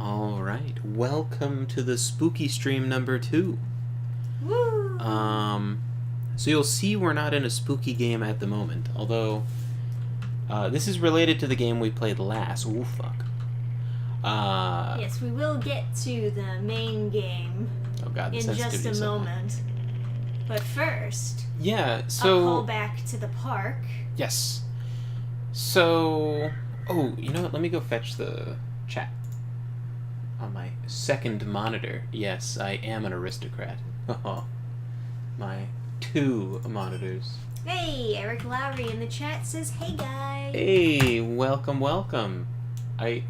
All right, welcome to the spooky stream number 2. Woo! So you'll see we're not in a spooky game at the moment, although this is related to the game we played last. Ooh, fuck. Yes, we will get to the main game Oh god, the in just sensitivity a is so high. moment. But first, Yeah, a so call back to the park. yes. So, oh, you know what? Let me go fetch the chat on my second monitor. Yes, I am an aristocrat. My 2 monitors. Hey, Eric Lowry in the chat says, "Hey guys." Hey, welcome. I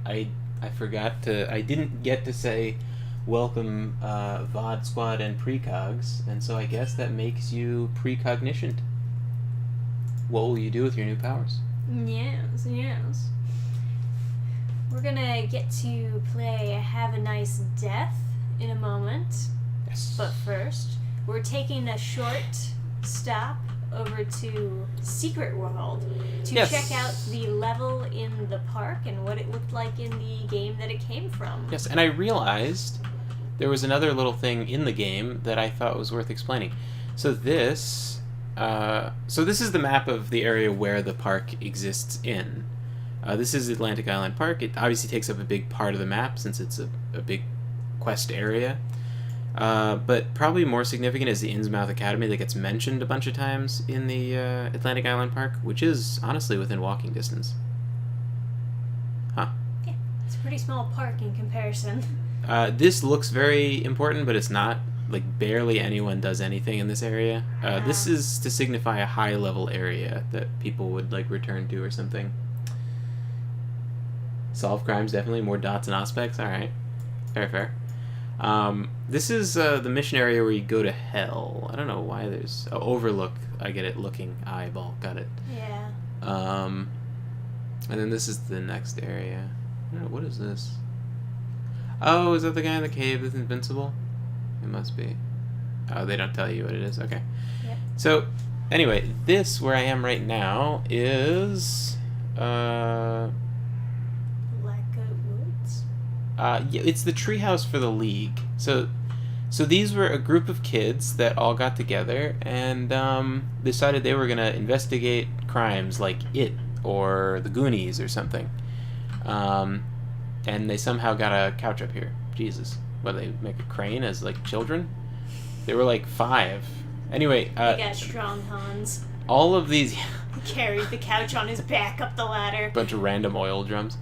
forgot to. I didn't get to say welcome, VOD Squad and Precogs, and so I guess that makes you precognitioned. What will you do with your new powers? Yes. We're gonna get to play Have a Nice Death in a moment. Yes. But first, we're taking a short stop over to Secret World to Yes. check out the level in the park and what it looked like in the game that it came from. Yes, and I realized there was another little thing in the game that I thought was worth explaining. So this is the map of the area where the park exists in. This is Atlantic Island Park. It obviously takes up a big part of the map since it's a big quest area. But probably more significant is the Innsmouth Academy that gets mentioned a bunch of times in the Atlantic Island Park, which is honestly within walking distance. Huh. Yeah, it's a pretty small park in comparison. This looks very important, but it's not. Like, barely anyone does anything in this area. This is to signify a high-level area that people would, like, return to or something. Solve crimes, definitely. More dots and aspects. Alright. Fair. This is the mission area where you go to hell. I don't know why there's... Oh, overlook. I get it. Looking. Eyeball. Got it. Yeah. And then this is the next area. I don't know, what is this? Oh, is that the guy in the cave that's invincible? It must be. Oh, they don't tell you what it is. Okay. Yep. So, anyway, this, where I am right now, is... Black Goat Woods? Yeah, it's the treehouse for the League. So these were a group of kids that all got together and decided they were going to investigate crimes like It or The Goonies or something. And they somehow got a couch up here. Jesus. What, they make a crane as, like, children? They were, like, 5. Anyway, They got strong Hans. all of these... He carried the couch on his back up the ladder. bunch of random oil drums.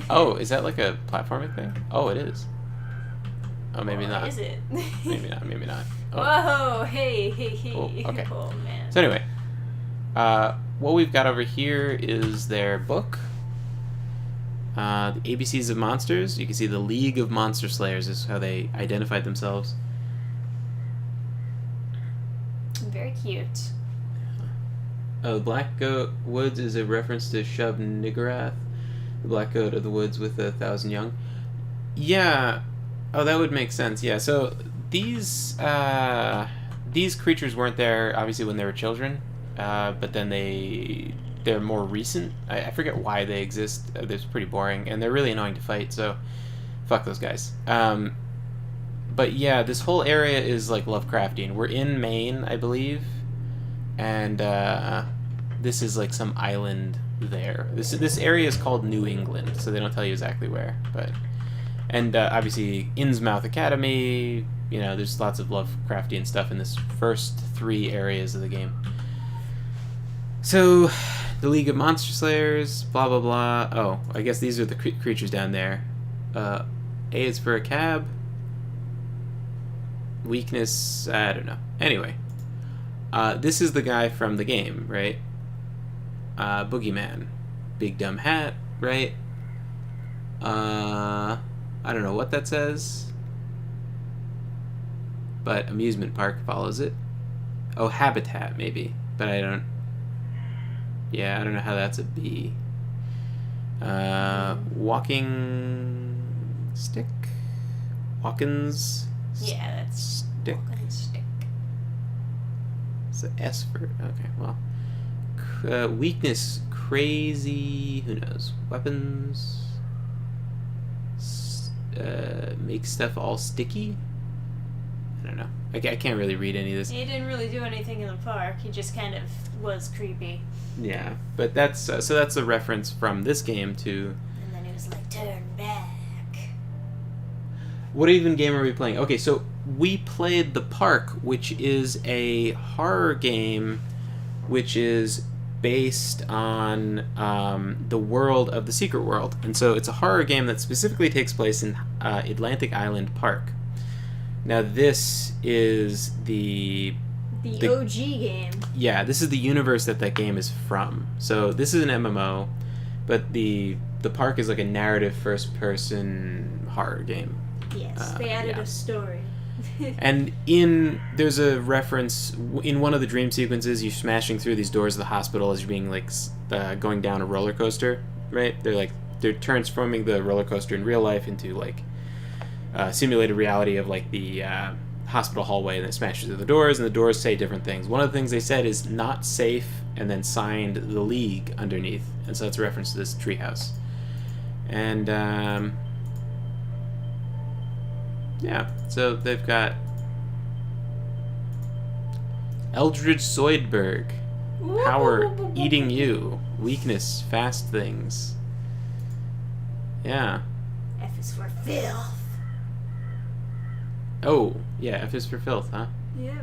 Oh, is that, like, a platforming thing? Oh, it is. Oh, maybe not. Is it? Maybe not. Oh. Whoa, hey. Cool, okay. Oh, man. So anyway, what we've got over here is their book. The ABCs of Monsters. You can see the League of Monster Slayers is how they identified themselves. Very cute. The Black Goat Woods is a reference to Shub Niggurath, the Black Goat of the Woods with 1,000 young. Yeah. Oh, that would make sense. Yeah. So these creatures weren't there obviously when they were children, but then they're more recent. I forget why they exist. They're pretty boring, and they're really annoying to fight, so fuck those guys. But yeah, this whole area is, like, Lovecraftian. We're in Maine, I believe, and this is, like, some island there. This area is called New England, so they don't tell you exactly where, but... And obviously, Innsmouth Academy, you know, there's lots of Lovecraftian stuff in this first 3 areas of the game. So... The League of Monster Slayers, blah, blah, blah. Oh, I guess these are the creatures down there. A is for a cab. Weakness, I don't know. Anyway. This is the guy from the game, right? Boogeyman. Big dumb hat, right? I don't know what that says. But amusement park follows it. Oh, habitat, maybe. But I don't... Yeah, I don't know how that's a B. Walking stick? Walkins? Yeah, that's stick. walking stick. It's an S for... Okay, well. Weakness, crazy... Who knows? Weapons... make stuff all sticky. I don't know. I can't really read any of this. He didn't really do anything in the park. He just kind of was creepy. Yeah, but that's so that's a reference from this game to. And then he was like, turn back. What even game are we playing? Okay, so we played The Park, which is a horror game, which is based on the world of the Secret World, and so it's a horror game that specifically takes place in Atlantic Island Park. Now this is the OG game. Yeah, this is the universe that game is from. So this is an MMO, but the park is like a narrative first-person horror game. Yes, they added a story. And there's a reference in one of the dream sequences. You're smashing through these doors of the hospital as you're being like going down a roller coaster, right? They're transforming the roller coaster in real life into like simulated reality of like the hospital hallway, and it smashes through the doors, and the doors say different things. One of the things they said is "not safe," and then signed "the League" underneath, and so that's a reference to this treehouse. And yeah, so they've got Eldridge Zoidberg, power eating you, weakness, fast things. Yeah. F is for filth. Oh, yeah, F is for filth, huh? Yeah.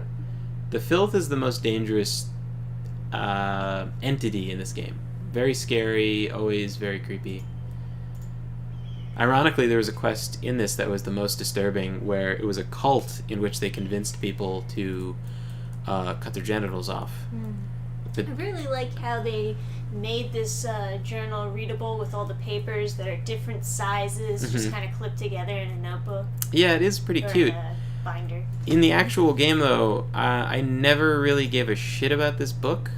The filth is the most dangerous entity in this game. Very scary, always very creepy. Ironically, there was a quest in this that was the most disturbing, where it was a cult in which they convinced people to cut their genitals off. I really like how they made this journal readable with all the papers that are different sizes, just kind of clipped together in a notebook. Yeah, it is pretty cute. In a binder. In the actual game, though, I never really gave a shit about this book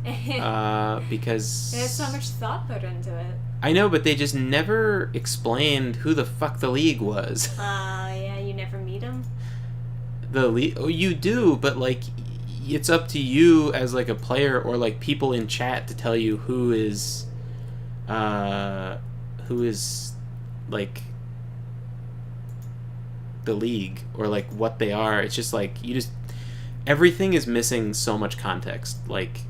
because there's so much thought put into it. I know, but they just never explained who the fuck the League was. Yeah, you never meet them? The League? Oh, you do, but like, it's up to you as like a player or like people in chat to tell you who is like the League or like what they are. It's just like everything is missing so much context. Like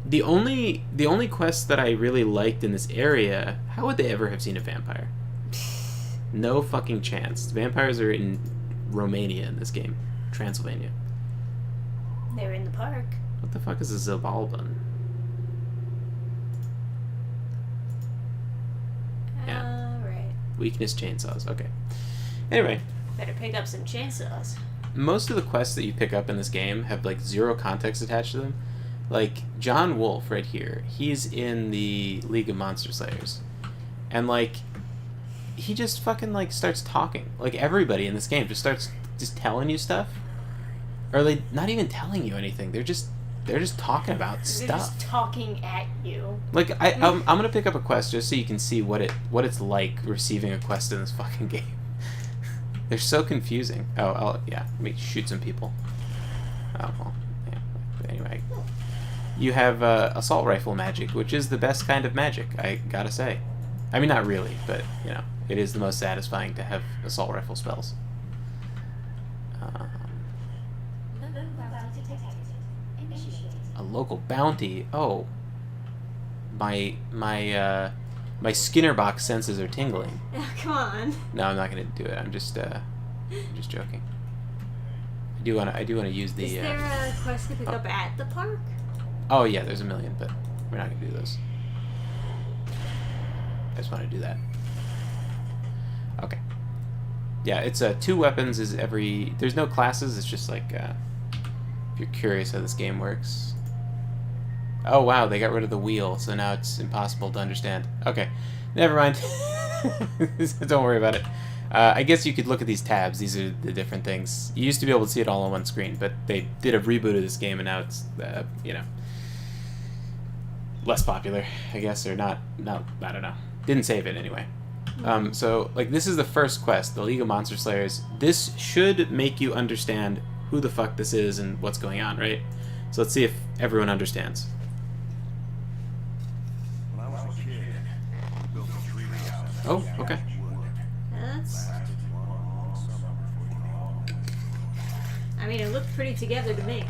the only quest that I really liked in this area, how would they ever have seen a vampire? No fucking chance. Vampires are in Romania in this game. Transylvania. They were in the park. What the fuck is a Zabalban? Yeah. Right. Weakness chainsaws. Okay. Anyway. Better pick up some chainsaws. Most of the quests that you pick up in this game have like zero context attached to them. Like John Wolfe right here, he's in the League of Monster Slayers. And like he just fucking like starts talking. Like everybody in this game just starts telling you stuff. Or they not even telling you anything. They're just talking about stuff. They're just talking at you. Like I'm gonna pick up a quest just so you can see what it's like receiving a quest in this fucking game. They're so confusing. Oh, let me shoot some people. Oh well, yeah. But anyway, you have assault rifle magic, which is the best kind of magic, I gotta say. I mean, not really, but you know, it is the most satisfying to have assault rifle spells. A local bounty. Oh, my Skinner box senses are tingling. Oh, come on. No, I'm not gonna do it. I'm just joking. I do wanna use the. Is there a quest to pick up at the park? Oh yeah, there's a million, but we're not gonna do those. I just want to do that. Okay. Yeah, it's 2 weapons is every. There's no classes. It's just like if you're curious how this game works. Oh wow, they got rid of the wheel, so now it's impossible to understand. Okay, never mind. Don't worry about it. I guess you could look at these tabs. These are the different things. You used to be able to see it all on one screen, but they did a reboot of this game, and now it's you know, less popular, I guess, or not. No, I don't know. Didn't save it anyway. So like this is the first quest, the League of Monster Slayers. This should make you understand who the fuck this is and what's going on, right? So let's see if everyone understands. When I was a kid, we built a tree house. Oh, okay. That's I mean, it looked pretty together to me.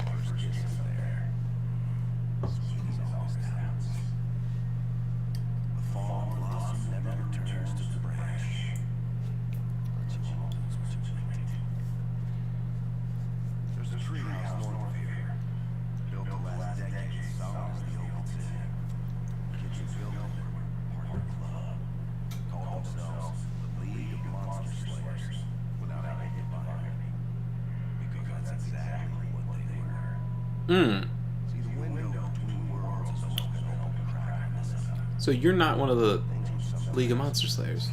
So you're not one of the League of Monster Slayers.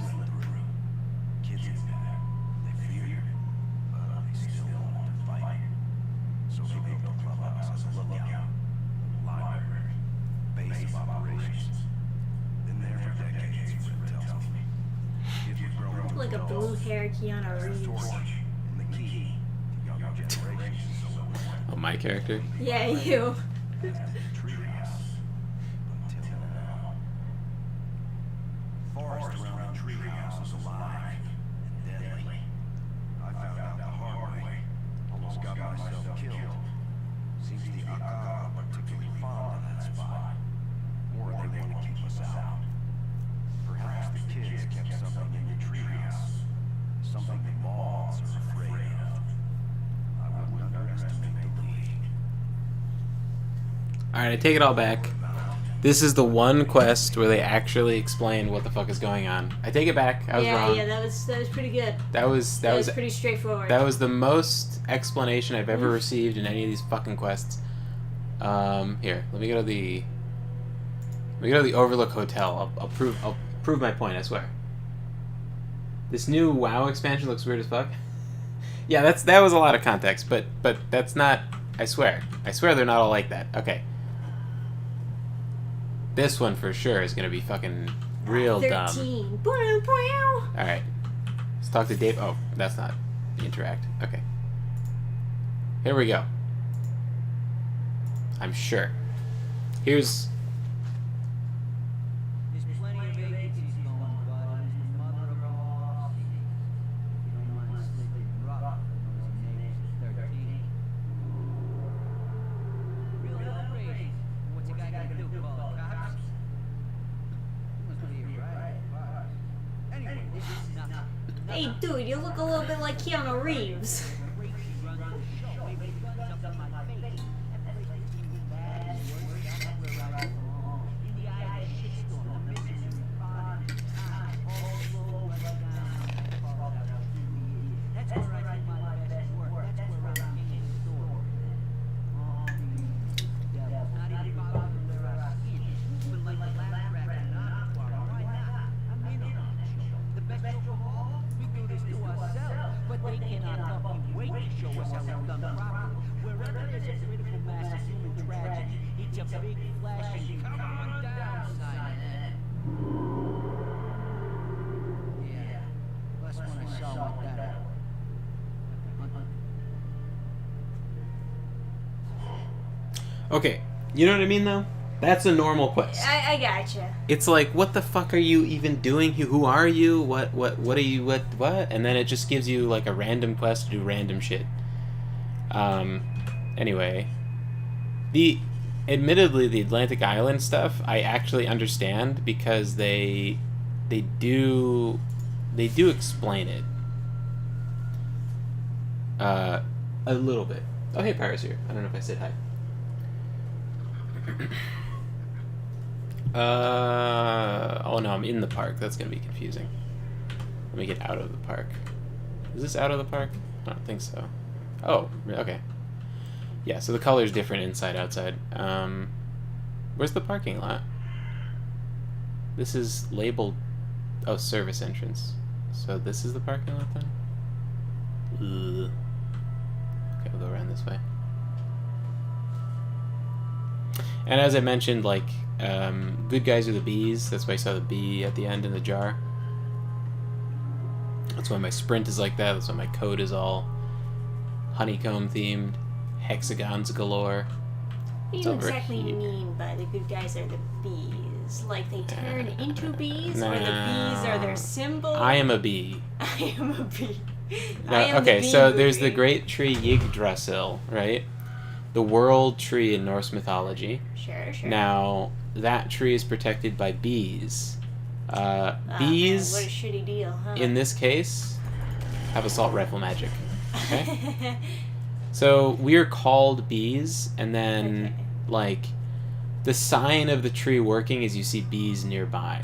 Like a blue-haired Keanu Reeves. Oh, my character? Yeah, you. Alright, I take it all back. This is the one quest where they actually explain what the fuck is going on. I take it back. I was wrong. Yeah, that was pretty good. That was pretty straightforward. That was the most explanation I've ever received in any of these fucking quests. Here, let me go to the Overlook Hotel. I'll prove my point, I swear. This new WoW expansion looks weird as fuck. Yeah, that was a lot of context, but that's not. I swear they're not all like that. Okay. This one for sure is gonna be fucking real 13. dumb. Alright. Let's talk to Dave. Oh, that's not interact. Okay. Here we go. I'm sure. Here's... There's plenty of vacancies going, but his mother-in-law, if you don't mind sleeping rough, knows his name is 13. Real outrage. What's a guy gotta do, call the cops? You must be right, but... Anyway, this is nothing. Hey, dude, you look a little bit like Keanu Reeves. Okay, you know what I mean though? That's a normal quest. I gotcha. It's like, what the fuck are you even doing? Who are you? What are you, what? And then it just gives you like a random quest to do random shit. Anyway. Admittedly, the Atlantic Island stuff, I actually understand because they do explain it. A little bit. Oh, hey, Pyro's here. I don't know if I said hi. Oh no, I'm in the park. That's gonna be confusing. Let me get out of the park. Is this out of the park? I don't think so. Oh, okay. Yeah, so the color's different inside, outside. Where's the parking lot? This is labeled... Oh, service entrance. So this is the parking lot then? Ugh. Okay, we'll go around this way. And as I mentioned, like, good guys are the bees. That's why I saw the bee at the end in the jar. That's why my sprint is like that. That's why my code is all honeycomb themed. Hexagons galore. What do you exactly mean by the good guys are the bees? Like they turn into bees? Or the bees are their symbol? I am a bee. I am a bee. I am Okay, the so bean there's the booty. great tree Yggdrasil, right? The world tree in Norse mythology. Sure. Now, that tree is protected by bees. Man, what a Bees, shitty deal, huh? in this case, have assault rifle magic. Okay? So, we are called bees, and then, Okay. like, the sign of the tree working is you see bees nearby.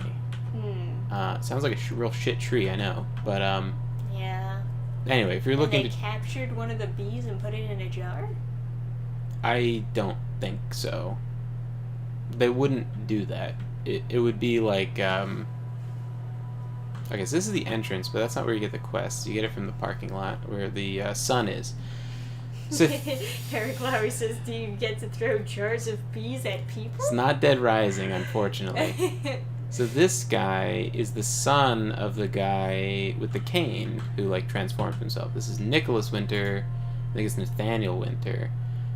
Sounds like a real shit tree, I know. But, Yeah. anyway, if you're And looking they to... captured one of the bees and put it in a jar? I don't think so. They wouldn't do that. It would be like, okay, so this is the entrance, but that's not where you get the quests. You get it from the parking lot where the sun is. So Eric Lowry says, do you get to throw jars of bees at people? it's not Dead Rising, unfortunately. So this guy is the son of the guy with the cane who, like, transformed himself. This is Nicholas Winter. I think it's Nathaniel Winter.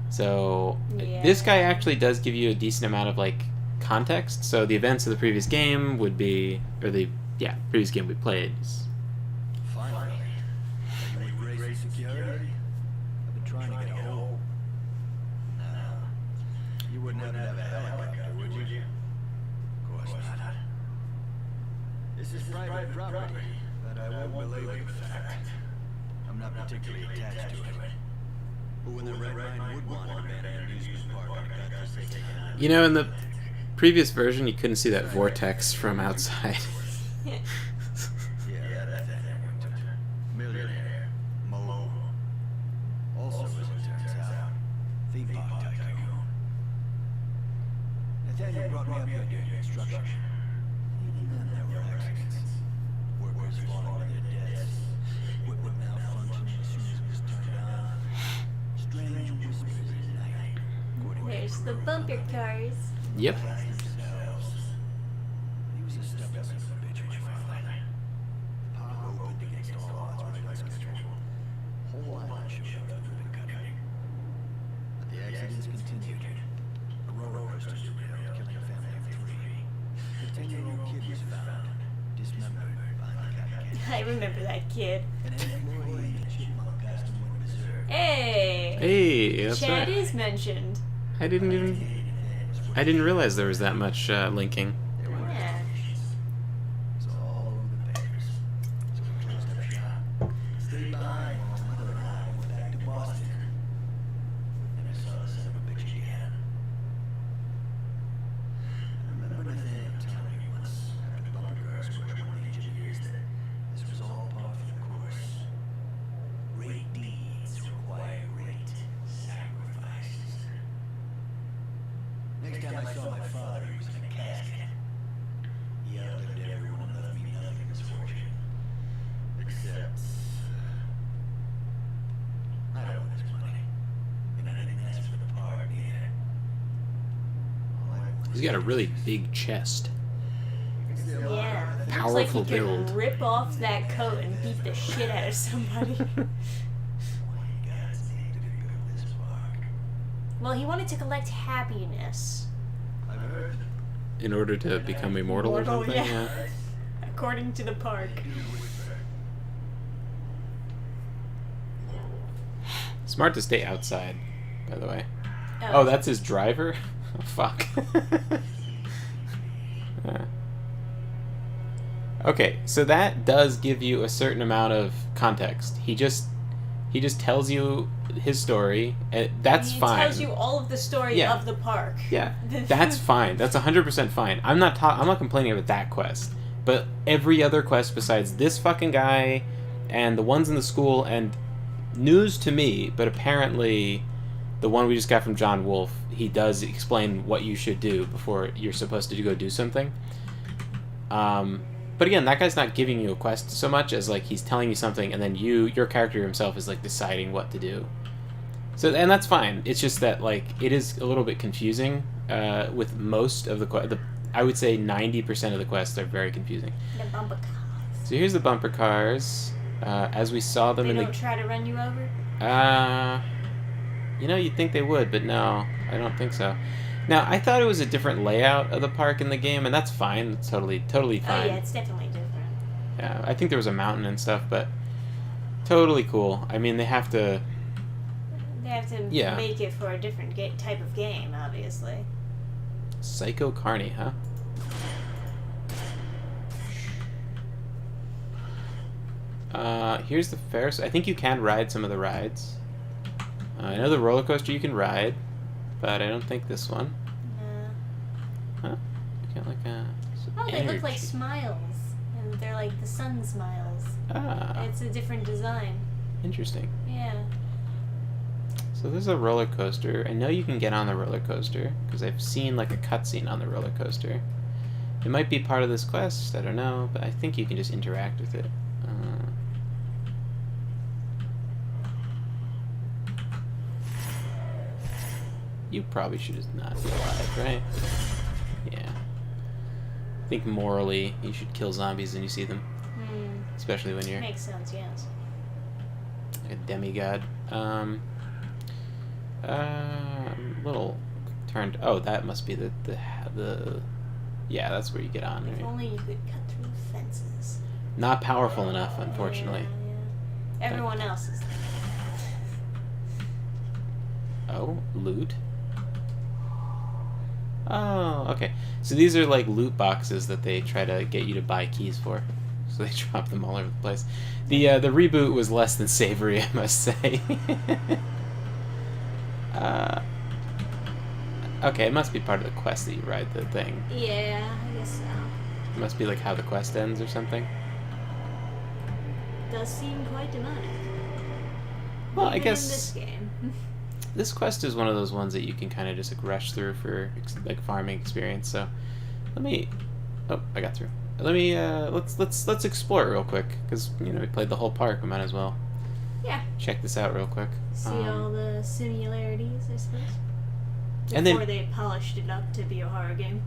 So this guy actually does give you a decent amount of, like, context. So the events of the previous game would be, or the previous game we played. Finally. Are you with Grace Security? I've been trying to get a hold. No. You wouldn't have to have a helicopter, would you? Of course not. This is private property, but I won't belabor the fact. I'm not particularly attached to it. But when the Red Line would want an abandoned amusement park, I've got to say taken out. You know, in the previous version, you couldn't see that vortex from outside. Yeah, that thing. Millionaire. Mogul. Also, as it turns out, theme park tycoon. Nathaniel brought me up here during construction. Even then, there were accidents. Workers falling to their deaths. Equipment malfunctioning as soon as it was turned on. Strange whispers at night. There's the bumper cars. Yep. He was a stubborn son of a bitch, my father. The park opened against all odds right on schedule. Whole island showed up through the cutting. But the accidents continued. A roller coaster derailed, killing a family of 3. The 10-year-old kid was found, dismembered behind the cat. I remember that kid. An employee in a chipmunk costume went berserk. Hey! Hey, that's Chad right. is mentioned. I didn't realize there was that much linking. Yeah. It's all over the papers. So we closed up shop. Stayed behind while my mother and I went back to Boston. Never saw the son of a bitch again. I remember Nathaniel telling me once, after bumper cars were 20 engineers, that this was all part of the course. Great deeds require great sacrifices. Next time I saw my father, he was in a casket. He outlived everyone and left me nothing but misfortune. Except... I don't want his money. And I didn't ask for the part either. All I want He's got a really big chest. Yeah. Powerful Looks like he build. could rip off that coat and beat the shit out of somebody. Why in God's name did he build this park? Well, he wanted to collect happiness. I've heard. In order to become immortal or Immortal, something? yeah. According to the park. Smart to stay outside, by the way. Oh, that's his driver? Oh, fuck. Okay, so that does give you a certain amount of context. He just tells you his story. That's he fine. tells you all of the story Yeah. of the park. Yeah, that's fine. That's 100% fine. I'm not complaining about that quest. But every other quest besides this fucking guy and the ones in the school, and news to me, but apparently the one we just got from John Wolfe, he does explain what you should do before you're supposed to go do something. But again, that guy's not giving you a quest so much as, like, he's telling you something, and then your character himself is, like, deciding what to do. So, and that's fine. It's just that, like, it is a little bit confusing with most of the I would say 90% of the quests are very confusing. The bumper cars. So here's the bumper cars. As we saw them They in don't try to run you over? you know, you'd think they would, but no, I don't think so. Now, I thought it was a different layout of the park in the game, and that's fine. It's totally Oh fine. yeah, it's definitely different. Yeah, I think there was a mountain and stuff, but totally cool. I mean, they have to... They have to Yeah. make it for a different type of game, obviously. Psycho Carney, huh? Here's the Ferris. I think you can ride some of the rides. I know the roller coaster you can ride, but I don't think this one. Huh? I can't Oh, they look like energy. smiles. And they're like the sun smiles. Ah, It's a different design. interesting. Yeah. So there's a roller coaster. I know you can get on the roller coaster because I've seen like a cutscene on the roller coaster. It might be part of this quest. I don't know, but I think you can just interact with it. You probably should just not be alive, right? Yeah. I think morally you should kill zombies when you see them, especially when you're Makes sense, yes. a demigod. Little turned. Oh, that must be the. Yeah, that's where you get on. If Right? only you could cut through fences. Not powerful enough, unfortunately. Yeah. Everyone else is. Oh, loot. Oh, okay. So these are like loot boxes that they try to get you to buy keys for. So they drop them all over the place. The reboot was less than savory, I must say. Okay, it must be part of the quest that you ride the thing. Yeah, I guess so. It must be like how the quest ends or something. Does seem quite demonic. Well, I Even guess in this game. this quest is one of those ones that you can kind of just like rush through for like farming experience. So let me. Oh, I got through. Let me. Let's explore it real quick because we played the whole park. We might as well Yeah. check this out real quick. See all the similarities, I suppose. And Before then- they polished it up to be a horror game.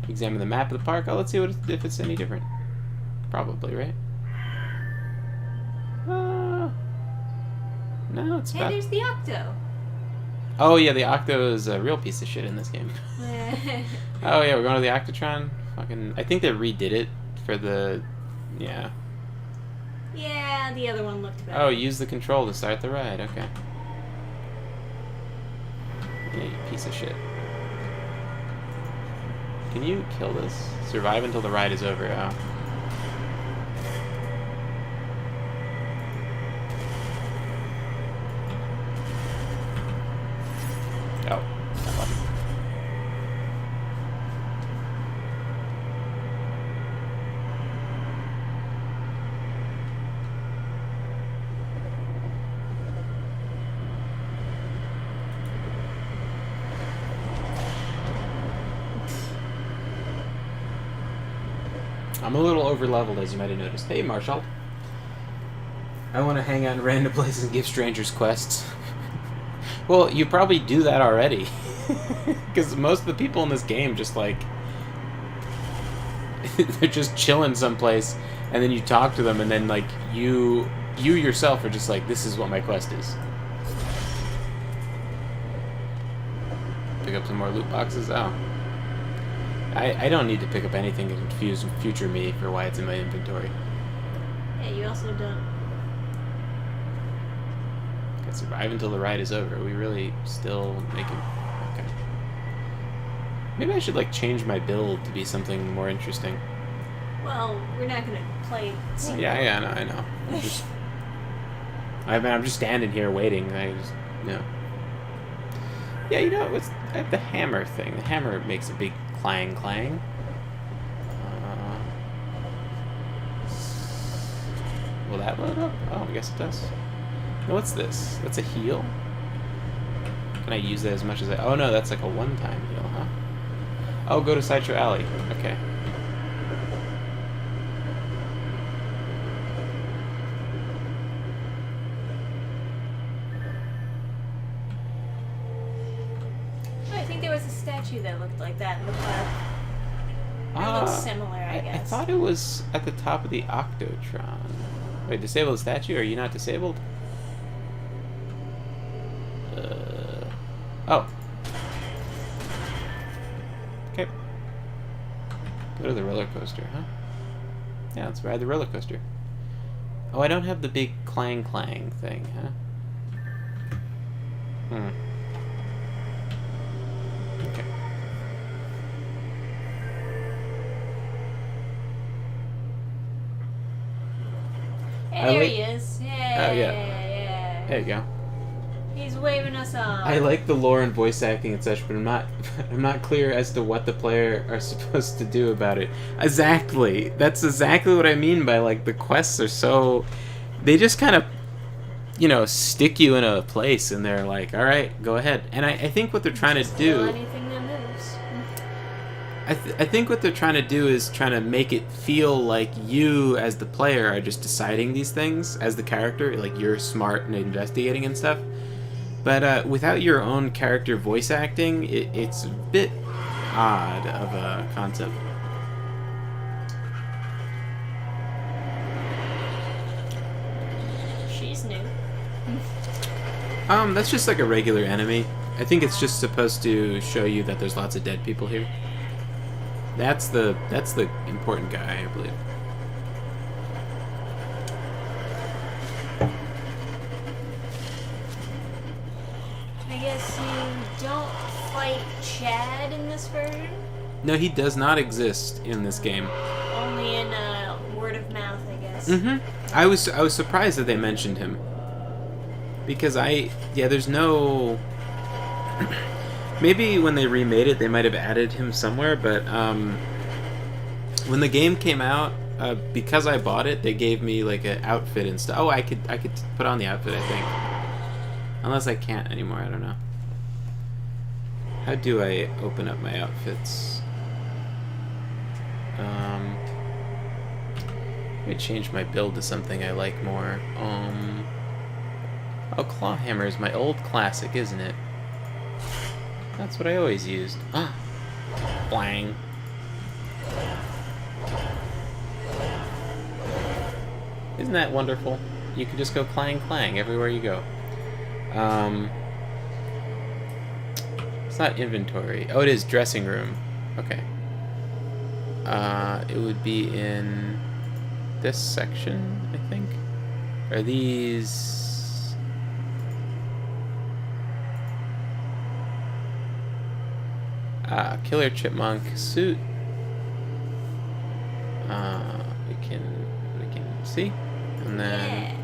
Examine the map of the park. Oh, let's see if it's any different. Probably, right? No, it's Hey, about. there's the Octo. Oh yeah, the Octo is a real piece of shit in this game. Oh yeah, we're going to the Octotron. Fucking, I think they redid it for the. Yeah. Yeah, the other one looked better. Oh, use the control to start the ride. Okay. Yeah, you piece of shit. Can you kill this? Survive until the ride is over. Oh. Oh, that button. I'm a little over leveled, as you might have noticed. Hey, Marshall. I want to hang out in random places and give strangers quests. Well, you probably do that already. Because most of the people in this game just like... they're just chilling someplace, and then you talk to them, and then like you yourself are just like, this is what my quest is. Pick up some more loot boxes? Oh. I don't need to pick up anything to confuse future me for why it's in my inventory. Yeah, you also don't. I survive until the ride is over. Are we really still making... Okay. Maybe I should like change my build to be something more interesting. Well, we're not gonna play. Well, yeah, I know. I'm just standing here waiting. I just, Yeah, what's I have the hammer thing. The hammer makes a big clang clang. Will that load up? Oh, I guess it does. No, what's this? That's a heal? Can I use that as much as I... Oh, no, that's like a one-time heal, huh? Oh, go to Sideshow Alley. Okay. I think there was a statue that looked like that in the park. It looks similar, I guess. I thought it was at the top of the Octotron. Wait, disable the statue? Are you not disabled? Oh. Okay. Go to the roller coaster, huh? Yeah, let's ride the roller coaster. Oh, I don't have the big clang clang thing, huh? Hmm. Okay. Hey, there he is. Yeah. Oh, yeah. There you go. He's waving us on. I like the lore and voice acting and such, but I'm not clear as to what the player are supposed to do about it. Exactly. That's exactly what I mean by, like, the quests are so... They just kind of, you know, stick you in a place, and they're like, all right, go ahead. And I think what they're trying to do... Anything that moves. I think what they're trying to do is trying to make it feel like you, as the player, are just deciding these things as the character. Like, you're smart and investigating and stuff. But without your own character voice acting, it's a bit odd of a concept. She's new. That's just like a regular enemy. I think it's just supposed to show you that there's lots of dead people here. That's the important guy, I believe. I guess you don't fight Chad in this version? No, he does not exist in this game. Only in word of mouth, I guess. Mm-hmm. I was surprised that they mentioned him. Because there's no... Maybe when they remade it, they might have added him somewhere, but when the game came out, because I bought it, they gave me like an outfit and stuff. Oh, I could put on the outfit, I think. Unless I can't anymore, I don't know. How do I open up my outfits? Let me change my build to something I like more. Oh, Clawhammer is my old classic, isn't it? That's what I always used. Ah! Blang. Isn't that wonderful? You can just go clang clang everywhere you go. It's not inventory. Oh, it is dressing room. Okay. It would be in this section, I think. Are these... Killer Chipmunk suit. We can see, and then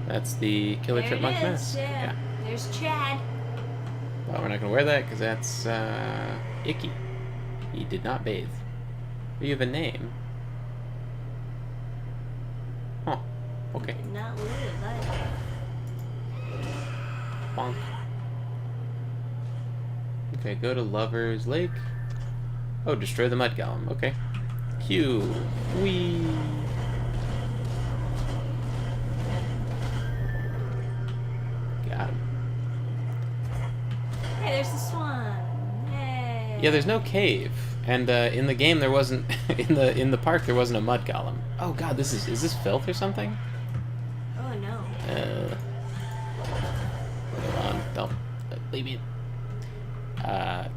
that's the Killer Chipmunk mask. Yeah. There's Chad. Well, we're not gonna wear that because that's icky. He did not bathe. You have a name. Huh. Okay. Did not live either. Bonk. Okay, go to Lover's Lake. Oh, destroy the mud golem. Okay. Q. Whee. Got him. Hey, there's the swan. Hey. Yeah, there's no cave, and in the game there wasn't. in the park there wasn't a mud golem. Oh God, is this filth or something? Oh no. Hold on, don't leave me.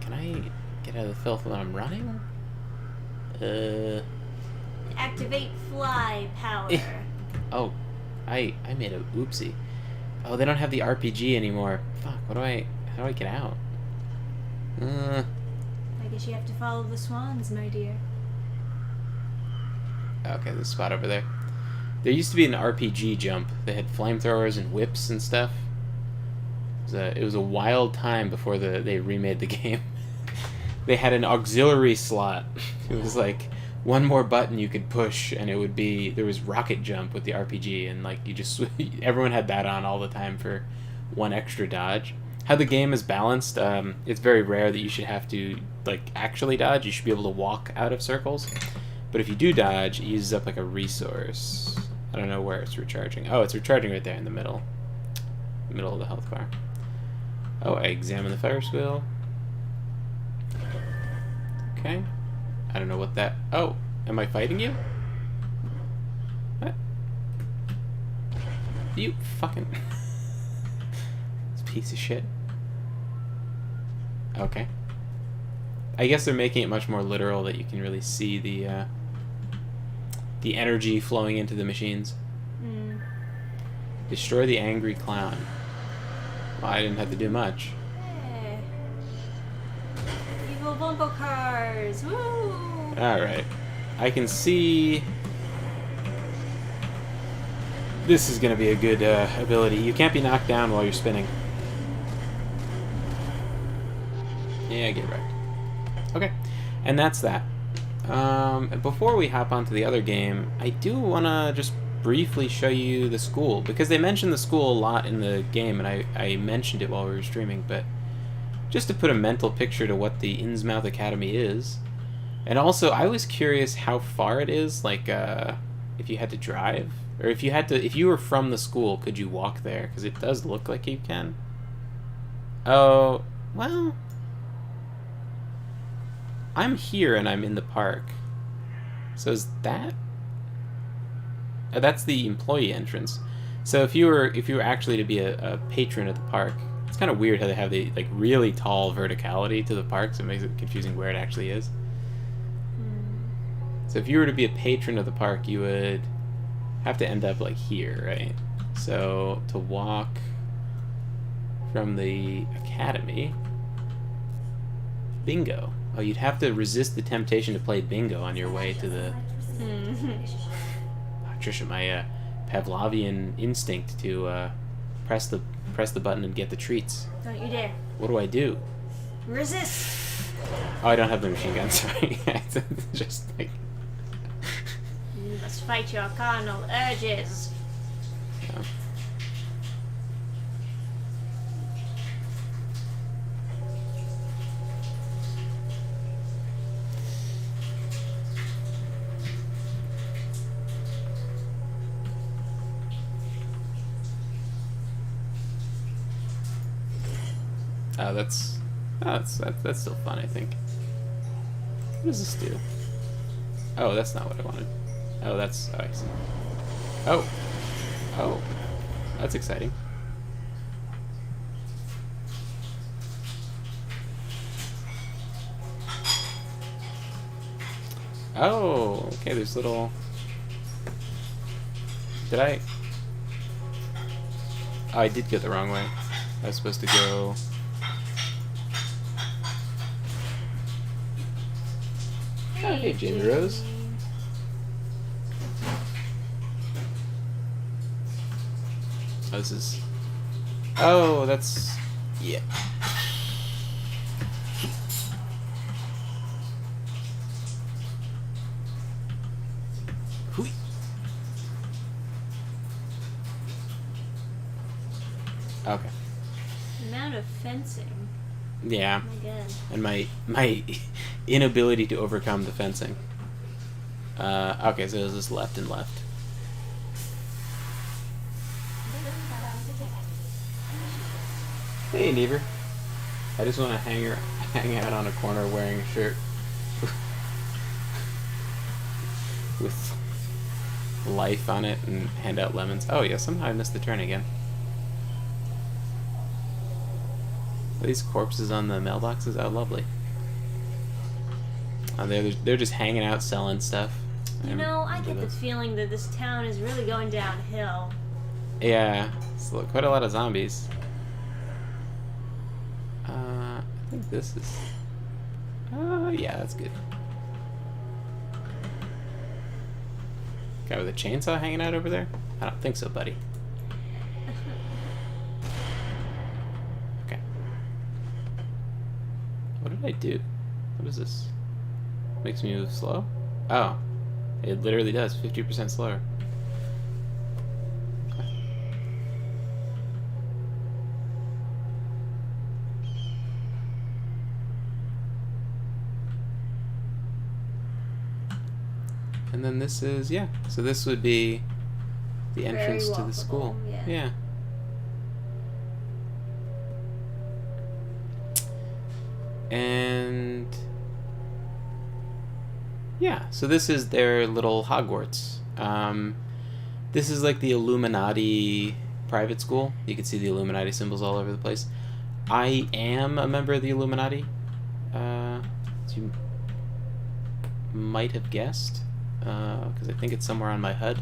Can I get out of the filth when I'm running? Activate fly power. Oh, I made a oopsie. Oh, they don't have the RPG anymore. Fuck, how do I get out? I guess you have to follow the swans, my dear. Okay, there's a spot over there. There used to be an RPG jump. They had flamethrowers and whips and stuff. It was a wild time before they remade the game. They had an auxiliary slot. It was like one more button you could push, and it would be there was rocket jump with the RPG, and like you just everyone had that on all the time for one extra dodge. How the game is balanced, it's very rare that you should have to like actually dodge. You should be able to walk out of circles, but if you do dodge, it uses up like a resource. I don't know where it's recharging. Oh, it's recharging right there in the middle of the health bar. Oh, I examine the Ferris wheel. Okay. I don't know what that... Oh, am I fighting you? What? You fucking... This piece of shit. Okay. I guess they're making it much more literal that you can really see the energy flowing into the machines. Mm. Destroy the angry clown. Well, I didn't have to do much. Hey. Evil bumper cars! Woo! Alright. I can see... This is going to be a good ability. You can't be knocked down while you're spinning. Yeah, get wrecked. Okay. And that's that. Before we hop onto the other game, I do want to just briefly show you the school, because they mentioned the school a lot in the game, and I mentioned it while we were streaming, but just to put a mental picture to what the Innsmouth Academy is. And also, I was curious how far it is, like, if you had to drive, or if you were from the school, could you walk there? Because it does look like you can. Oh, well... I'm here and I'm in the park. So is that? That's the employee entrance. So if you were actually to be a patron of the park, it's kind of weird how they have the like really tall verticality to the park, so it makes it confusing where it actually is. So if you were to be a patron of the park, you would have to end up like here, right? So to walk from the academy, bingo. Oh, you'd have to resist the temptation to play bingo on your way to the... Oh, Trisha, my Pavlovian instinct to press the button and get the treats. Don't you dare. What do I do? Resist! Oh, I don't have the machine gun, sorry. Just like... You must fight your carnal urges. Yeah. Oh, that's still fun, I think. What does this do? Oh, that's not what I wanted. Oh, that's... Oh, I see. Oh! Oh. That's exciting. Oh, okay, there's little... Did I... Oh, I did go the wrong way. I was supposed to go... Hey, Jamie Rose. Oh, this is... Oh, that's... Yeah. Hui. Okay. The amount of fencing. Yeah. Oh my god. And my inability to overcome the fencing. Okay, so it was just left and left. Hey, Never. I just want to hang out on a corner wearing a shirt with life on it and hand out lemons. Oh yeah, somehow I missed the turn again. Are these corpses on the mailboxes? Oh, lovely. Oh, they're just hanging out selling stuff. You know, I get the feeling that this town is really going downhill. Yeah, it's quite a lot of zombies. I think this is... yeah, that's good. Guy with a chainsaw hanging out over there? I don't think so, buddy. Okay. What did I do? What is this? Makes me move slow? Oh. It literally does. 50% slower. Okay. And then this is, yeah. So this would be the entrance to the school. Yeah. And yeah, so this is their little Hogwarts. This is like the Illuminati private school. You can see the Illuminati symbols all over the place. I am a member of the Illuminati, as you might have guessed, because I think it's somewhere on my HUD.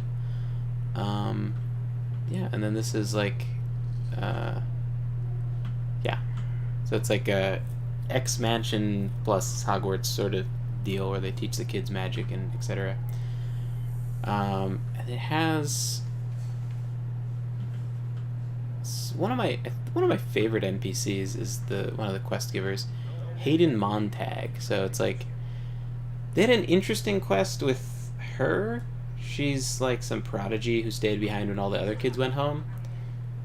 Yeah, and then this is like, yeah. So it's like a X Mansion plus Hogwarts sort of deal where they teach the kids magic and etc. And it has one of my favorite NPCs is one of the quest givers, Hayden Montag. So it's like they had an interesting quest with her. She's like some prodigy who stayed behind when all the other kids went home.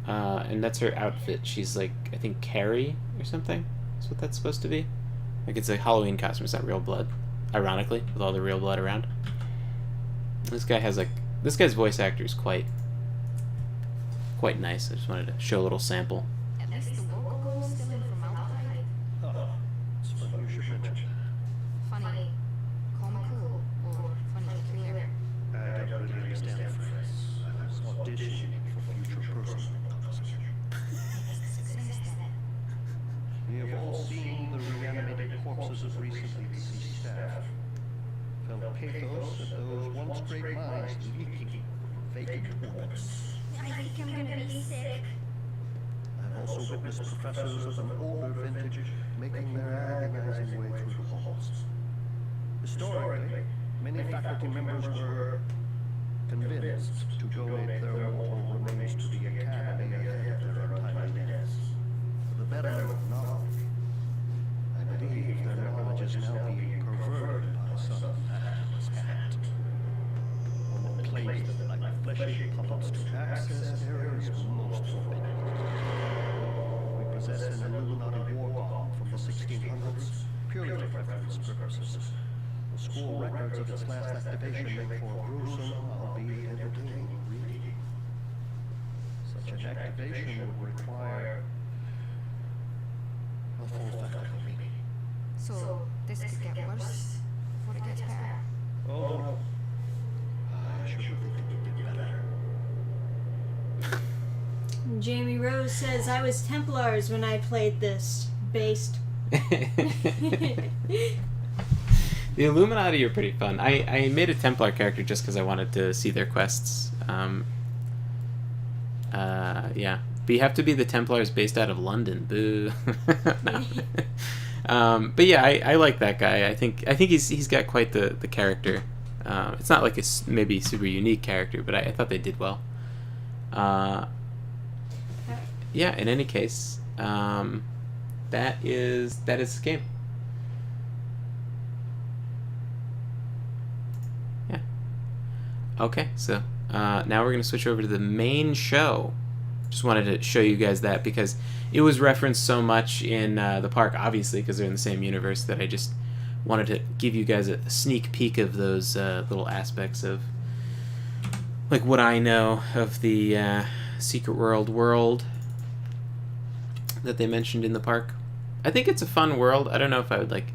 And that's her outfit. She's like, I think Carrie or something. That's what that's supposed to be. Like it's a Halloween costume. It's not real blood. Ironically, with all the real blood around. This guy's voice actor is quite nice. I just wanted to show a little sample. At least the local still in formaldehyde. Oh, it's funny you should mention. Funny, call me cool, or funny peculiar. I don't really understand the phrase. I was auditioning for future personal composition. We have all seen the reanimated corpses of recently deceased staff. Felt pathos at those once great minds leaking vacant orbits. I think I'm gonna be sick. I've also witnessed professors of an older vintage making their agonizing way through the halls. Historically, many faculty members were convinced to donate their mortal remains to the Academy ahead of their untimely deaths. For the betterment of knowledge, I believe their knowledge is now being perverted by some fabulous act. One that claims that like fleshy puppets to access areas most forbidden. We possess an Illuminati war bomb from the 1600s, purely for reference purposes. The school records of its last activation make for gruesome, albeit entertaining reading. Such an activation would require a full faculty meeting. So, this could get worse before it gets better. Oh no. I should have think it did better. Jamie Rose says, I was Templars when I played this. Based. The Illuminati are pretty fun. I made a Templar character just because I wanted to see their quests. Yeah. But you have to be the Templars based out of London. Boo. No. But yeah, I like that guy. I think he's got quite the character. It's not like a maybe super unique character, but I thought they did well. Yeah, in any case, that is the game. Yeah. Okay, so now we're going to switch over to the main show. Just wanted to show you guys that because it was referenced so much in the park, obviously, because they're in the same universe, that I just wanted to give you guys a sneak peek of those little aspects of like what I know of the Secret world that they mentioned in the park. I think it's a fun world. I don't know if I would like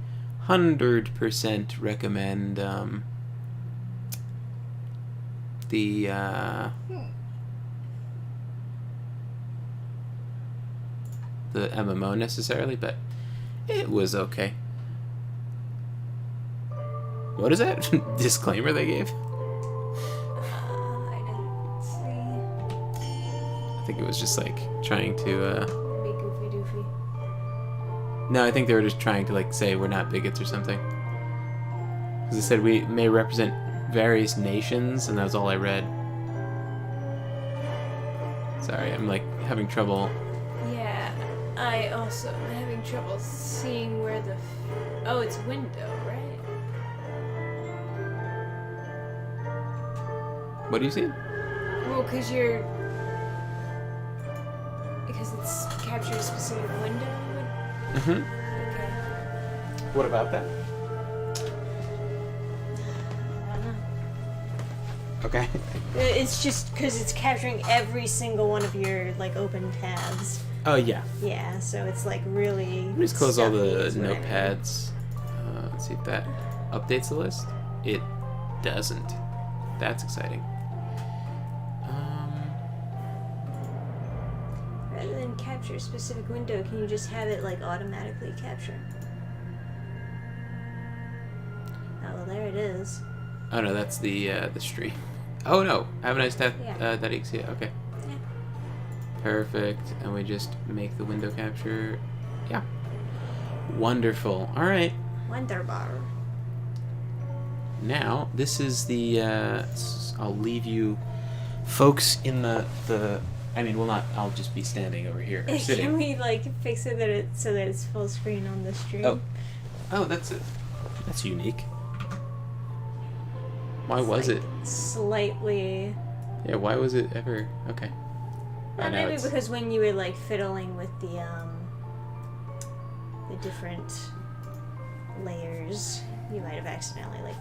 100% recommend the MMO necessarily, but it was okay. What is that disclaimer they gave? I didn't see. I think it was just like trying to Be goofy doofy. no, I think they were just trying to like say we're not bigots or something. Because they said we may represent various nations, and that was all I read. Sorry, I'm like having trouble. Yeah, I also am having trouble seeing where the... Oh, it's window, right? What do you see? Well, because it's captured a specific window? Mm-hmm. Okay. What about that? I don't know. Okay. It's just because it's capturing every single one of your, like, open tabs. Oh, yeah. Yeah, so it's, like, really... Let me just close all stuffy the is what I mean. notepads. Let's see if that updates the list. It doesn't. That's exciting. Rather than capture a specific window, can you just have it, like, automatically capture? Oh, well, there it is. Oh no, that's the stream. Oh no, have a nice day. Yeah. That ex. Yeah, okay. Yeah. Perfect. And we just make the window capture. Yeah. Wonderful. All right. Wonderbar. Now, this is the, I'll leave you folks in the, I mean, well, not, I'll just be standing over here, or sitting. Can we, like, fix it so that it's full screen on the stream? Oh, that's it. That's unique. Why was it? Slightly. Yeah, why was it ever, okay. Maybe because when you were, like, fiddling with the different layers, you might have accidentally, like,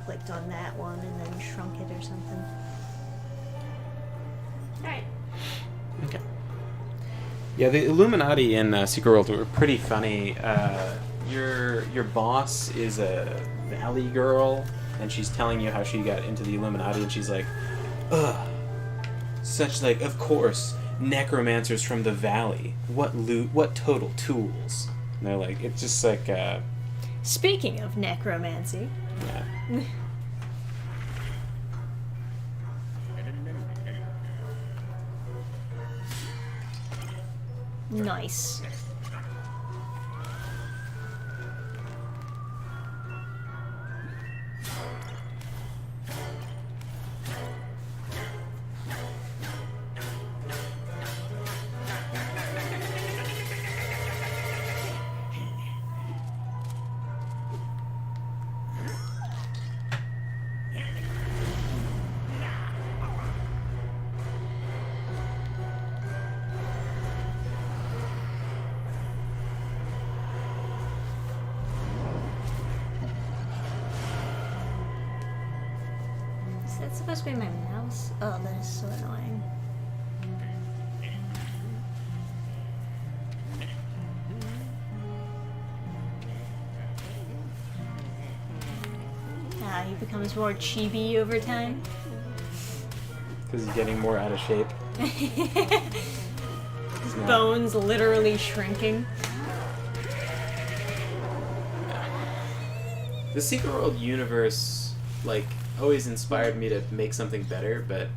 clicked on that one and then shrunk it or something. Alright. Okay. Yeah, the Illuminati in Secret World were pretty funny. Your boss is a valley girl, and she's telling you how she got into the Illuminati, and she's like, ugh, such, like, of course, necromancers from the valley. What total tools. And they're like, it's just like, Speaking of necromancy. yeah. Nice. Is that supposed to be my mouse? Oh, that is so annoying. He becomes more chibi over time. Because he's getting more out of shape. His bones literally shrinking. The Secret World universe, like, always inspired me to make something better, but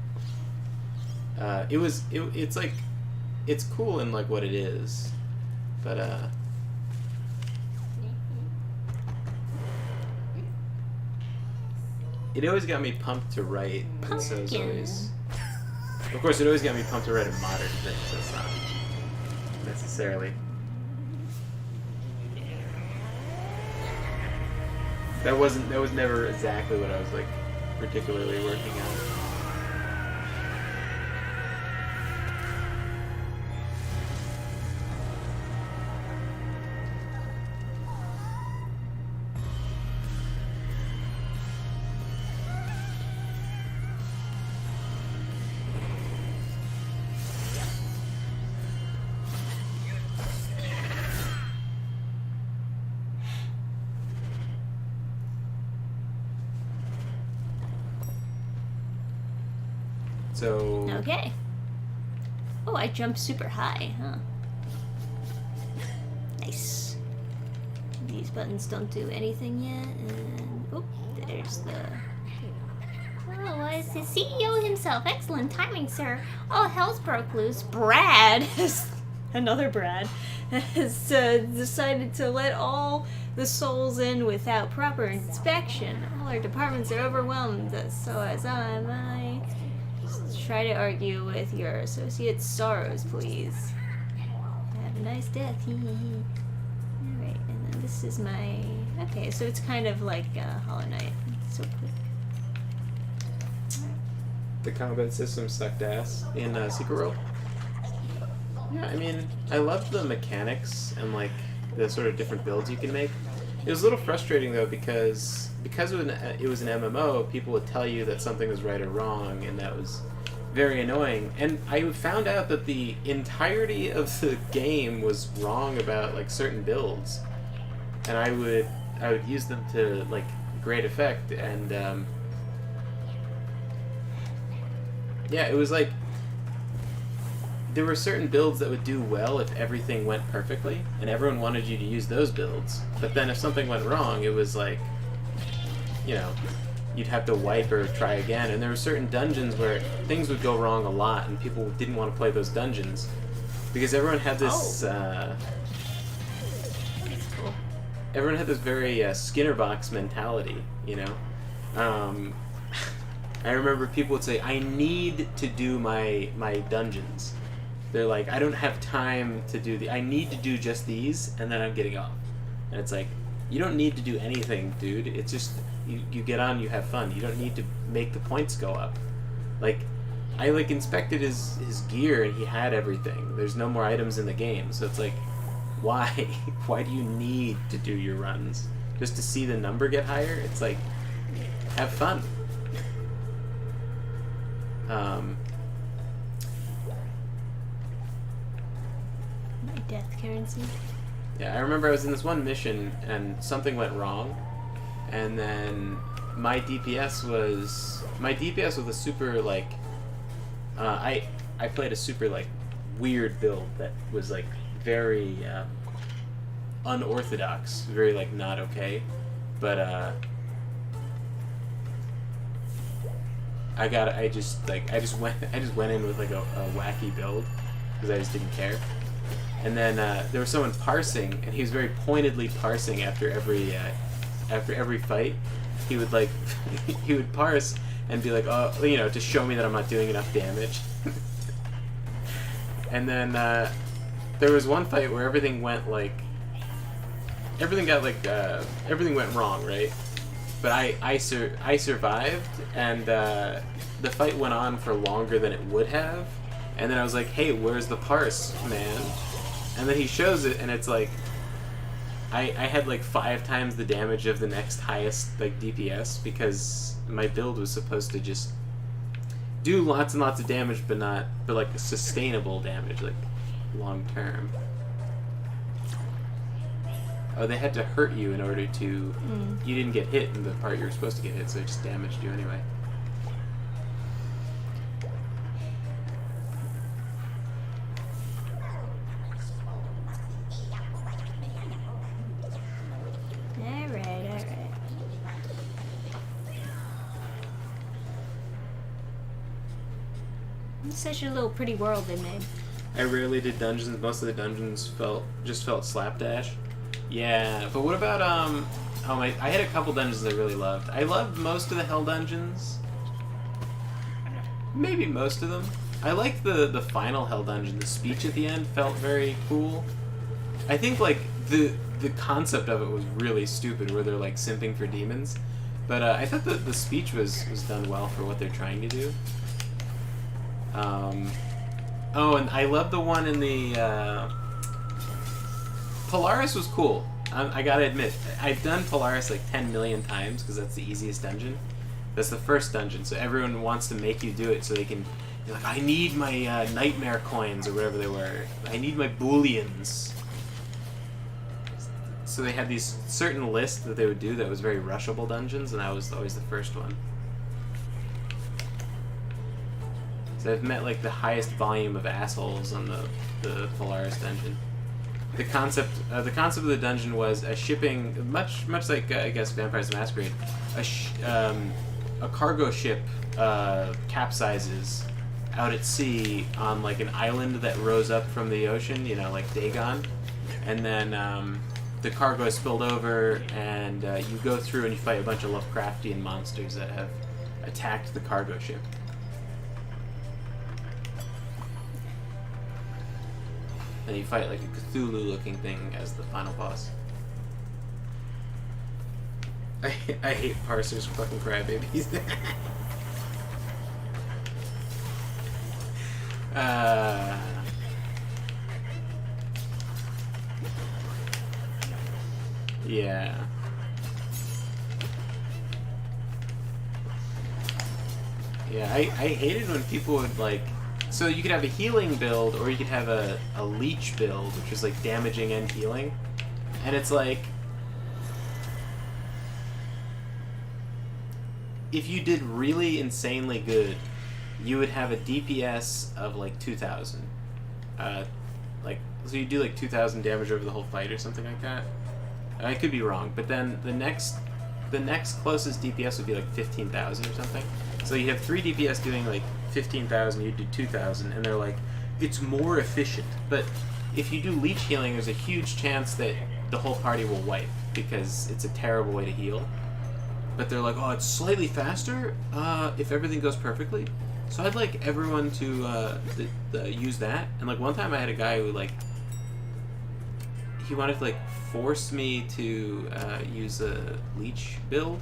it's like, it's cool in, like, what it is, but it always got me pumped to write, and so it's always, of course, it always got me pumped to write a modern thing, so it's not necessarily. That was never exactly what I was, like, particularly working on. So... Okay. Oh, I jumped super high, huh? Nice. These buttons don't do anything yet, and... oop, there's the... Oh, it's the CEO himself. Excellent timing, sir. All hell's broke loose. Brad, another Brad, has decided to let all the souls in without proper inspection. All our departments are overwhelmed, so as I might... Try to argue with your associate's sorrows, please. Have a nice death. Alright, and then this is my... Okay, so it's kind of like Hollow Knight. So quick. The combat system sucked ass in Secret World. Yeah, I mean, I loved the mechanics and, like, the sort of different builds you can make. It was a little frustrating, though, because it was an MMO, people would tell you that something was right or wrong, and that was very annoying. And I found out that the entirety of the game was wrong about, like, certain builds, and I would use them to, like, great effect. And yeah, it was like there were certain builds that would do well if everything went perfectly, and everyone wanted you to use those builds. But then if something went wrong, it was like, you know, you'd have to wipe or try again. And there were certain dungeons where things would go wrong a lot, and people didn't want to play those dungeons because everyone had this. That's cool. Everyone had this very Skinner box mentality, you know. I remember people would say, "I need to do my dungeons." They're like, "I don't have time to do I need to do just these, and then I'm getting off." And it's like, you don't need to do anything, dude. It's just you get on, you have fun. You don't need to make the points go up. Like, I inspected his gear, and he had everything. There's no more items in the game, so it's like, why? Why do you need to do your runs just to see the number get higher? It's like, have fun. My death currency. Yeah, I remember I was in this one mission and something went wrong, and then my DPS was a super I played a super weird build that was very unorthodox, very not okay, but I just went in with a wacky build because I just didn't care. And then there was someone parsing, and he was very pointedly parsing after every fight. He would he would parse and be like, "Oh, to show me that I'm not doing enough damage." And then there was one fight where everything went everything went wrong, right? But I survived, and the fight went on for longer than it would have. And then I was like, "Hey, where's the parse, man?" And then he shows it, and it's I had 5 times the damage of the next highest DPS because my build was supposed to just do lots and lots of damage, but sustainable damage, long term. Oh, they had to hurt you in order to. You didn't get hit in the part you were supposed to get hit, so it just damaged you anyway. Such a little pretty world they made. I rarely did dungeons. Most of the dungeons felt slapdash. Yeah, but what about I had a couple dungeons I really loved. I loved most of the hell dungeons. Maybe most of them. I liked the final hell dungeon. The speech at the end felt very cool. I think the concept of it was really stupid, where they're simping for demons. But I thought the speech was done well for what they're trying to do. Oh, and I love the one in the Polaris was cool. I gotta admit, I've done Polaris 10 million times because that's the easiest dungeon. That's the first dungeon, so everyone wants to make you do it so they can. You're like, I need my nightmare coins or whatever they were. I need my booleans. So they had these certain lists that they would do that was very rushable dungeons, and that was always the first one. So I've met the highest volume of assholes on the Polaris dungeon. The concept of the dungeon was a shipping, much like I guess Vampires the Masquerade, a cargo ship capsizes out at sea on an island that rose up from the ocean, like Dagon, and then the cargo is spilled over, and you go through and you fight a bunch of Lovecraftian monsters that have attacked the cargo ship. And you fight a Cthulhu-looking thing as the final boss. I hate parsers, fucking crybabies. Yeah. Yeah, I hated when people would so you could have a healing build, or you could have a leech build, which is damaging and healing. And it's if you did really insanely good, you would have a DPS of 2,000. So you do 2,000 damage over the whole fight or something like that. I could be wrong, but then the next the next closest DPS would be like 15,000 or something. So you have 3 DPS doing like 15,000, you do 2,000, and they're like, it's more efficient. But if you do leech healing, there's a huge chance that the whole party will wipe because it's a terrible way to heal. But they're like, oh, it's slightly faster if everything goes perfectly. So I'd like everyone to use that. And like one time I had a guy who like, he wanted to like force me to use a leech build.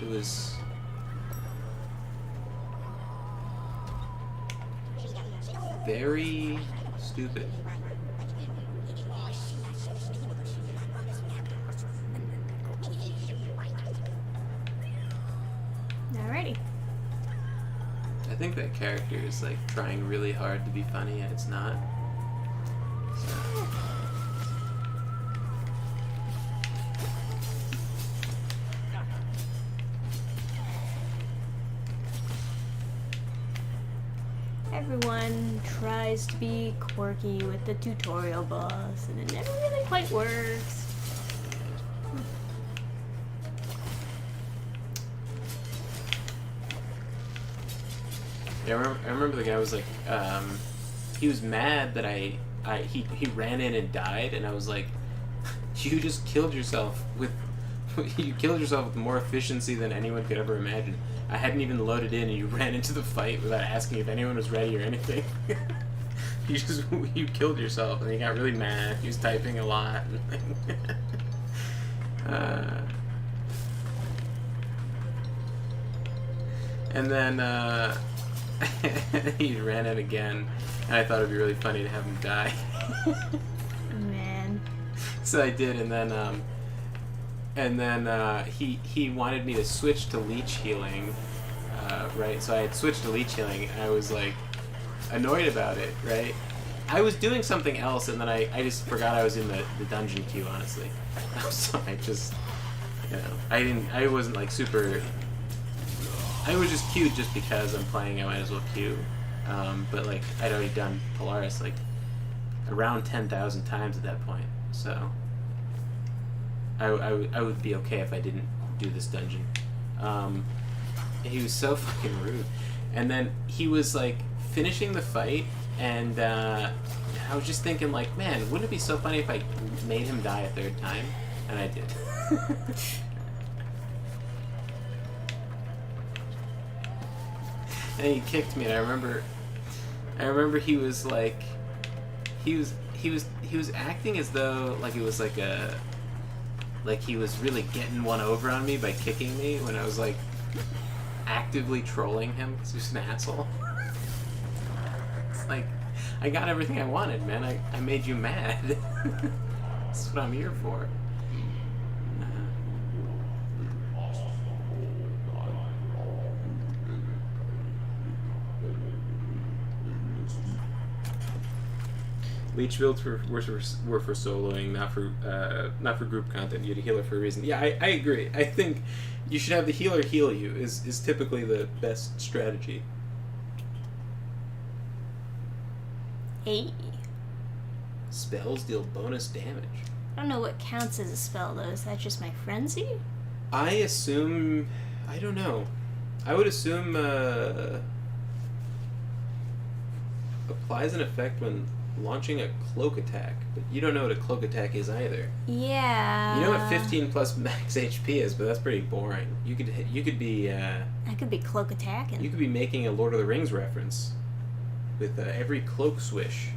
It was very stupid. Alrighty. I think that character is like trying really hard to be funny and it's not. So. Everyone tries to be quirky with the tutorial boss, and it never really quite works. Yeah, I remember the guy was like, he was mad that he ran in and died, and I was like, you just killed yourself with more efficiency than anyone could ever imagine. I hadn't even loaded in, and you ran into the fight without asking if anyone was ready or anything. You killed yourself, and he got really mad. He was typing a lot. And then he ran in again, and I thought it'd be really funny to have him die. Man. So I did, and then he wanted me to switch to leech healing, right? So I had switched to leech healing, and I was like annoyed about it, right? I was doing something else, and then I just forgot I was in the dungeon queue, honestly. So I just, you know, I wasn't like super. I was just queued just because I'm playing. I might as well queue. But like I'd already done Polaris like around 10,000 times at that point, so I would be okay if I didn't do this dungeon. He was so fucking rude, and then he was like finishing the fight, and I was just thinking like, man, wouldn't it be so funny if I made him die a third time? And I did. And he kicked me, and I remember he was like, he was acting as though like it was like he was really getting one over on me by kicking me when I was like actively trolling him because he was an asshole. It's like, I got everything I wanted, man. I made you mad. That's what I'm here for. Leech builds were for soloing, not for group content. You had a healer for a reason. Yeah, I agree. I think you should have the healer heal you is typically the best strategy. Hey. Spells deal bonus damage. I don't know what counts as a spell though. Is that just my frenzy? I assume. I don't know. I would assume applies an effect when launching a cloak attack, but you don't know what a cloak attack is either. Yeah. You know what 15 plus max HP is, but that's pretty boring. You could be. I could be cloak attacking. You could be making a Lord of the Rings reference with every cloak swish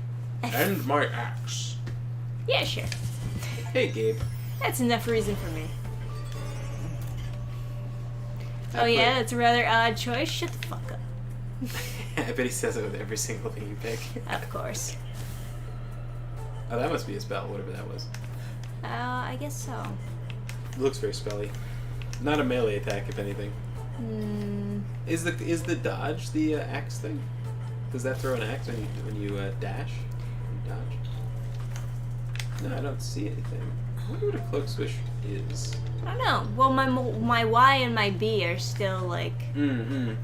and my axe. Yeah, sure. Hey, Gabe. That's enough reason for me. Oh yeah, that's a rather odd choice. Shut the fuck up. I bet he says it with every single thing you pick. Of course. Oh, that must be a spell, whatever that was. I guess so. It looks very spelly. Not a melee attack, if anything. Is the dodge the axe thing? Does that throw an axe when you dash? You dodge? No, I don't see anything. I wonder what a cloak swish is. I don't know. Well, my Y and my B are still like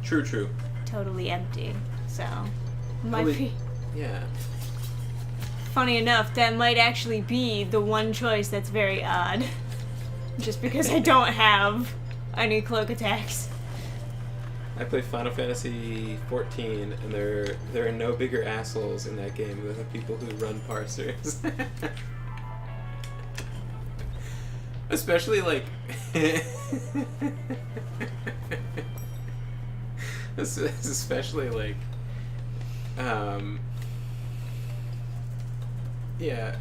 True. totally empty. So might be. Yeah. Funny enough, that might actually be the one choice that's very odd. Just because I don't have any cloak attacks. I play Final Fantasy 14, and there are no bigger assholes in that game than the people who run parsers. Especially like, especially like, yeah.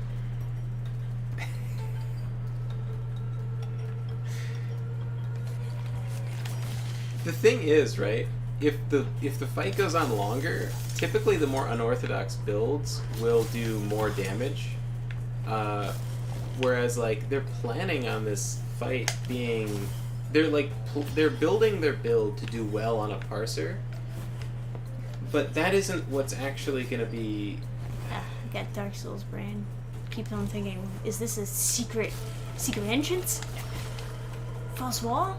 The thing is, right? If the fight goes on longer, typically the more unorthodox builds will do more damage. Whereas, like, they're planning on this fight being, they're building their build to do well on a parser. But that isn't what's actually gonna be. I got Dark Souls brain. Keep on thinking, is this a secret entrance? False wall?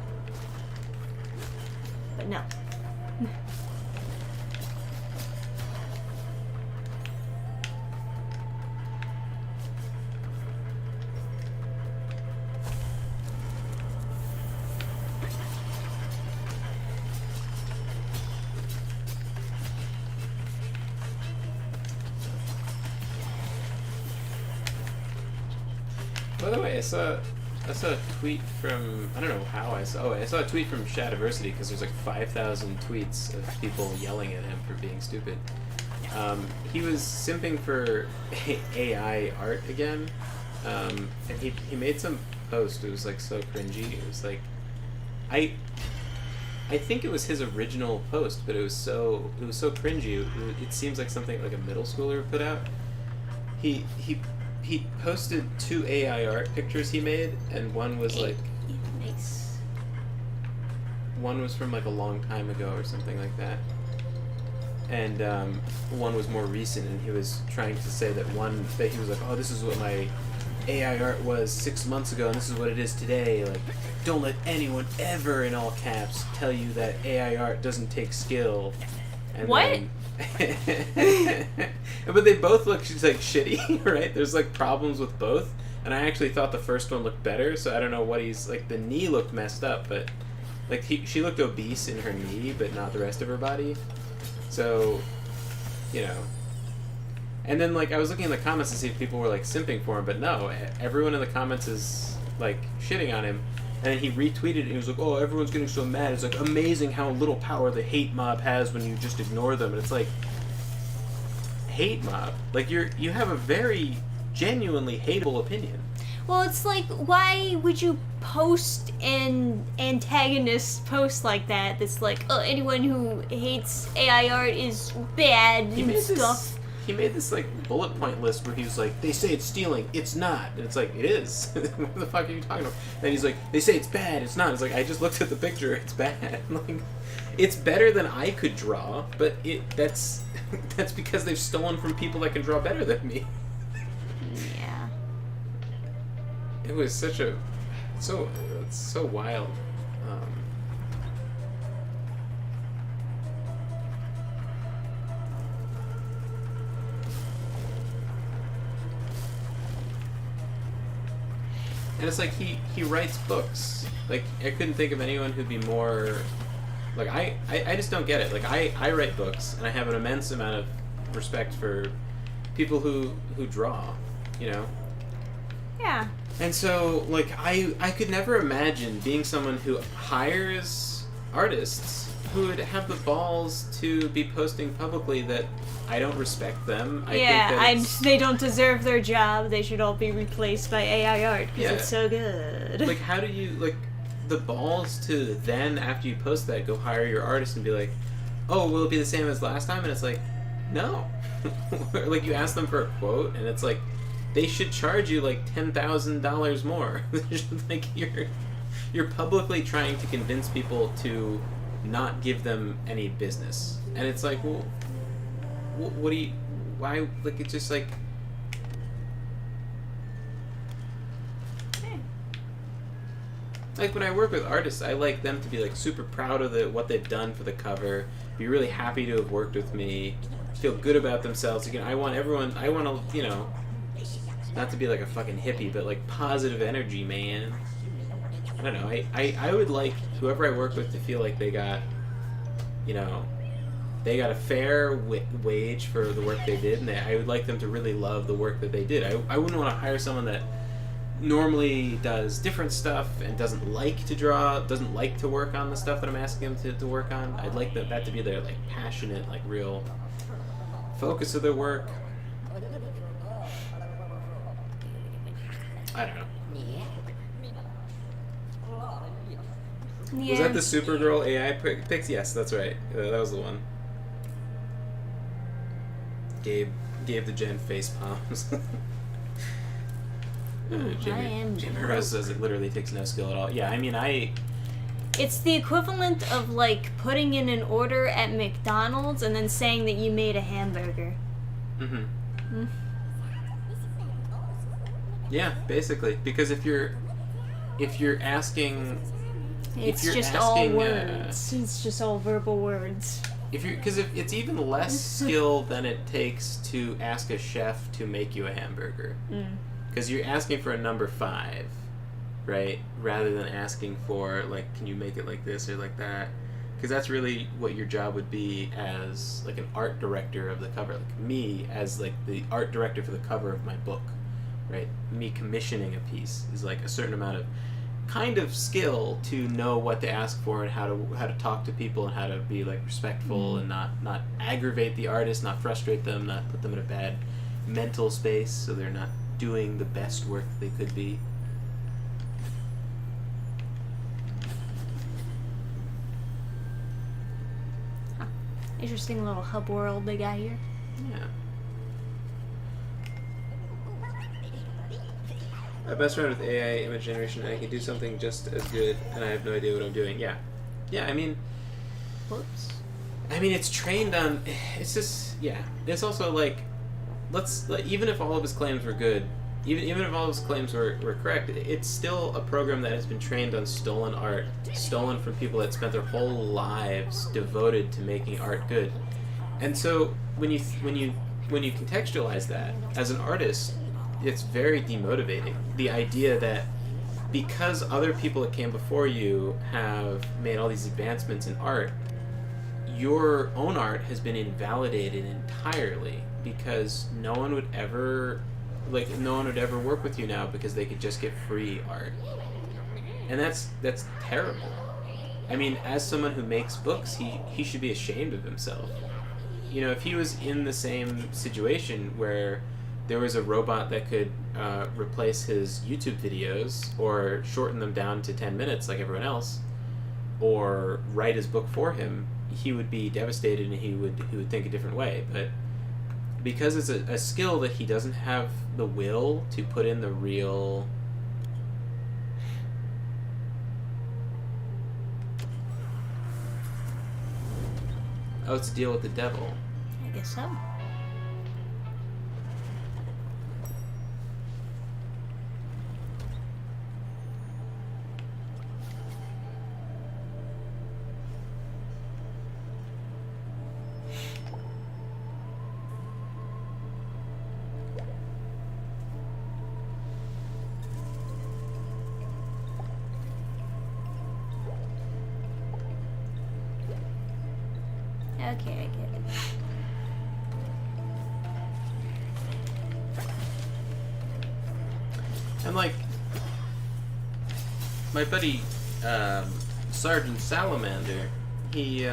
But no. By the way, I saw a tweet from, I don't know how I saw a tweet from Shadiversity, because there's like 5,000 tweets of people yelling at him for being stupid. He was simping for AI art again, and he made some post. It was like so cringy. It was like, I think it was his original post, but it was so cringy. It seems like something like a middle schooler would put out. He posted 2 AI art pictures he made, and one was like, nice. One was from like a long time ago or something like that, and one was more recent. And he was trying to say that he was like, oh, this is what my AI art was 6 months ago, and this is what it is today. Like, don't let anyone ever, in all caps, tell you that AI art doesn't take skill. And what? Then, but they both look like shitty, right? There's like problems with both, and I actually thought the first one looked better. So I don't know what he's like. The knee looked messed up, but like she looked obese in her knee, but not the rest of her body. So, you know. And then like I was looking in the comments to see if people were like simping for him, but no, everyone in the comments is like shitting on him. And then he retweeted it, and he was like, oh, everyone's getting so mad. It's like amazing how little power the hate mob has when you just ignore them. And it's like, hate mob? Like, you have a very genuinely hateable opinion. Well, it's like, why would you post an antagonist post like that that's like, oh, anyone who hates AI art is bad and stuff? He made this like bullet point list where he was like, they say it's stealing, it's not. And it's like, it is. What the fuck are you talking about? And he's like, they say it's bad, it's not. It's like, I just looked at the picture, it's bad. Like, it's better than I could draw, but that's because they've stolen from people that can draw better than me. Yeah. It was it's so wild. And it's like he writes books. Like, I couldn't think of anyone who'd be more like I just don't get it. Like, I write books, and I have an immense amount of respect for people who draw, you know? Yeah. And so, like, I could never imagine being someone who hires artists who would have the balls to be posting publicly that I don't respect them. I think that they don't deserve their job. They should all be replaced by AI art because it's so good. Like, how do you, like, the balls to then, after you post that, go hire your artist and be like, oh, will it be the same as last time? And it's like, no. Like, you ask them for a quote, and it's like, they should charge you like $10,000 more. Like, you're publicly trying to convince people to not give them any business, and it's like, well, what do you? Why? Like, it's just like. Like, when I work with artists, I like them to be like super proud of what they've done for the cover, be really happy to have worked with me, feel good about themselves. Again, I want to, you know, not to be like a fucking hippie, but like positive energy, man. don't know. I would like whoever I work with to feel like they got, you know, they got a fair wage for the work they did, and I would like them to really love the work that they did. I wouldn't want to hire someone that normally does different stuff and doesn't like to draw, doesn't like to work on the stuff that I'm asking them to work on. I'd like that to be their like passionate, like real focus of their work. I don't know. Yeah. Was that the Supergirl AI pics? Yes, that's right. That was the one. Gave the Jen face palms. Jamie Rose says it literally takes no skill at all. Yeah, I mean, It's the equivalent of like putting in an order at McDonald's and then saying that you made a hamburger. Mm-hmm. Yeah, basically, because if you're asking, It's just all words. It's just all verbal words. Because it's even less skill than it takes to ask a chef to make you a hamburger. Because you're asking for a number 5, right? Rather than asking for, like, can you make it like this or like that? Because that's really what your job would be as, like, an art director of the cover. Like, me as, like, the art director for the cover of my book, right? Me commissioning a piece is, like, a certain amount of kind of skill to know what to ask for and how to talk to people and how to be, like, respectful and not aggravate the artist, not frustrate them, not put them in a bad mental space so they're not doing the best work they could be. Interesting little hub world they got here. Yeah. I best friend with AI image generation, and I can do something just as good, and I have no idea what I'm doing. Yeah. Yeah, I mean... Whoops. I mean, it's trained on... It's just... Yeah. It's also, like... even if all of his claims were good, even if all of his claims were correct, it's still a program that has been trained on stolen art, stolen from people that spent their whole lives devoted to making art good. And so, when you contextualize that, as an artist... it's very demotivating. The idea that because other people that came before you have made all these advancements in art, your own art has been invalidated entirely because no one would ever work with you now because they could just get free art. And that's terrible. I mean, as someone who makes books, he should be ashamed of himself. You know, if he was in the same situation where there was a robot that could replace his YouTube videos or shorten them down to 10 minutes like everyone else, or write his book for him, he would be devastated and he would think a different way. But because it's a skill that he doesn't have the will to put in the real... Oh, it's to deal with the devil. I guess so. Okay, I get it. And like my buddy Sergeant Salamander, he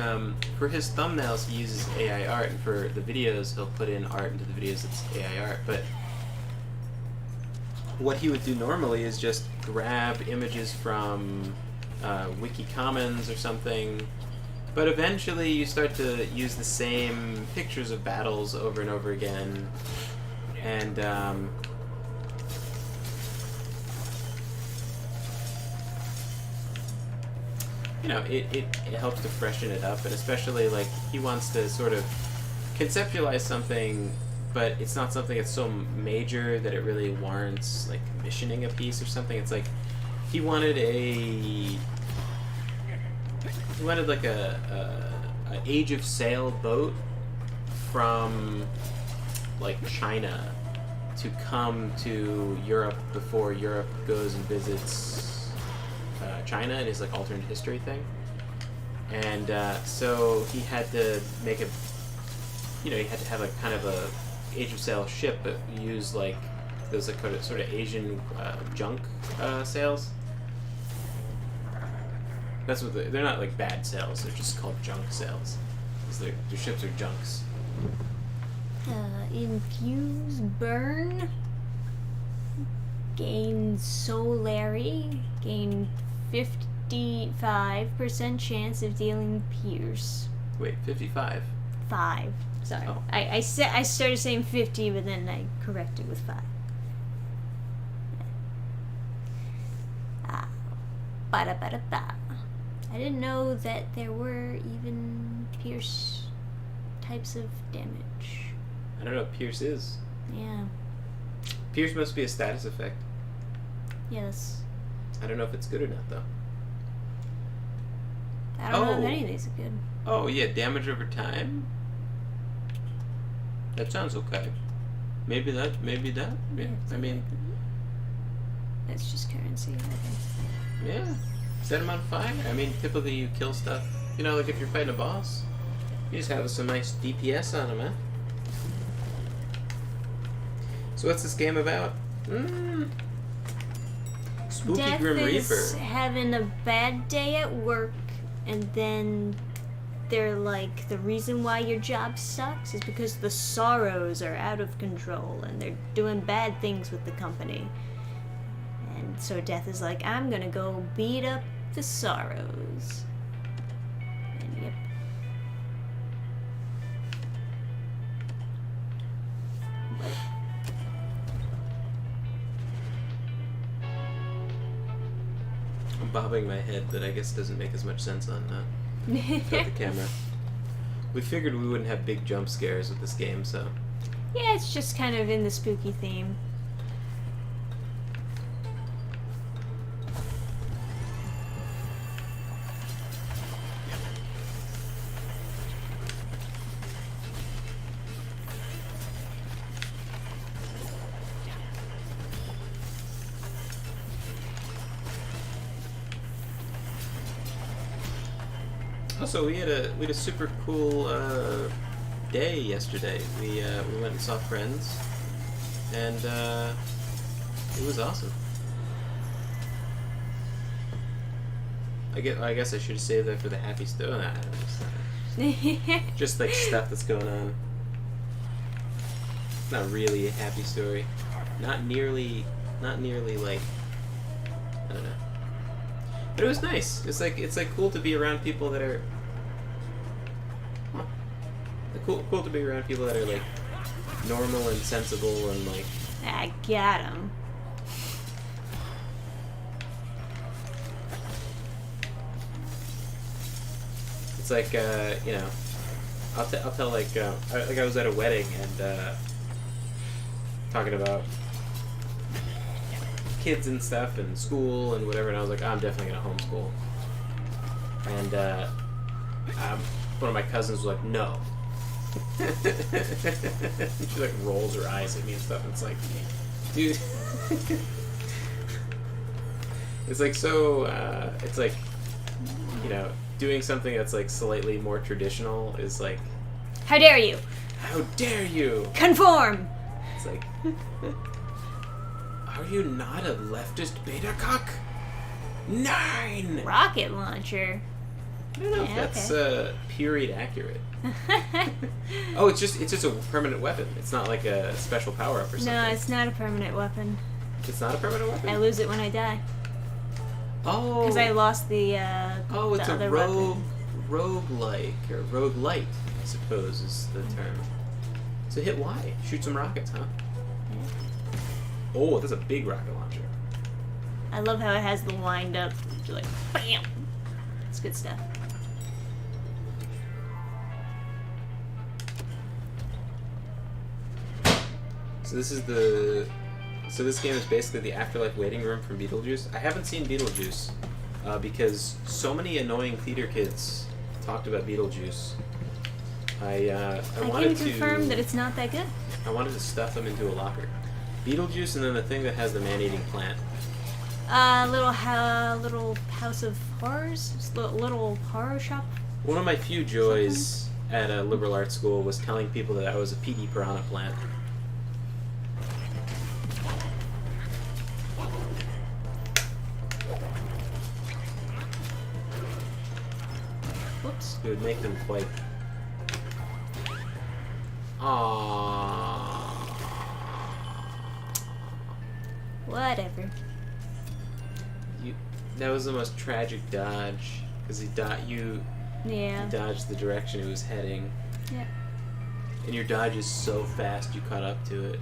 for his thumbnails he uses AI art, and for the videos he'll put in art into the videos that's AI art. But what he would do normally is just grab images from Wiki Commons or something. But eventually you start to use the same pictures of battles over and over again, and you know, it helps to freshen it up, and especially like he wants to sort of conceptualize something, but it's not something that's so major that it really warrants like commissioning a piece or something. It's like he wanted like a Age of Sail boat from like China to come to Europe before Europe goes and visits China in his like alternate history thing, and so he had to make a, he had to have like kind of a Age of Sail ship, but use like those like sort of Asian junk sails. That's what they're not like bad sails. They're just called junk sails. Their ships are junks. Infuse burn. Gain Solari. Gain 55% chance of dealing pierce. Wait, 55? 5. Sorry. Oh. I started saying 50, but then I corrected with 5. Ba-da-ba-da-ba. I didn't know that there were even pierce types of damage. I don't know what pierce is. Yeah. Pierce must be a status effect. Yes. I don't know if it's good or not, though. I don't know if Oh. any of these are good. Oh, yeah, damage over time? That sounds okay. Maybe that. Yeah, I mean, It's just currency. Okay. yeah. Set him on fire. I mean, typically you kill stuff. Like if you're fighting a boss, you just have some nice DPS on him, huh? So what's this game about? Spooky Death Grim is Reaper. having a bad day at work, and then they're like, the reason why your job sucks is because the Sorrows are out of control and they're doing bad things with the company. And so Death is like, I'm gonna go beat up the Sorrows. And yep. I'm bobbing my head, but I guess it doesn't make as much sense on without the camera. We figured we wouldn't have big jump scares with this game, so. Yeah, it's just kind of in the spooky theme. Also, we had a super cool day yesterday. We went and saw friends, and it was awesome. I guess I should have saved that for the happy story. Just like stuff that's going on. It's not really a happy story. Not nearly like, I don't know. But it was nice. It's like cool to be around people that are cool to be around people that are like normal and sensible and like. I got him. It's like I'll tell like I was at a wedding and talking about kids and stuff and school and whatever, and I was like, I'm definitely gonna homeschool. And one of my cousins was like, no. She like rolls her eyes at me and stuff, and it's like, dude. It's like so it's like, doing something that's like slightly more traditional is like, How dare you? how dare you? Conform! It's like, are you not a leftist beta cuck? 9! Rocket launcher. I don't know if Yeah, that's period accurate. Oh, it's just a permanent weapon. It's not like a special power up or something. No, it's not a permanent weapon. It's not a permanent weapon. I lose it when I die. Oh, Because I lost the oh, it's the a other roguelike or roguelite, I suppose is the term. So hit Y, shoot some rockets, huh? Oh, that's a big rocket launcher. I love how it has the wind up. Just like, bam! It's good stuff. So this game is basically the afterlife waiting room from Beetlejuice. I haven't seen Beetlejuice because so many annoying theater kids talked about Beetlejuice. I wanted can confirm that it's not that good. I wanted to stuff them into a locker. Beetlejuice and then the thing that has the man-eating plant. Little house of horrors, little horror shop. One of my few joys at a liberal arts school was telling people that I was a PD piranha plant. Whoops. It would make them quite. Aww. Whatever. That was the most tragic dodge because he Yeah. dodged the direction it was heading. Yep. And your dodge is so fast you caught up to it.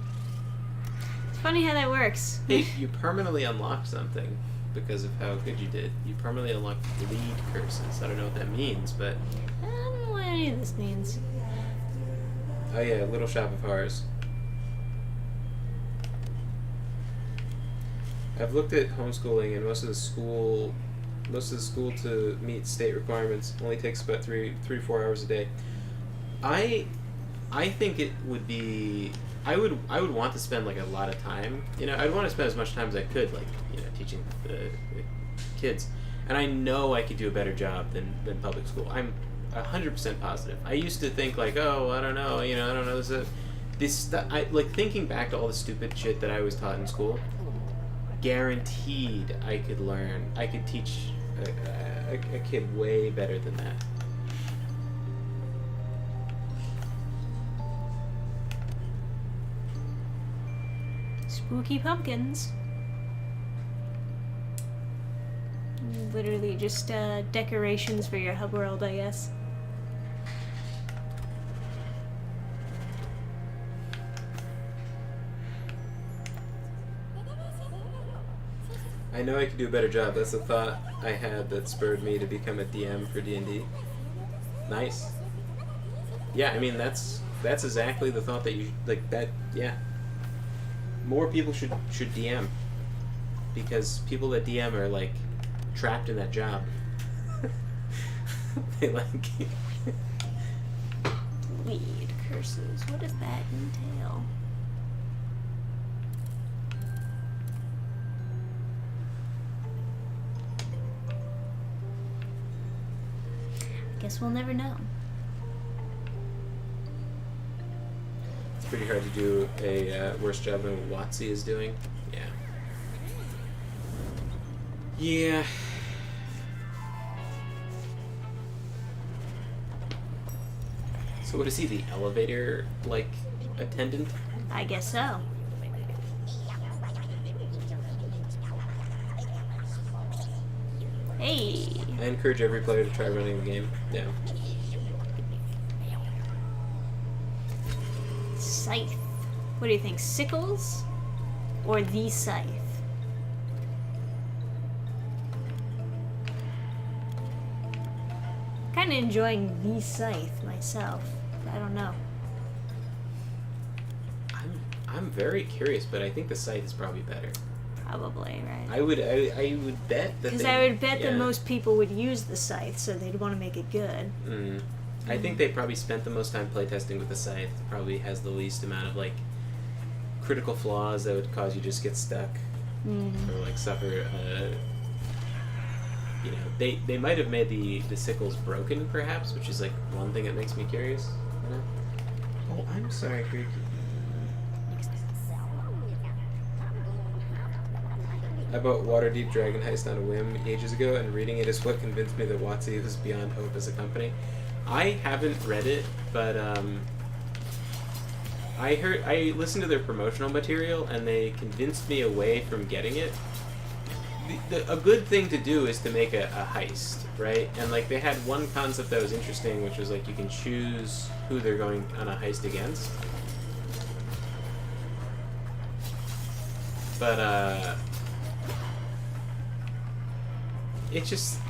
It's funny how that works. Hey, you permanently unlocked something because of how good you did. You permanently unlocked bleed curses. I don't know what that means, but I don't know what any of this means. oh yeah, Little Shop of Horrors. I've looked at homeschooling, and most of the school to meet state requirements only takes about 3 to 4 hours a day. I think it would be. I would want to spend like a lot of time. You know, I'd want to spend as much time as I could, like, you know, teaching the kids. And I know I could do a better job than public school. I'm 100% positive. I used to think like, oh, I don't know, you know, I don't know this. I like thinking back to all the stupid shit that I was taught in school. Guaranteed, I could learn. I could teach a kid way better than that. Spooky pumpkins. Literally just decorations for your hub world, I guess. I know I could do a better job. That's a thought I had that spurred me to become a DM for D&D. Nice. Yeah, I mean that's exactly the thought that you like. That yeah. More people should DM because people that DM are like trapped in that job. They like Bleed curses. What does that entail? Guess we'll never know. it's pretty hard to do a worse job than what WotC is doing. Yeah. Yeah. So what is he, the elevator like attendant? I guess so. Hey. I encourage every player to try running the game. Yeah. Scythe. What do you think? Sickles? Or the scythe? Kinda enjoying the scythe myself. I don't know. I'm very curious, but I think the scythe is probably better. Probably, right? I would bet that Because I would bet that most people would use the scythe, so they'd want to make it good. I think they probably spent the most time playtesting with the scythe. It probably has the least amount of like critical flaws that would cause you to just get stuck or like suffer. You know, they might have made the sickles broken, perhaps, which is like one thing that makes me curious. You know? Oh, I'm sorry, Creek. I bought Waterdeep Dragon Heist on a whim ages ago, and reading it is what convinced me that WotC was beyond hope as a company. I haven't read it, but I listened to their promotional material, and they convinced me away from getting it. A good thing to do is to make a heist, right? And like they had one concept that was interesting, which was like you can choose who they're going on a heist against. But it's just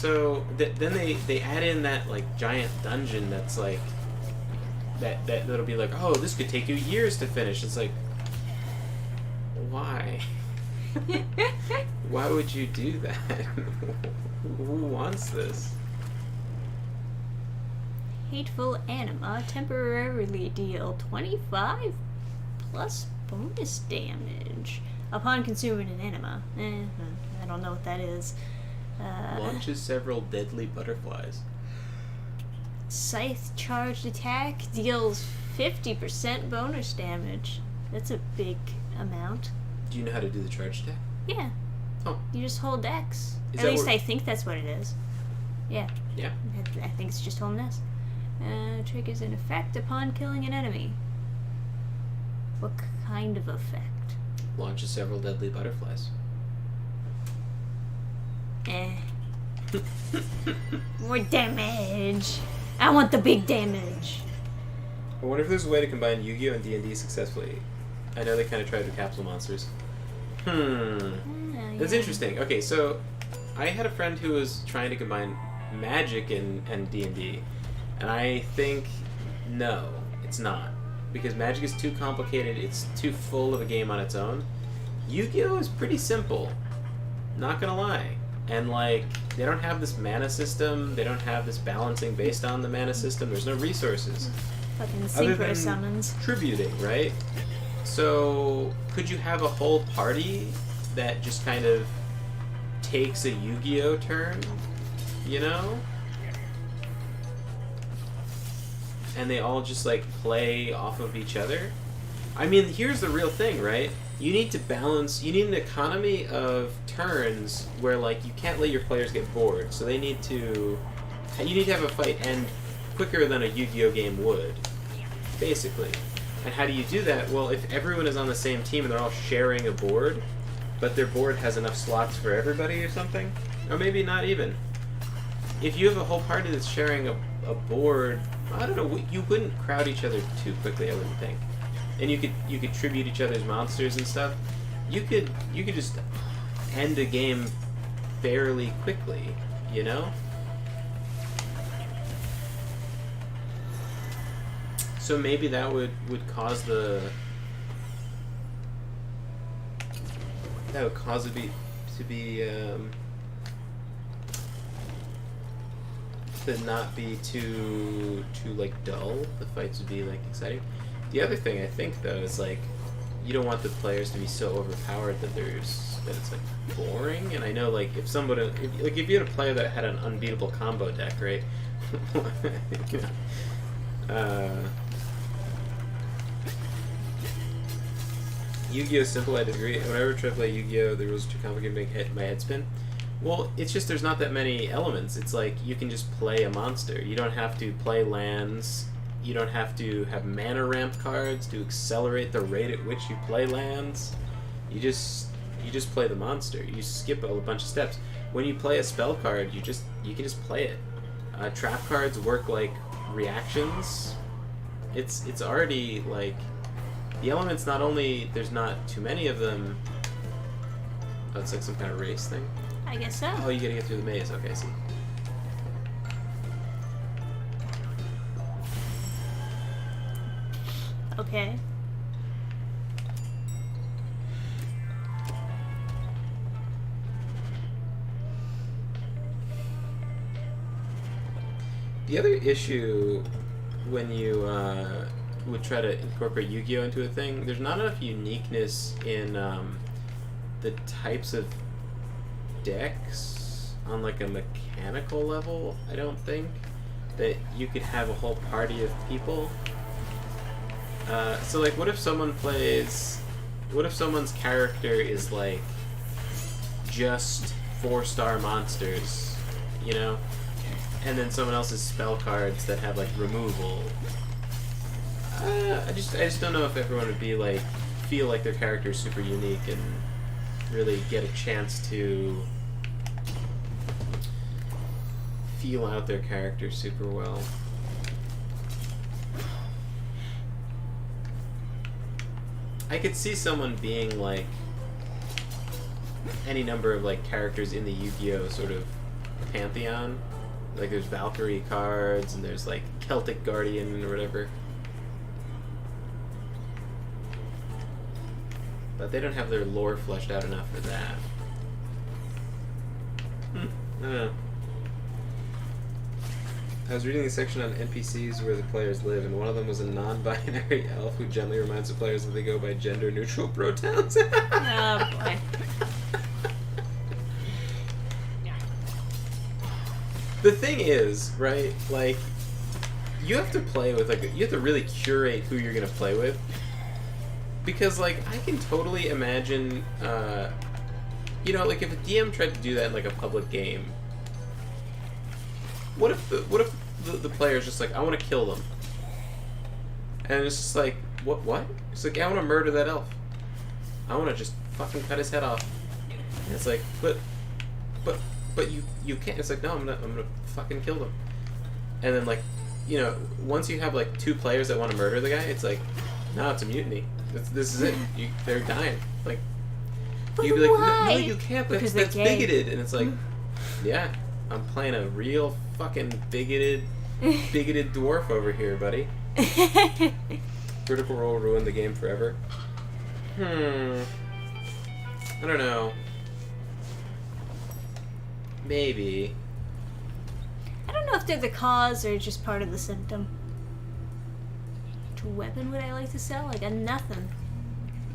so then they add in that like giant dungeon that's like that'll be like, oh, this could take you years to finish. It's like, why? Why would you do that? Who wants this? Hateful Anima temporarily deal 25 plus bonus damage. Upon consuming an enema. I don't know what that is. Launches several deadly butterflies. Scythe charged attack deals 50% bonus damage. That's a big amount. Do you know how to do the charge attack? Yeah. Oh. You just hold X. Is At that least what- I think that's what it is. Yeah. Yeah. I think it's just holding S. Triggers an effect upon killing an enemy. What kind of effect? Launches several deadly butterflies. More damage. I want the big damage. I wonder if there's a way to combine Yu-Gi-Oh! And D&D successfully. I know they kind of tried with capsule monsters. That's interesting. Okay, so I had a friend who was trying to combine Magic and D&D, and I think no, it's not. Because Magic is too complicated, it's too full of a game on its own. Yu-Gi-Oh! Is pretty simple, not gonna lie. And, like, they don't have this mana system, they don't have this balancing based on the mana system, there's no resources. Fucking Other synchro than summons. tributing, right? So, could you have a whole party that just kind of takes a Yu-Gi-Oh! Turn, you know? And they all just, like, play off of each other? I mean, here's the real thing, right? You need to balance, you need an economy of turns where, like, you can't let your players get bored, so they need to, you need to have a fight end quicker than a Yu-Gi-Oh! Game would, basically. And how do you do that? Well, if everyone is on the same team and they're all sharing a board, but their board has enough slots for everybody or something, or maybe not even. If you have a whole party that's sharing a board, I don't know, you wouldn't crowd each other too quickly, I wouldn't think. And you could tribute each other's monsters and stuff. You could just end a game fairly quickly, you know? So maybe that would cause it to not be too like dull. The fights would be like exciting. The other thing I think though is like you don't want the players to be so overpowered that it's like boring. And I know like if you had a player that had an unbeatable combo deck, right? You know, Yu-Gi-Oh! Simple, I disagree. Whenever I try to play Yu-Gi-Oh! The rules are too complicated to make my head spin. Well, it's just there's not that many elements. It's like you can just play a monster. You don't have to play lands. You don't have to have mana ramp cards to accelerate the rate at which you play lands. You just play the monster. You skip a bunch of steps. When you play a spell card, you can just play it. Trap cards work like reactions. It's already like the elements. Not only there's not too many of them. Oh, it's like some kind of race thing. I guess so. Oh, you gotta get through the maze. Okay, I see. Okay. The other issue when you would try to incorporate Yu-Gi-Oh! Into a thing, there's not enough uniqueness in the types of decks on like a mechanical level. I don't think that you could have a whole party of people. So like, what if someone's character is like just 4-star monsters, you know? And then someone else's spell cards that have like removal. I just don't know if everyone would be like feel like their character is super unique and really get a chance to feel out their character super well. I could see someone being like any number of like characters in the Yu-Gi-Oh! Sort of pantheon. Like there's Valkyrie cards and there's like Celtic Guardian or whatever. But they don't have their lore fleshed out enough for that. I don't know. I was reading a section on NPCs where the players live, and one of them was a non-binary elf who gently reminds the players that they go by gender-neutral pronouns. Oh boy. The thing is, right, like, you have to play with, like, you have to really curate who you're gonna play with. Because, like, I can totally imagine, you know, like, if a DM tried to do that in, like, a public game, what if the player's just like, I want to kill them? And it's just like, what? It's like, I want to murder that elf. I want to just fucking cut his head off. And it's like, but you can't. It's like, no, I'm gonna fucking kill them. And then, like, you know, once you have like 2 players that want to murder the guy, it's like, no, it's a mutiny. This is it. They're dying. Like, you'd be like, why? no, you can't. That's bigoted. And it's like, yeah, I'm playing a real fucking bigoted dwarf over here, buddy. Critical Role ruined the game forever. I don't know. Maybe. I don't know if they're the cause or just part of the symptom. Which weapon would I like to sell? I got nothing.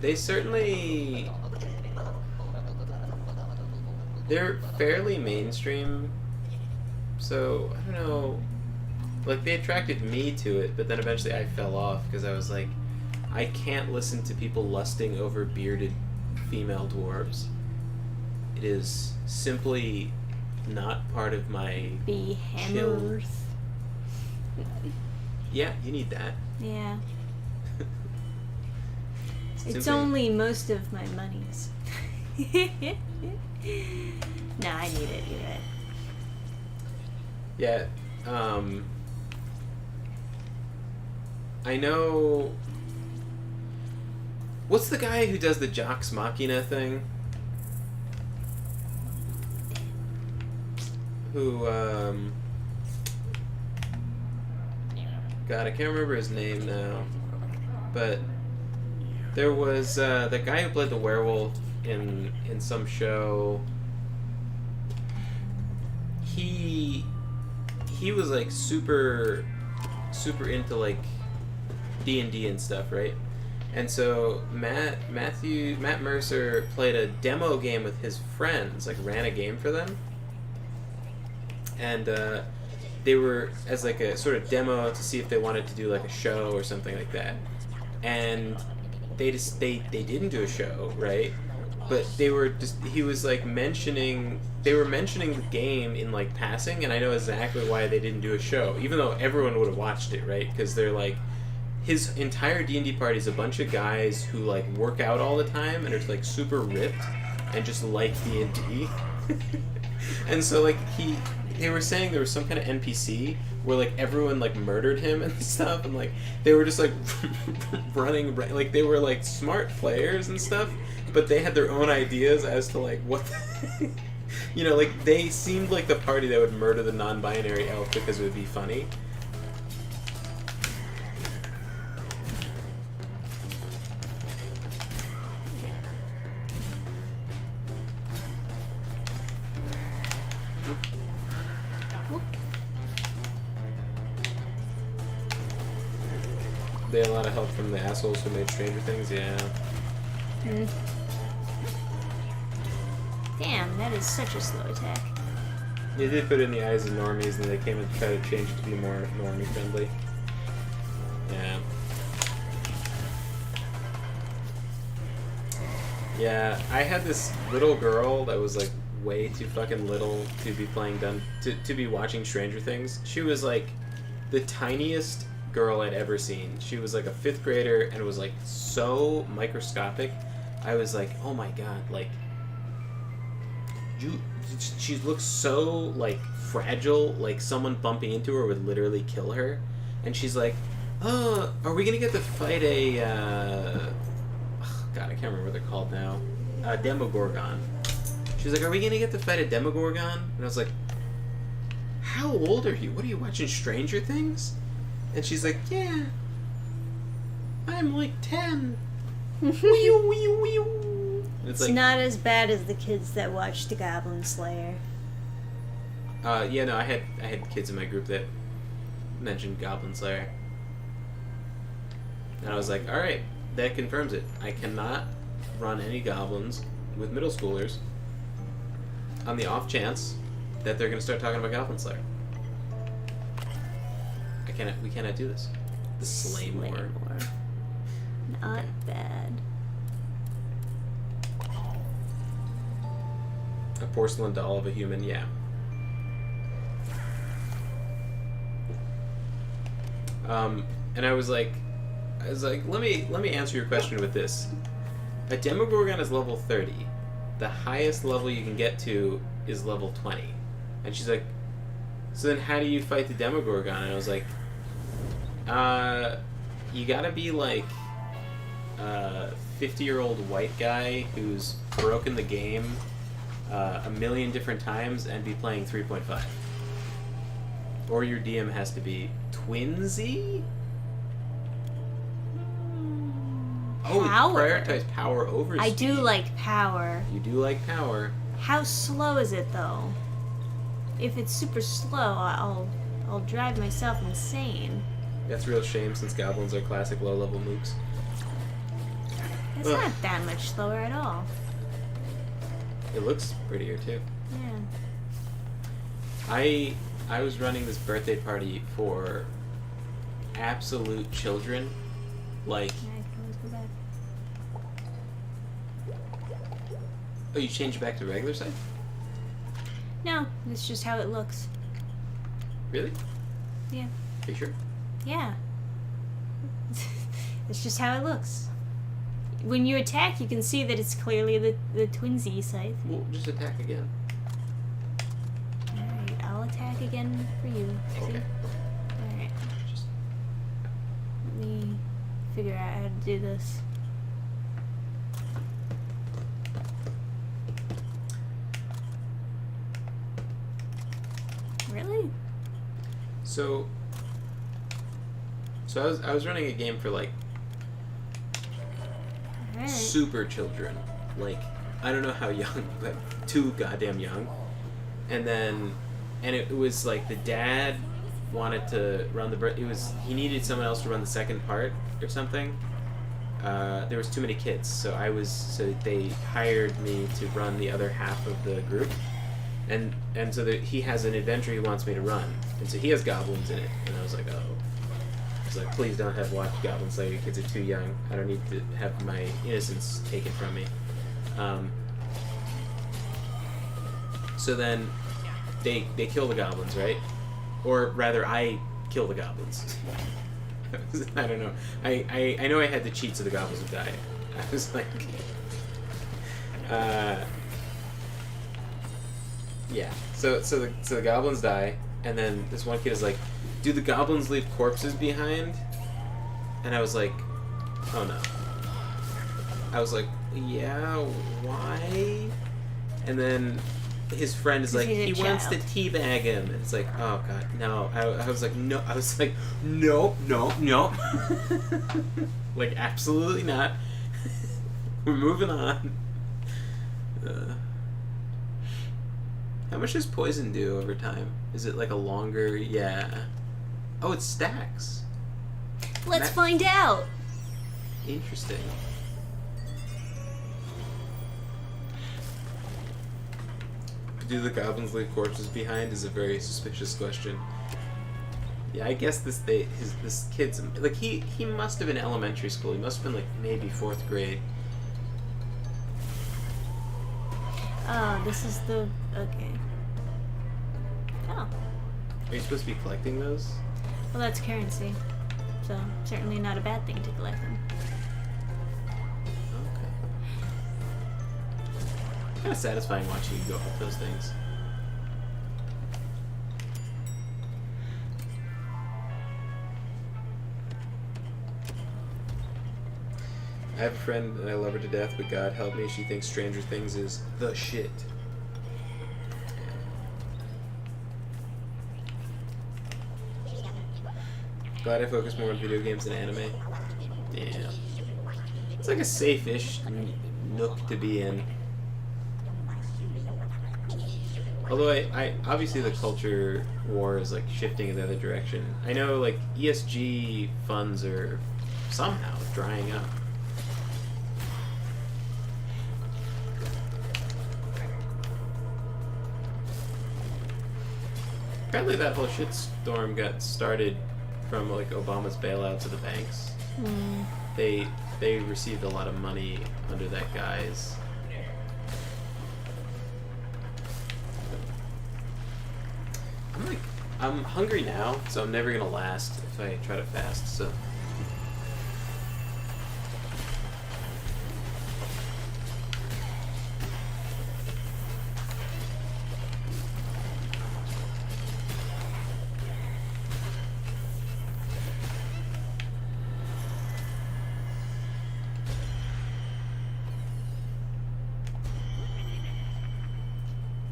They certainly... They're fairly mainstream, so I don't know. Like, they attracted me to it, but then eventually I fell off because I was like, I can't listen to people lusting over bearded female dwarves. It is simply not part of my Be hammers. Yeah, you need that. Yeah. It's Simply- only most of my monies. No, I need it. You're right. Yeah, I know... What's the guy who does the Jox Machina thing? Who, God, I can't remember his name now. But there was, the guy who played the werewolf in some show. He was like super into like D&D and stuff, right? And so Matt Mercer played a demo game with his friends, like ran a game for them, and they were as like a sort of demo to see if they wanted to do like a show or something like that, and they didn't do a show, right? But they were mentioning the game in like passing, and I know exactly why they didn't do a show, even though everyone would have watched it, right? Because they're like, his entire D&D party is a bunch of guys who like work out all the time and are like super ripped and just like D&D. And so like they were saying there was some kind of NPC where like everyone like murdered him and stuff, and like they were just like running, like they were like smart players and stuff, but they had their own ideas as to like what you know, like they seemed like the party that would murder the non-binary elf because it would be funny. They had a lot of help from the assholes who made Stranger Things, yeah. Damn, that is such a slow attack. Yeah, they put it in the eyes of normies, and they came and tried to change it to be more normie friendly. Yeah. Yeah, I had this little girl that was like way too fucking little to be to be watching Stranger Things. She was like the tiniest girl I'd ever seen. She was like a 5th grader and was like so microscopic. I was like, oh my god, like she looks so like fragile, like someone bumping into her would literally kill her. And she's like, oh, are we gonna get to fight a God, I can't remember what they're called now. Demogorgon. She's like, are we gonna get to fight a Demogorgon? And I was like, how old are you? What are you watching, Stranger Things? And she's like, yeah, I'm like 10. It's like, not as bad as the kids that watched the Goblin Slayer. yeah, no, I had kids in my group that mentioned Goblin Slayer. And I was like, alright, that confirms it. I cannot run any goblins with middle schoolers on the off chance that they're going to start talking about Goblin Slayer. We cannot do this. The Slaymore. Not Okay. bad. A porcelain doll of a human, yeah. And I was like, let me answer your question with this. A Demogorgon is level 30. The highest level you can get to is level 20. And she's like, so then how do you fight the Demogorgon? And I was like, you gotta be like a 50-year-old white guy who's broken the game a million different times and be playing 3.5. Or your DM has to be twinsy? Oh, you Power. prioritize power over I speed. do like power. You do like power. How slow is it though? If it's super slow, I'll drive myself insane. That's a real shame since goblins are classic low-level mooks. It's Ugh. not that much slower at all. It looks prettier too. Yeah. I was running this birthday party for absolute children. Like, Yeah, I can always go back. oh, you changed it back to regular size? No, it's just how it looks. Really? Yeah. Are you sure? Yeah. It's just how it looks. When you attack, you can see that it's clearly the twinsy scythe. Well, just attack again. Alright, I'll attack again for you. See? Okay. Alright, Just let me figure out how to do this. Really? so I was running a game for like Alright. super children. Like, I don't know how young, but too goddamn young. And it was like the dad wanted to run he needed someone else to run the second part or something. There was too many kids, so they hired me to run the other half of the group. And so he has an adventure he wants me to run. And so he has goblins in it. And I was like, oh. I was like, please don't have watched Goblin Slayer. Your kids are too young. I don't need to have my innocence taken from me. So then they kill the goblins, right? Or rather, I kill the goblins. I don't know. I know I had to cheat so the goblins would die. I was like... yeah. So the goblins die, and then this one kid is like, do the goblins leave corpses behind? And I was like, oh no. I was like, yeah, why? And then his friend is like, He's a he wants to child. teabag him. And it's like, oh god, no. I was like, no. I was like, no. Like, absolutely not. We're moving on. How much does poison do over time? Is it like a longer... Yeah. Oh, it stacks. Let's That- find out! Interesting. Do the goblins leave corpses behind is a very suspicious question. Yeah, I guess this kid's... Like, he must have been in elementary school. He must have been, like, maybe 4th grade. Oh, this is the... Okay. Oh. Are you supposed to be collecting those? Well, that's currency. So, certainly not a bad thing to collect them. Okay. Kind of satisfying watching you go up those things. I have a friend and I love her to death, but God help me, she thinks Stranger Things is the shit. Glad I focus more on video games than anime. Yeah. It's like a safe-ish nook to be in. Although I obviously the culture war is like shifting in the other direction. I know like ESG funds are somehow drying up. Apparently that whole shitstorm got started from like Obama's bailouts of the banks. Hmm. They received a lot of money under that guise. I'm hungry now, so I'm never gonna last if I try to fast, so.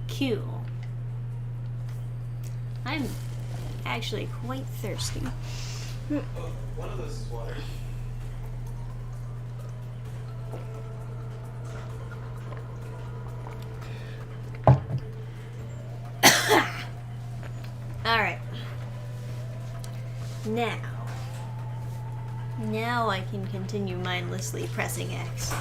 Q. I'm actually quite thirsty. One of those is water. Alright. Now I can continue mindlessly pressing X.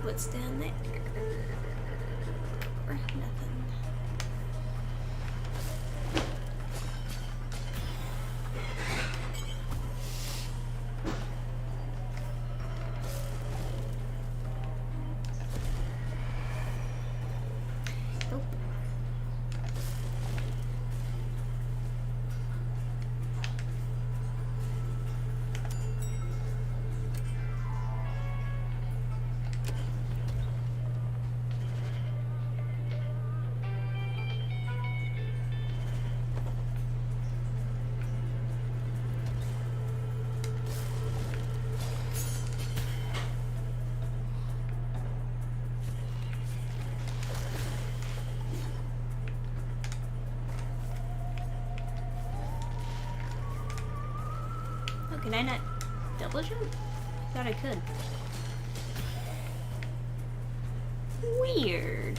What's down there? Nothing. Oh. Can I not double jump? I thought I could. Weird.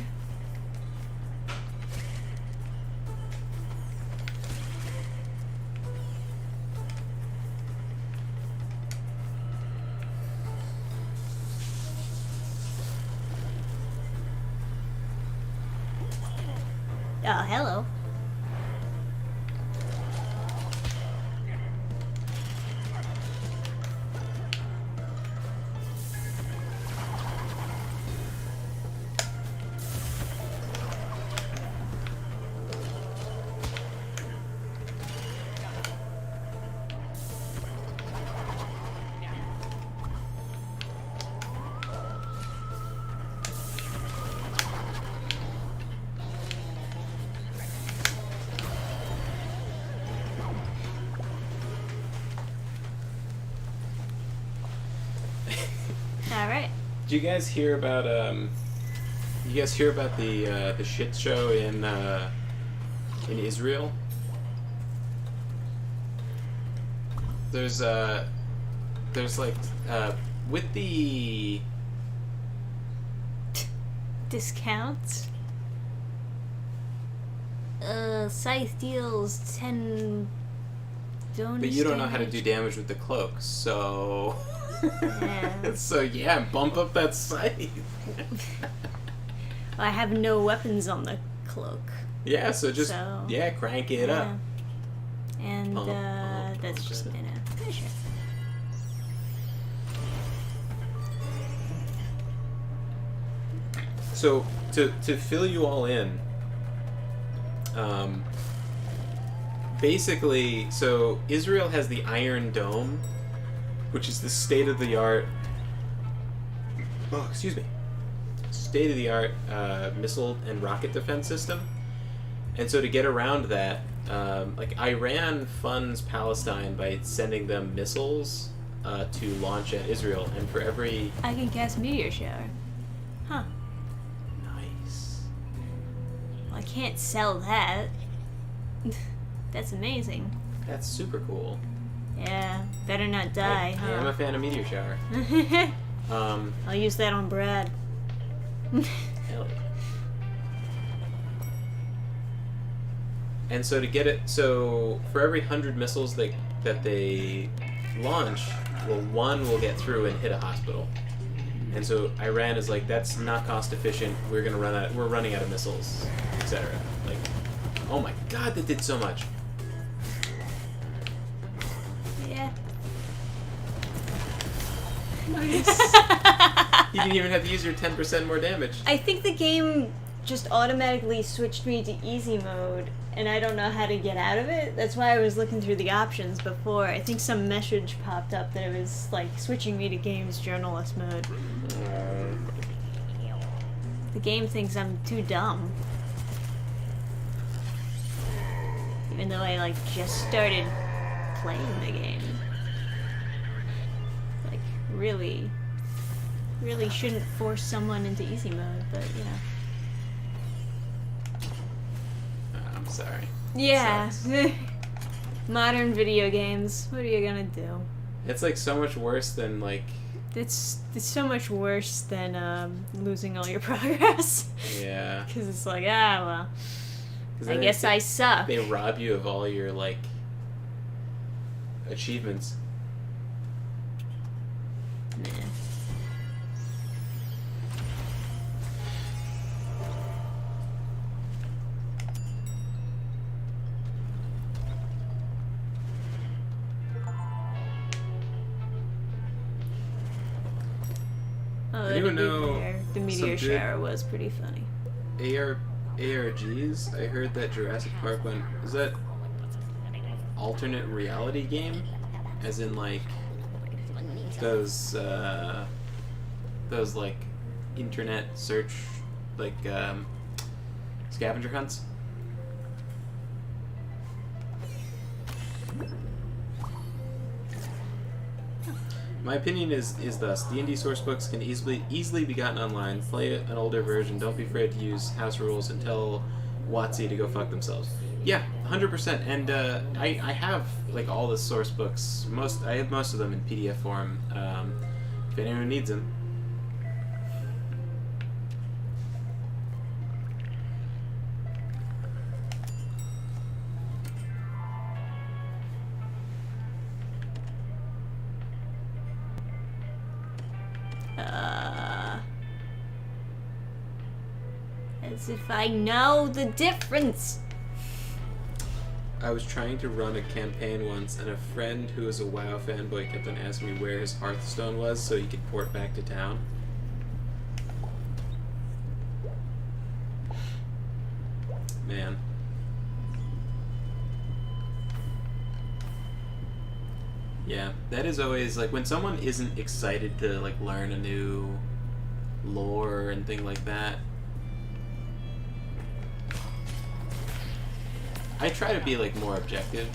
Oh, hello. All right. Did you guys hear about the shit show in Israel? There's like with the Discounts. Scythe deals 10 bonus. but you don't know how to damage. do damage with the cloak, so Yeah. so yeah, bump up that scythe. I have no weapons on the cloak. Yeah, so just So, crank it up. And Pump, that's pump just it. mana. Yeah, sure. So to fill you all in, basically, so Israel has the Iron Dome, which is the state-of-the-art. Oh, excuse me. State-of-the-art missile and rocket defense system, and so to get around that, like Iran funds Palestine by sending them missiles to launch at Israel, and for every I can cast Meteor Shower. Huh. I can't sell that. That's amazing. That's super cool. Yeah, better not die, I am a fan of Meteor Shower. huh? I'll use that on Brad. Hell yeah. And so to get it, so for every 100 missiles that they launch, well, one will get through and hit a hospital. And so Iran is like, that's not cost efficient. We're running out of missiles, etc. Like, oh my god, that did so much. Yeah. Nice. You didn't even have to use your 10% more damage. I think the game just automatically switched me to easy mode, and I don't know how to get out of it. That's why I was looking through the options before. I think some message popped up that it was like switching me to games journalist mode. The game thinks I'm too dumb. Even though I like just started playing the game. Like really shouldn't force someone into easy mode, but you know. I'm sorry. Yeah. Sucks. Modern video games. What are you gonna do? It's like so much worse than like. It's so much worse than losing all your progress. Yeah. Because it's like, well, 'Cause I then guess I suck. They rob you of all your like achievements. Nah. Oh, Anyone know the some meteor good- shower was pretty funny. ARGs? I heard that Jurassic Park one is that alternate reality game, as in like those like internet search like scavenger hunts. My opinion is thus: D&D source books can easily be gotten online. Play an older version. Don't be afraid to use house rules and tell WotC to go fuck themselves. Yeah, 100%. And I have like all the source books. I have most of them in PDF form. If anyone needs them. As if I know the difference. I was trying to run a campaign once, and a friend who was a WoW fanboy kept on asking me where his Hearthstone was so he could port back to town. Man. Yeah, that is always, like, when someone isn't excited to, like, learn a new lore and thing like that, I try to be, like, more objective,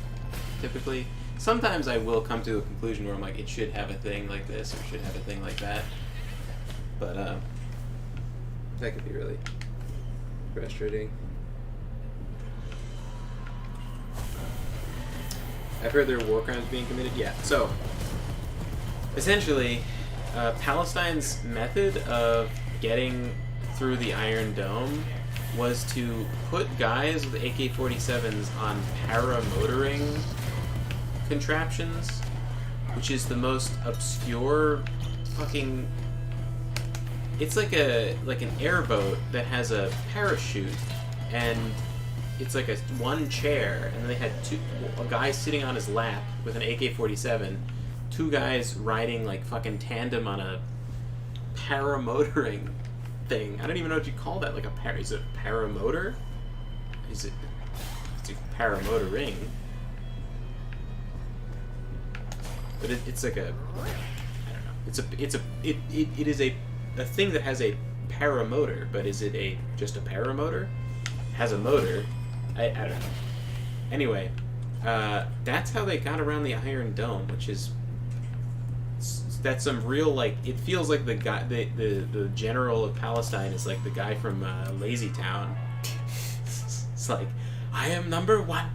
typically. Sometimes I will come to a conclusion where I'm like, it should have a thing like this, or should have a thing like that. But, that could be really frustrating. I've heard there are war crimes being committed. Yeah, so, essentially, Palestine's method of getting through the Iron Dome was to put guys with AK-47s on paramotoring contraptions, which is the most obscure fucking... It's like an airboat that has a parachute, and it's like one chair, and then they had a guy sitting on his lap with an AK-47, two guys riding like fucking tandem on a paramotoring thing. I don't even know what you call that. Like is it a paramotor? It's a paramotoring. But it's like a, I don't know. It is a thing that has a paramotor, but is it just a paramotor? It has a motor. I don't know. Anyway, that's how they got around the Iron Dome, which is that's some real, like, it feels like the guy, the general of Palestine is like the guy from Lazy Town. It's like, I am number one.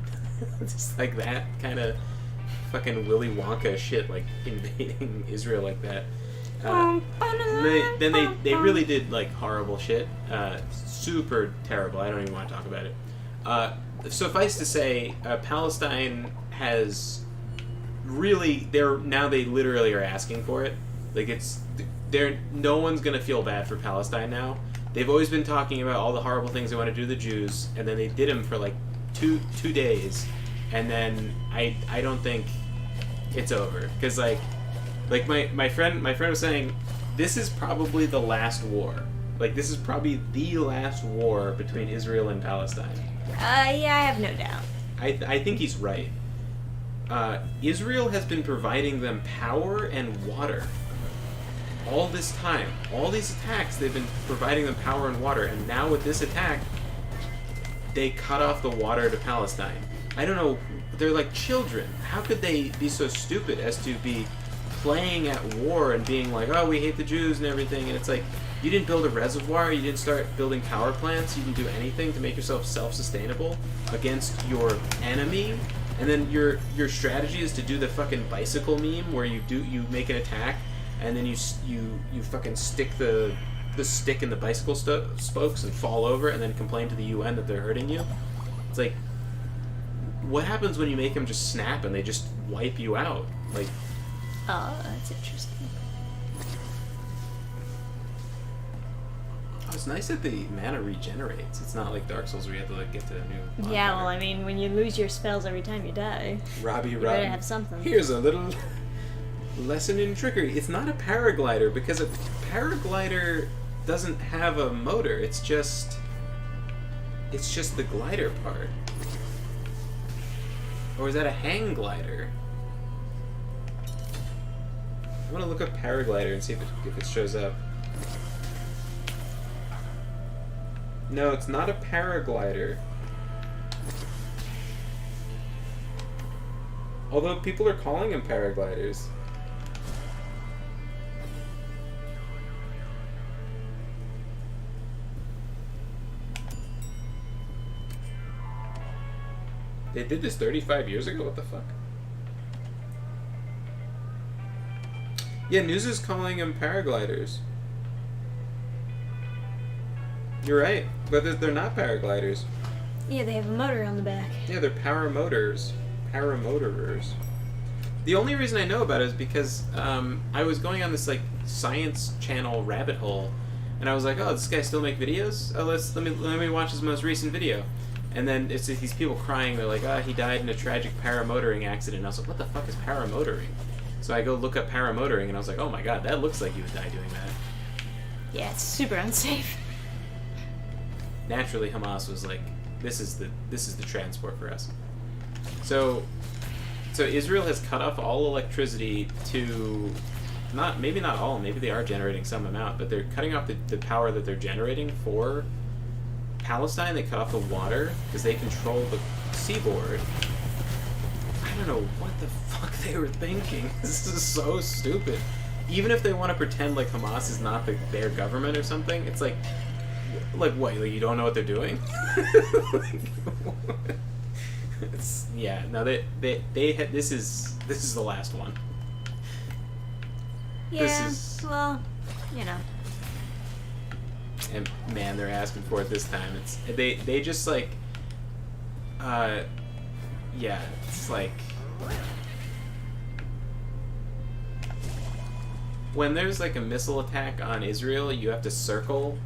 Just like that kind of fucking Willy Wonka shit, like invading Israel like that. They really did like horrible shit. Super terrible. I don't even want to talk about it. Suffice to say, Palestine has really, they literally are asking for it. Like no one's gonna feel bad for Palestine now. They've always been talking about all the horrible things they want to do to the Jews, and then they did them for like two days, and then I don't think it's over, because like my friend was saying, this is probably the last war. Like, this is probably the last war between Israel and Palestine. Yeah, I have no doubt. I think he's right. Israel has been providing them power and water all this time. All these attacks, they've been providing them power and water, and now with this attack, they cut off the water to Palestine. I don't know, they're like children. How could they be so stupid as to be playing at war and being like, oh, we hate the Jews and everything, and it's like, you didn't build a reservoir, you didn't start building power plants, you didn't do anything to make yourself self-sustainable against your enemy, and then your strategy is to do the fucking bicycle meme where you make an attack and then you fucking stick the stick in the bicycle spokes and fall over and then complain to the UN that they're hurting you. It's like, what happens when you make them just snap and they just wipe you out? Like, oh, that's interesting. Oh, it's nice that the mana regenerates. It's not like Dark Souls where you have to like get to a new bonfire. Yeah, well, I mean, when you lose your spells every time you die, you better have something. Here's a little lesson in trickery. It's not a paraglider, because a paraglider doesn't have a motor. It's just the glider part. Or is that a hang glider? I want to look up paraglider and see if it shows up. No, it's not a paraglider. Although people are calling them paragliders. They did this 35 years ago? What the fuck? Yeah, news is calling them paragliders. You're right, but they're not paragliders. Yeah, they have a motor on the back. Yeah, they're paramotorers. The only reason I know about it is because I was going on this like science channel rabbit hole, and I was like, oh, does this guy still make videos? Oh, let me watch his most recent video. And then it's these people crying. They're like, he died in a tragic paramotoring accident. And I was like, what the fuck is paramotoring? So I go look up paramotoring, and I was like, oh my god, that looks like you would die doing that. Yeah, it's super unsafe. Naturally, Hamas was like, this is the transport for us. So Israel has cut off all electricity to, maybe not all, maybe they are generating some amount, but they're cutting off the power that they're generating for Palestine. They cut off the water because they control the seaboard. I don't know what the fuck they were thinking. This is so stupid. Even if they want to pretend like Hamas is not their government or something, it's like what? Like, you don't know what they're doing? This is the last one. Yeah, well, you know. And man, they're asking for it this time. They just like, it's like when there's like a missile attack on Israel, you have to circle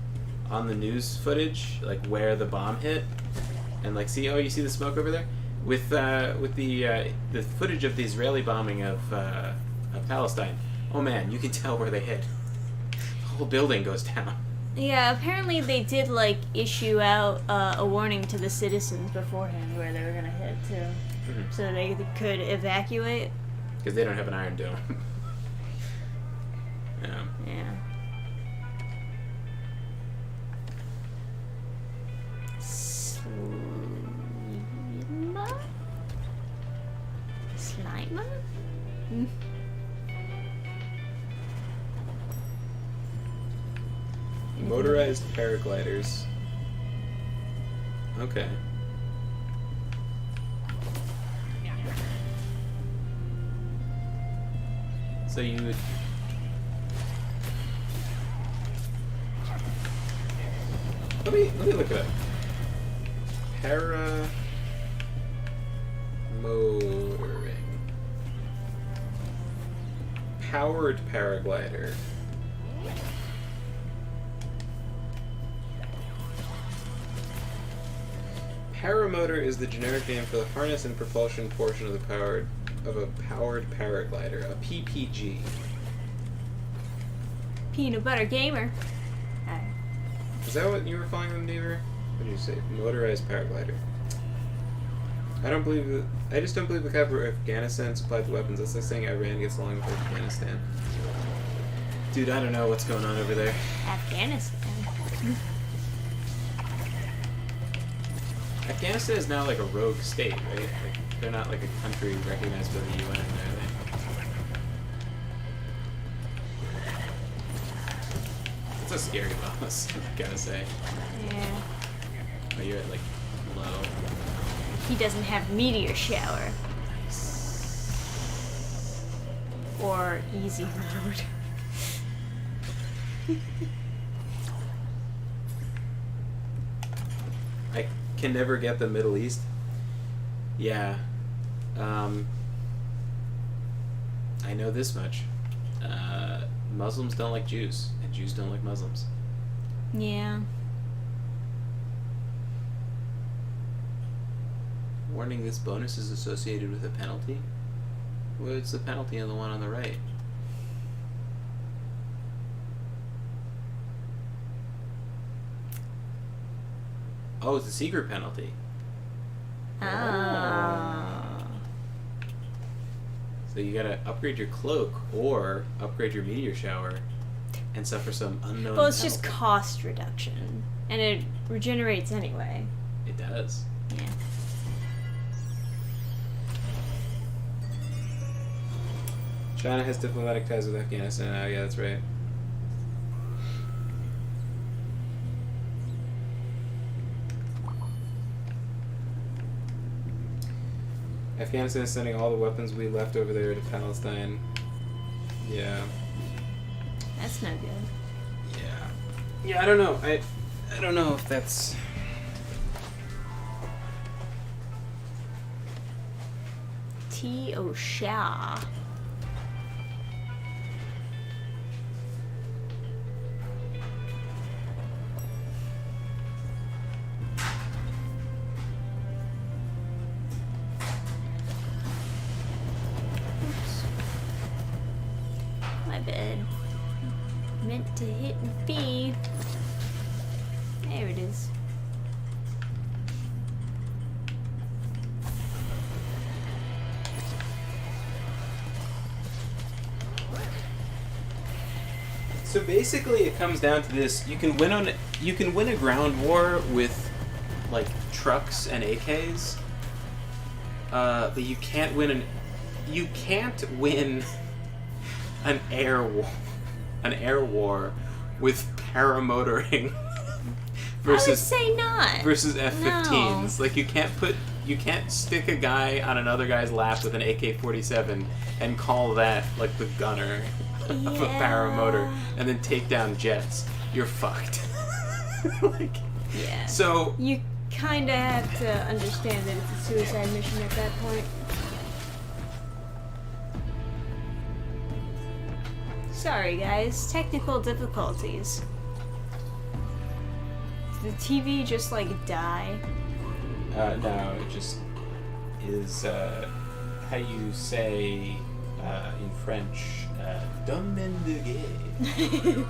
on the news footage like where the bomb hit, and like see, you see the smoke over there. With the footage of the Israeli bombing of Palestine, oh man, you can tell where they hit. The whole building goes down. Yeah, apparently they did like issue out a warning to the citizens beforehand where they were gonna hit too, so they could evacuate. Because they don't have an Iron Dome. Yeah. Slimer? Motorized paragliders. Okay. So you would... Let me look it up. Paramotoring. Powered paraglider. Paramotor is the generic name for the harness and propulsion portion of a powered paraglider, a PPG. Peanut butter gamer. Is that what you were calling them, Deaver? What did you say? Motorized paraglider. I just don't believe the cap of Afghanistan supplied the weapons. That's like saying Iran gets along with Afghanistan. Dude, I don't know what's going on over there. Afghanistan. Afghanistan is now like a rogue state, right? Like, they're not like a country recognized by the UN, are they? It's a scary boss, I gotta say. Yeah. Oh, you're at like low. He doesn't have meteor shower. Or easy mode. I can never get the Middle East. Yeah. I know this much. Muslims don't like Jews, and Jews don't like Muslims. Yeah. Warning, this bonus is associated with a penalty? What's the penalty on the one on the right? Oh, it's a secret penalty. Oh. So you gotta upgrade your cloak or upgrade your meteor shower and suffer some unknown Well, it's just penalty. cost reduction. And it regenerates anyway. It does. Yeah. China has diplomatic ties with Afghanistan now. Yeah, that's right. Afghanistan is sending all the weapons we left over there to Palestine. Yeah. That's no good. Yeah. Yeah, I don't know. I don't know if that's... T. O'Sha. My bad. Meant to hit B. There it is. So basically, it comes down to this: you can win a ground war with like trucks and AKs, but you can't win an air war with paramotoring I would versus say not. versus F-15s. No. Like you can't stick a guy on another guy's lap with an AK-47 and call that like the gunner of a Yeah. paramotor and then take down jets. You're fucked. Like, Yeah. so You kind of have to understand that it's a suicide mission at that point. Sorry, guys. Technical difficulties. Did the TV just like die? no, it just is how you say in French, "Domaine de guerre."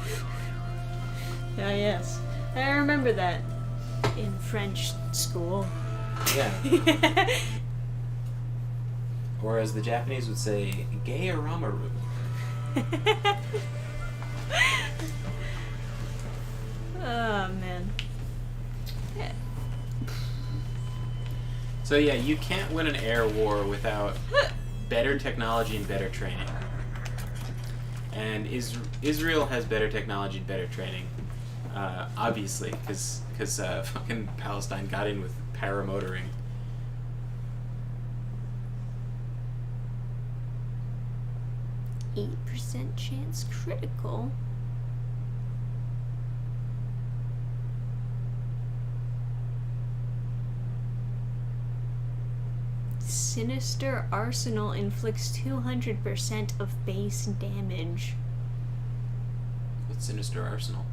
Ah, yes. I remember that in French school. Yeah. Or as the Japanese would say, "Gay aramaru." Oh, man. Yeah. So yeah, you can't win an air war without better technology and better training. And Israel has better technology and better training, obviously, because fucking Palestine got in with paramotoring. 8% chance critical. Sinister Arsenal inflicts 200% of base damage. What's Sinister Arsenal?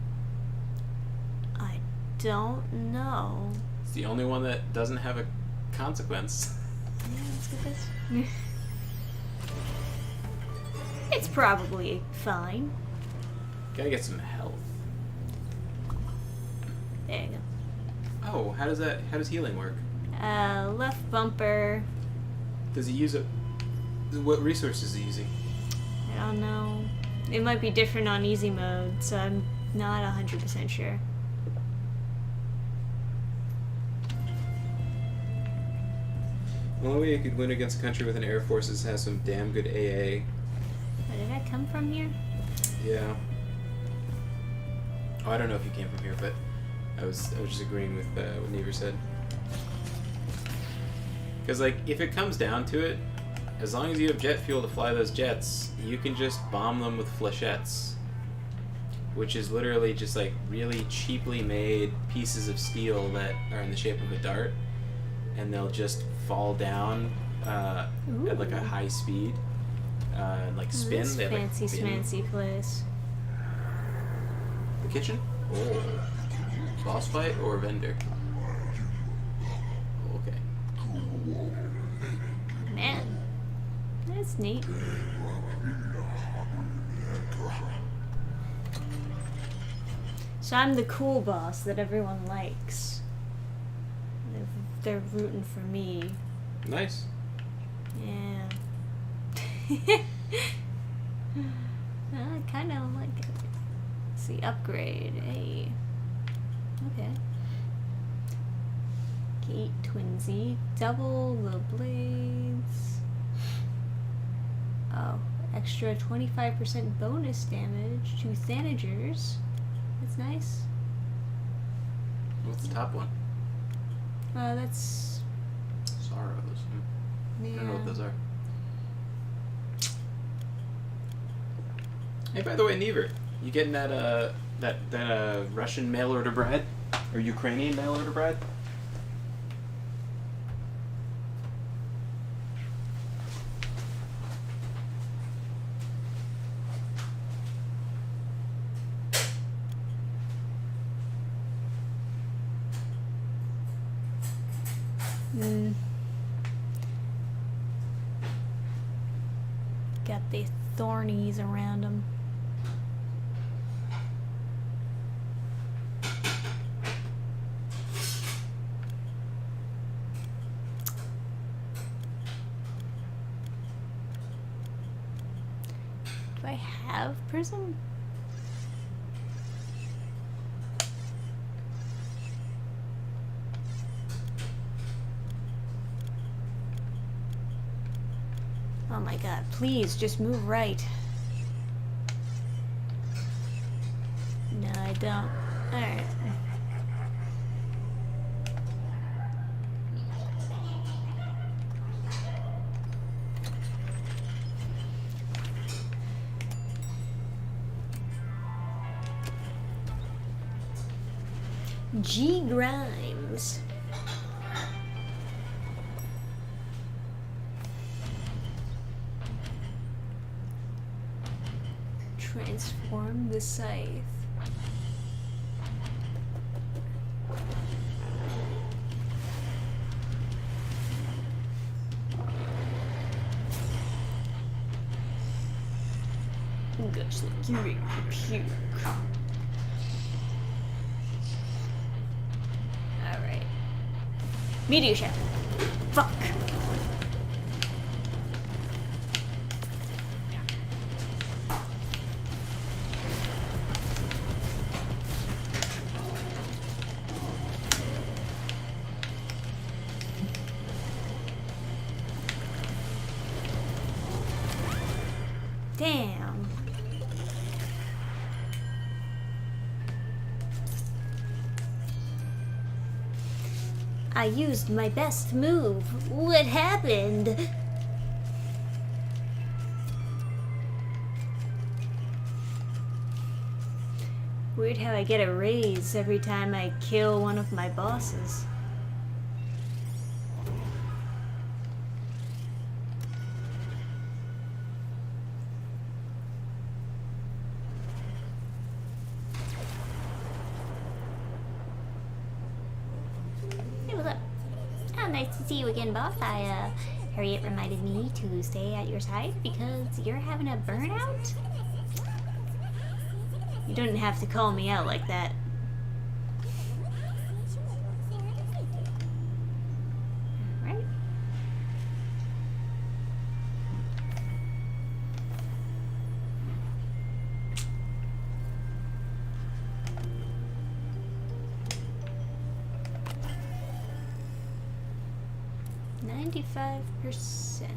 I don't know. It's the only one that doesn't have a consequence. Yeah, let's get this. It's probably fine. Gotta get some health. There you go. Oh, how does healing work? Left bumper. Does he use it? What resources is he using? I don't know. It might be different on easy mode, so I'm not 100% sure. The only way you could win against a country with an air force is to have some damn good AA. Oh, did I come from here? Yeah. Oh, I don't know if you came from here, but I was just agreeing with what Never said. Because, like, if it comes down to it, as long as you have jet fuel to fly those jets, you can just bomb them with flechettes. Which is literally just, like, really cheaply made pieces of steel that are in the shape of a dart. And they'll just fall down at, like, a high speed. And, like, spin. This They have, like, fancy spin. smancy place. The kitchen? Oh. Boss fight or vendor? Okay. Man, that's neat. So I'm the cool boss that everyone likes. They're rooting for me. Nice. Yeah. I kind of like it. Let's see, upgrade. Hey. Okay. Gate twinsy. Double the blades. Oh, extra 25% bonus damage to Thanagers. That's nice. What's the top one? That's... Sorrows. I don't know what those are. Hey, by the way, Never, you getting that Russian mail order bread or Ukrainian mail order bread? Got the thornies around them. Do I have prism? Oh my god, please just move right. No, I don't. Alright. G. Grimes. Transform the scythe. Gosh, like you make me puke. Alright. Meteor shower. Fuck. Damn. I used my best move. What happened? Weird how I get a raise every time I kill one of my bosses. Hey, what's up? Oh, nice to see you again, boss. Harriet reminded me to stay at your side because you're having a burnout? You don't have to call me out like that. Alright. %.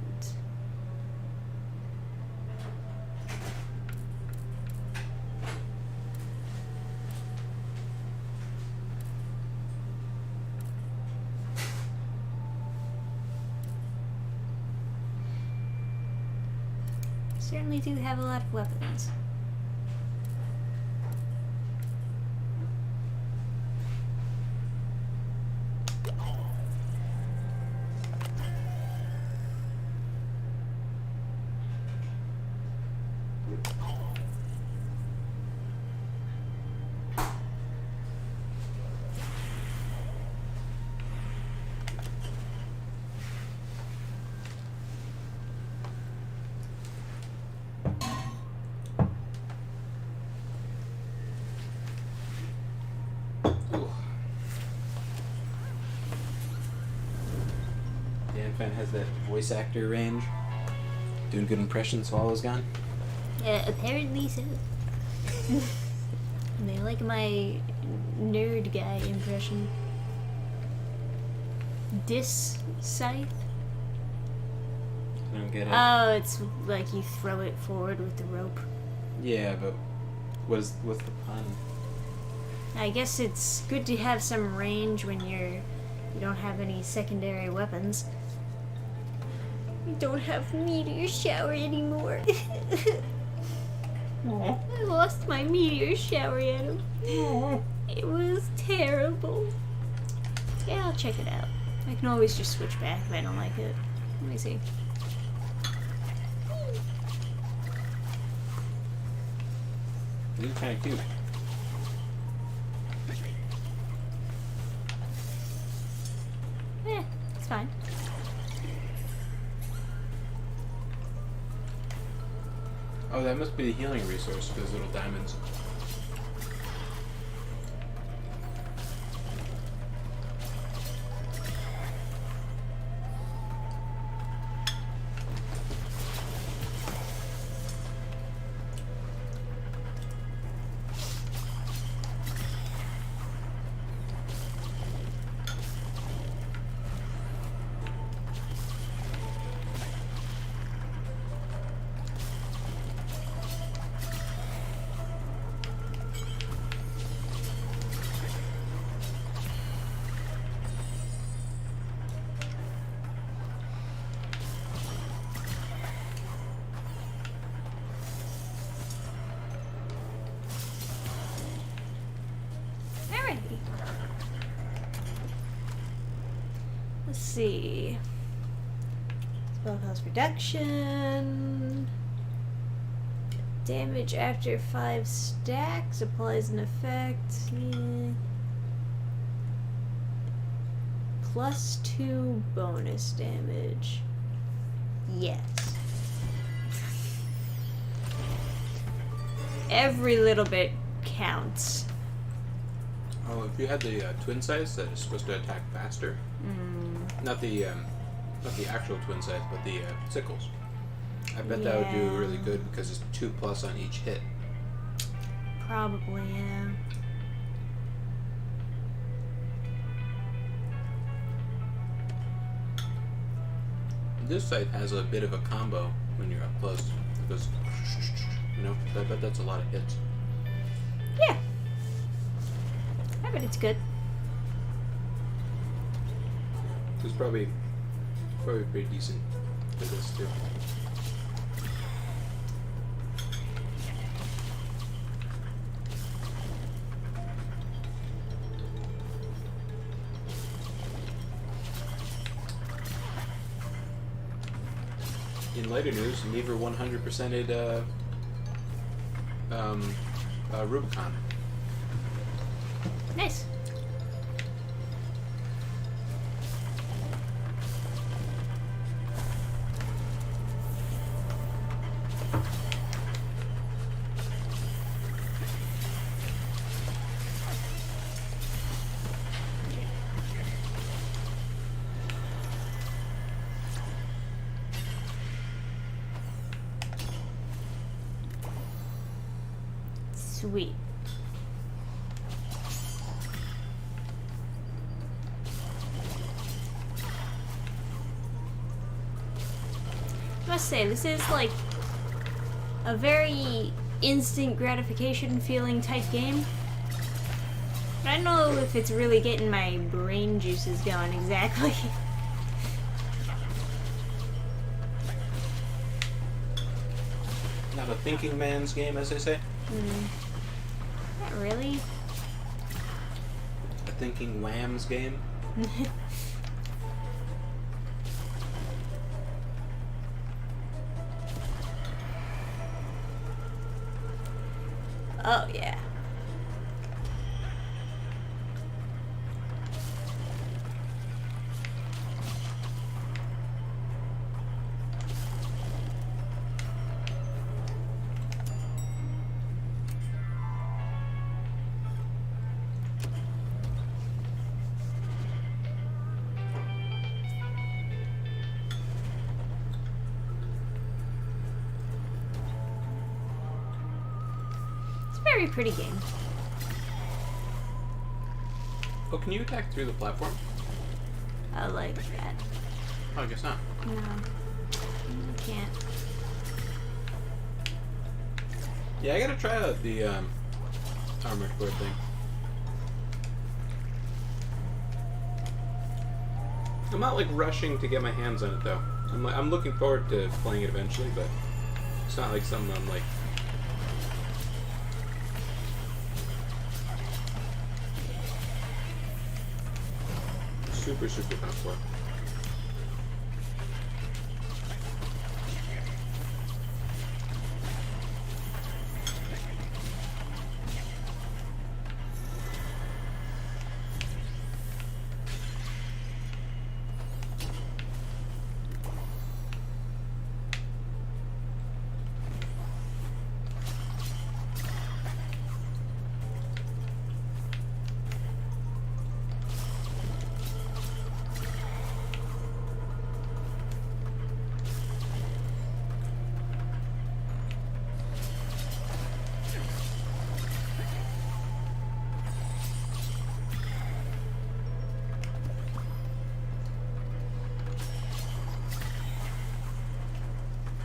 Certainly do have a lot of weapons. Dan has that voice actor range. Doing good impressions while I was gone. Apparently so. They like my nerd guy impression. Scythe? I don't get it. Oh, it's like you throw it forward with the rope. Yeah, but what's the pun? I guess it's good to have some range when you don't have any secondary weapons. You don't have meteor shower anymore. I lost my meteor shower at him. It was terrible. Yeah, I'll check it out. I can always just switch back if I don't like it. Let me see. This is kind of cute. Eh, it's fine. Oh, that must be the healing resource, those little diamonds. Let's see. Spell cost reduction. Damage after 5 stacks applies an effect. Yeah. +2 bonus damage. Yes. Every little bit counts. Oh, if you had the twin size that is supposed to attack faster. Not the actual twin size, but the sickles. I bet that would do really good because it's 2+ on each hit. Probably, yeah. This site has a bit of a combo when you're up close. It goes, you know, I bet that's a lot of hits. Yeah. I bet it's good. It's probably pretty decent for this too. In later news, Never 100%ed Rubicon. Nice. Sweet. I must say, this is like a very instant gratification feeling type game. But I don't know if it's really getting my brain juices going exactly. Not a thinking man's game, as they say. Not really. A thinking wham's game. Oh, yeah. Very pretty game. Oh, can you attack through the platform? I like that. Oh, I guess not. No. I can't. Yeah, I gotta try out the armored core thing. I'm not like rushing to get my hands on it though. I'm looking forward to playing it eventually, but it's not like something I'm like. Super pumped for.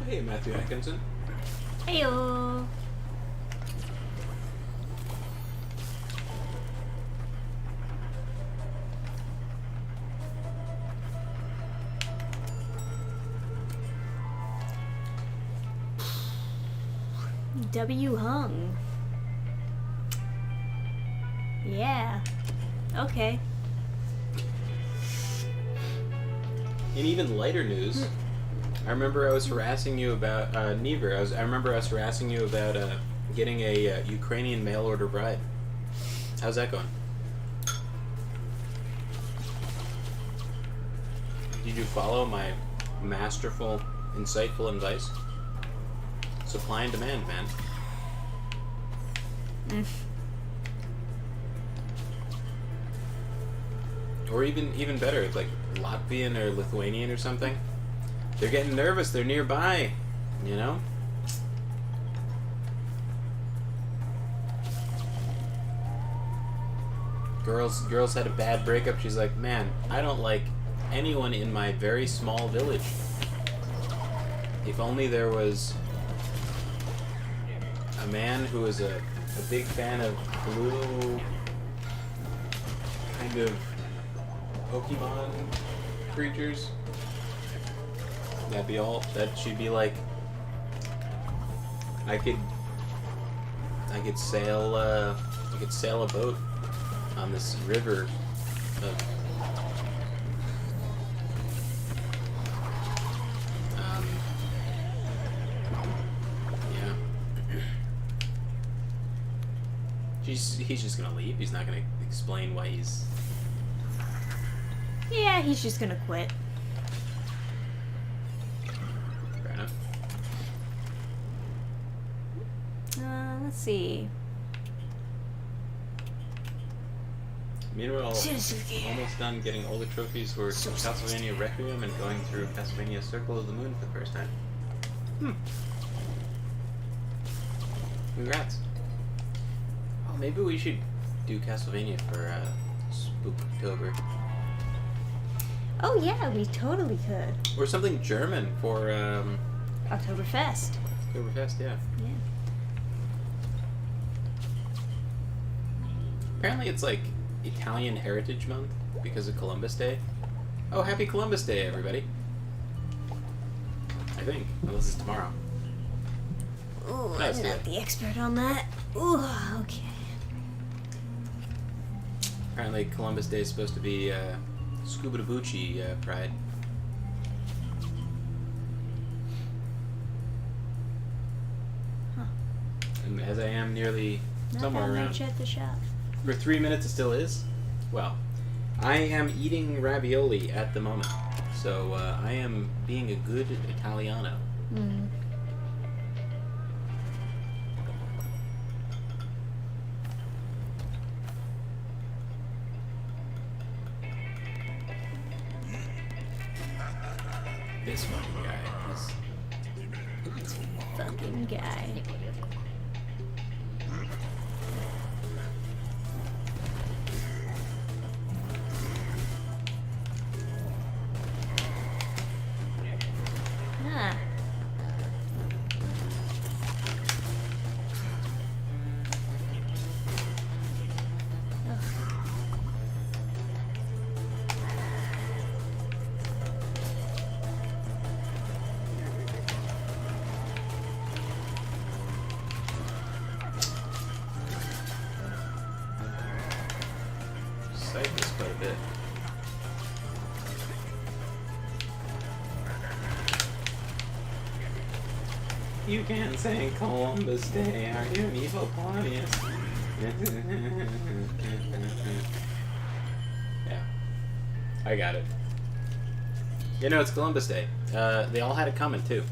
Hey, Matthew Atkinson. Heyo. W hung. Yeah. Okay. In even lighter news, I remember I was harassing you about Never. I remember I was harassing you about getting a Ukrainian mail order bride. How's that going? Did you follow my masterful, insightful advice? Supply and demand, man. Or even better, like Latvian or Lithuanian or something. They're getting nervous. They're nearby, you know? Girls had a bad breakup. She's like, man, I don't like anyone in my very small village. If only there was a man who was a big fan of blue kind of Pokemon creatures. That'd be all. That should be like. I could sail. I could sail a boat on this river of. He's just gonna leave. He's not gonna explain why he's. Yeah, he's just gonna quit. Fair enough. Let's see. Meanwhile, Suzuki. almost done getting all the trophies for Castlevania Requiem and going through Castlevania Circle of the Moon for the first time. Congrats. Oh, maybe we should do Castlevania for Spooktober. Oh yeah, we totally could. Or something German for Oktoberfest. Oktoberfest, yeah. Yeah. Apparently it's like Italian Heritage Month because of Columbus Day. Oh, happy Columbus Day, everybody. I think, unless it's tomorrow. Ooh, That's I'm not good. the expert on that. Ooh, okay. Apparently Columbus Day is supposed to be Scuba-Dabuchi Pride. Huh. And as I am nearly somewhere Not that around. much at the shop. For 3 minutes it still is? Well, I am eating ravioli at the moment. So I am being a good Italiano. Mm. This fucking guy. Fucking guy. Ah. Psych this quite a bit. You can't say Columbus Day, are you an evil Claudius? Yeah. I got it. You know, it's Columbus Day. They all had it coming, too.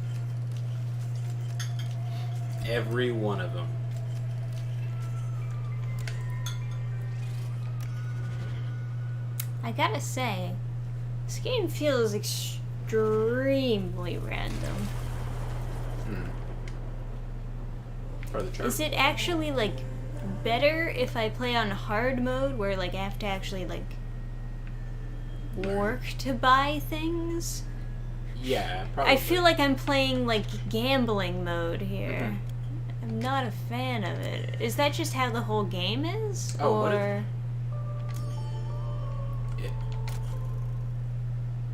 Every one of them. I gotta say, this game feels extremely random. Part of the charm. Is it actually, like, better if I play on hard mode, where, like, I have to actually, like, work to buy things? Yeah, probably. I feel like I'm playing, like, gambling mode here. I'm not a fan of it. Is that just how the whole game is? Oh, what or...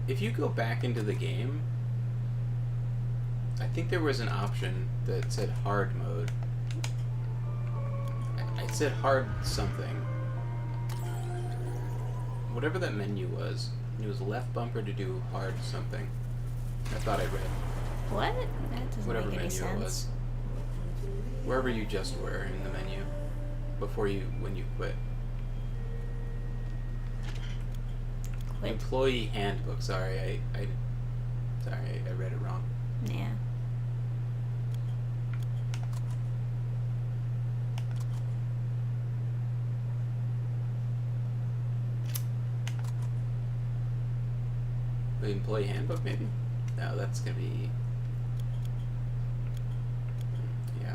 If you go back into the game, I think there was an option that said hard mode. It said hard something. Whatever that menu was. It was left bumper to do hard something. I thought I read. What? That doesn't Whatever make any menu sense. it was. Wherever you just were in the menu. When you quit. Quit. Employee handbook. Sorry, I read it wrong. Yeah. The employee handbook, maybe? No, that's gonna be... Yeah.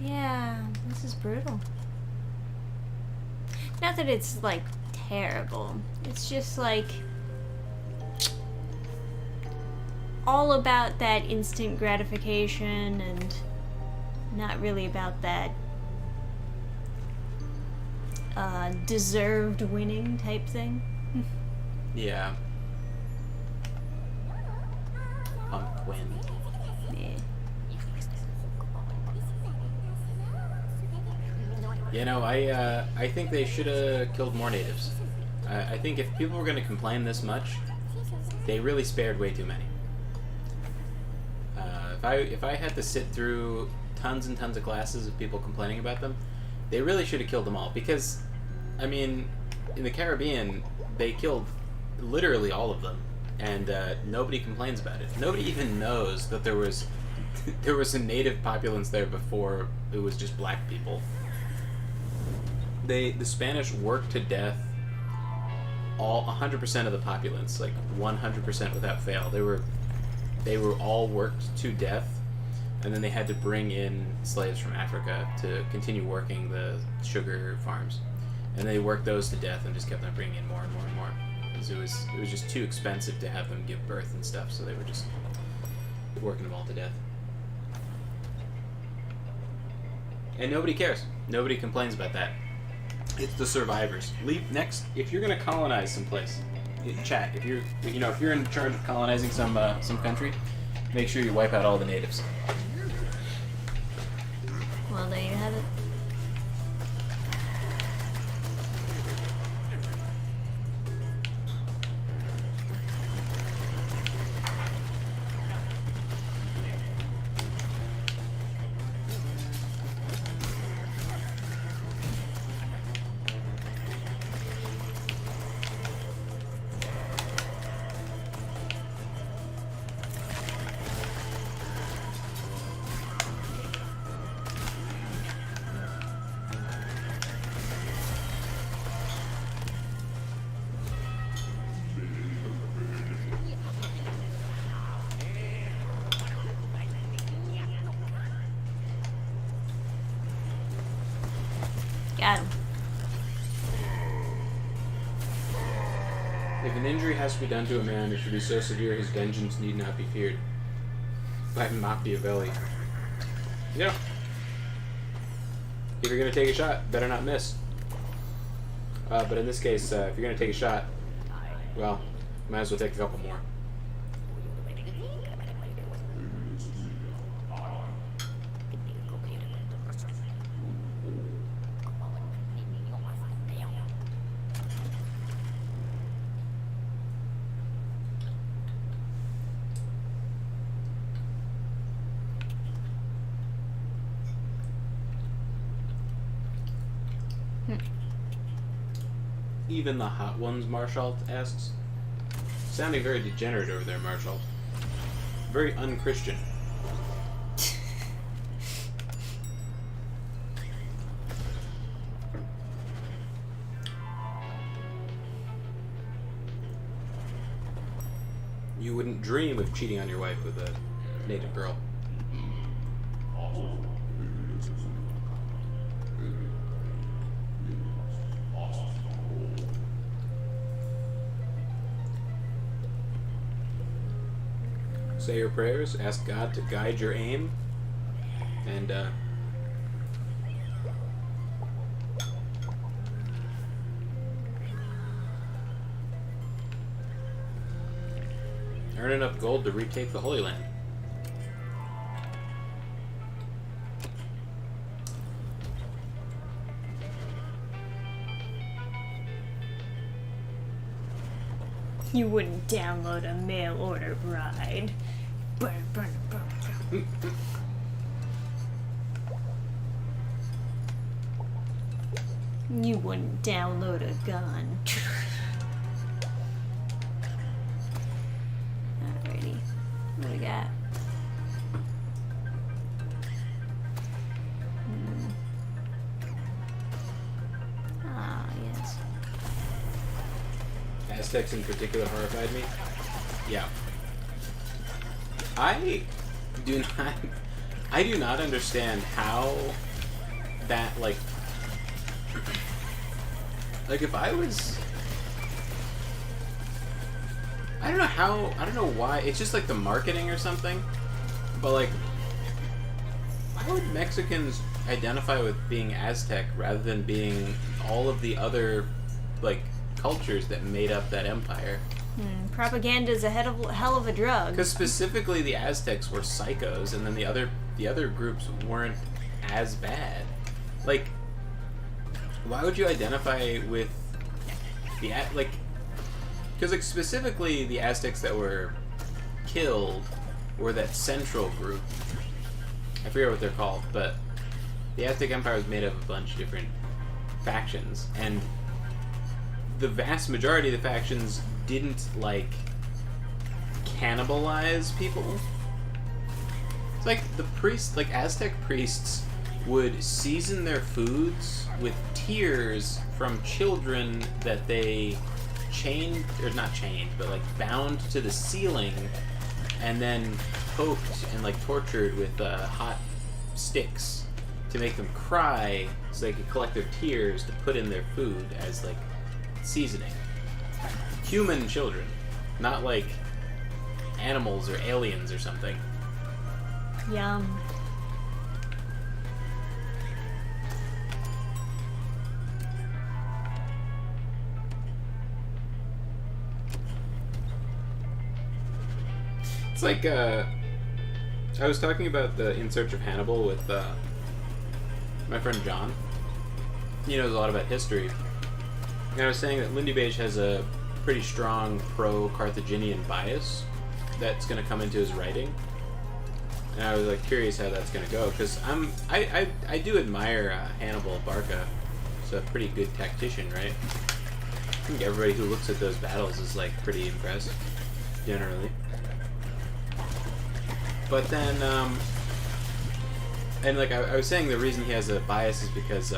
Yeah, this is brutal. Not that it's, like, terrible. It's just, like, all about that instant gratification and not really about that deserved winning type thing. Yeah. Pumpkin. Yeah. You know, I think they should have killed more natives. I think if people were going to complain this much, they really spared way too many. If I had to sit through tons and tons of classes of people complaining about them, They really should have killed them all because, I mean, in the Caribbean, they killed literally all of them, and nobody complains about it. Nobody even knows that there was a native populace there before it was just black people. The Spanish worked to death all 100% of the populace, like 100% without fail. They were all worked to death, and then they had to bring in slaves from Africa to continue working the sugar farms, and they worked those to death and just kept on bringing in more and more and more because it was just too expensive to have them give birth and stuff, so they were just working them all to death. And nobody cares. Nobody complains about that. It's the survivors. Leave next if you're gonna colonize someplace. Chat. If you're in charge of colonizing some country, make sure you wipe out all the natives. Well, there you have it. Got him. If an injury has to be done to a man, it should be so severe his vengeance need not be feared. By Machiavelli. Yeah. If you're gonna take a shot, better not miss. But in this case, if you're gonna take a shot, well, might as well take a couple more. Even the hot ones, Marshall asks. Sounding very degenerate over there, Marshall. Very unchristian. You wouldn't dream of cheating on your wife with a native girl. Say your prayers, ask God to guide your aim, and earn enough gold to retake the Holy Land. You wouldn't download a mail order bride. Burn, burn, burn, burn. You wouldn't download a gun. Alrighty. What do we got? Ah, yes. Aztecs in particular horrified me. Yeah. I do not understand how that like if I was, I don't know why, it's just like the marketing or something, but like why would Mexicans identify with being Aztec rather than being all of the other like cultures that made up that empire? Propaganda is a hell of a drug. Because specifically the Aztecs were psychos, and then the other groups weren't as bad. Like, why would you identify with the like? Because like specifically the Aztecs that were killed were that central group. I forget what they're called, but the Aztec Empire was made up of a bunch of different factions, and the vast majority of the factions didn't, like, cannibalize people. It's like the priests, like Aztec priests, would season their foods with tears from children that they chained, or not chained, but like bound to the ceiling, and then poked and like tortured with hot sticks to make them cry, so they could collect their tears to put in their food as like seasoning. Human children, not like animals or aliens or something. Yum. It's like, I was talking about the In Search of Hannibal with my friend John. He knows a lot about history. And I was saying that Lindy Beige has a pretty strong pro-Carthaginian bias that's going to come into his writing. And I was like curious how that's going to go, because I do admire Hannibal Barca. He's a pretty good tactician, right? I think everybody who looks at those battles is like pretty impressed, generally. But then, and like I was saying, the reason he has a bias is because,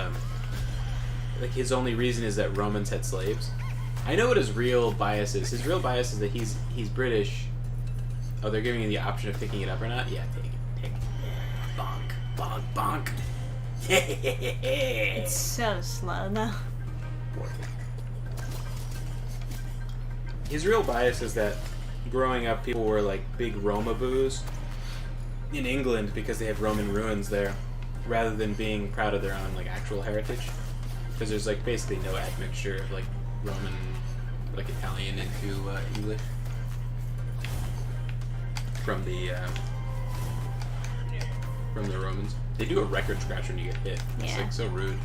like, his only reason is that Romans had slaves. I know what his real bias is. His real bias is that he's British. Oh, they're giving you the option of picking it up or not? Yeah, take it. Take it. Bonk. Bonk. Bonk. It's so slow, though. His real bias is that growing up, people were like big Roma-boos in England because they have Roman ruins there, rather than being proud of their own like actual heritage. Because there's like basically no admixture of like Roman, like Italian into English from the Romans. They do a record scratch when you get hit. It's Yeah. like so rude.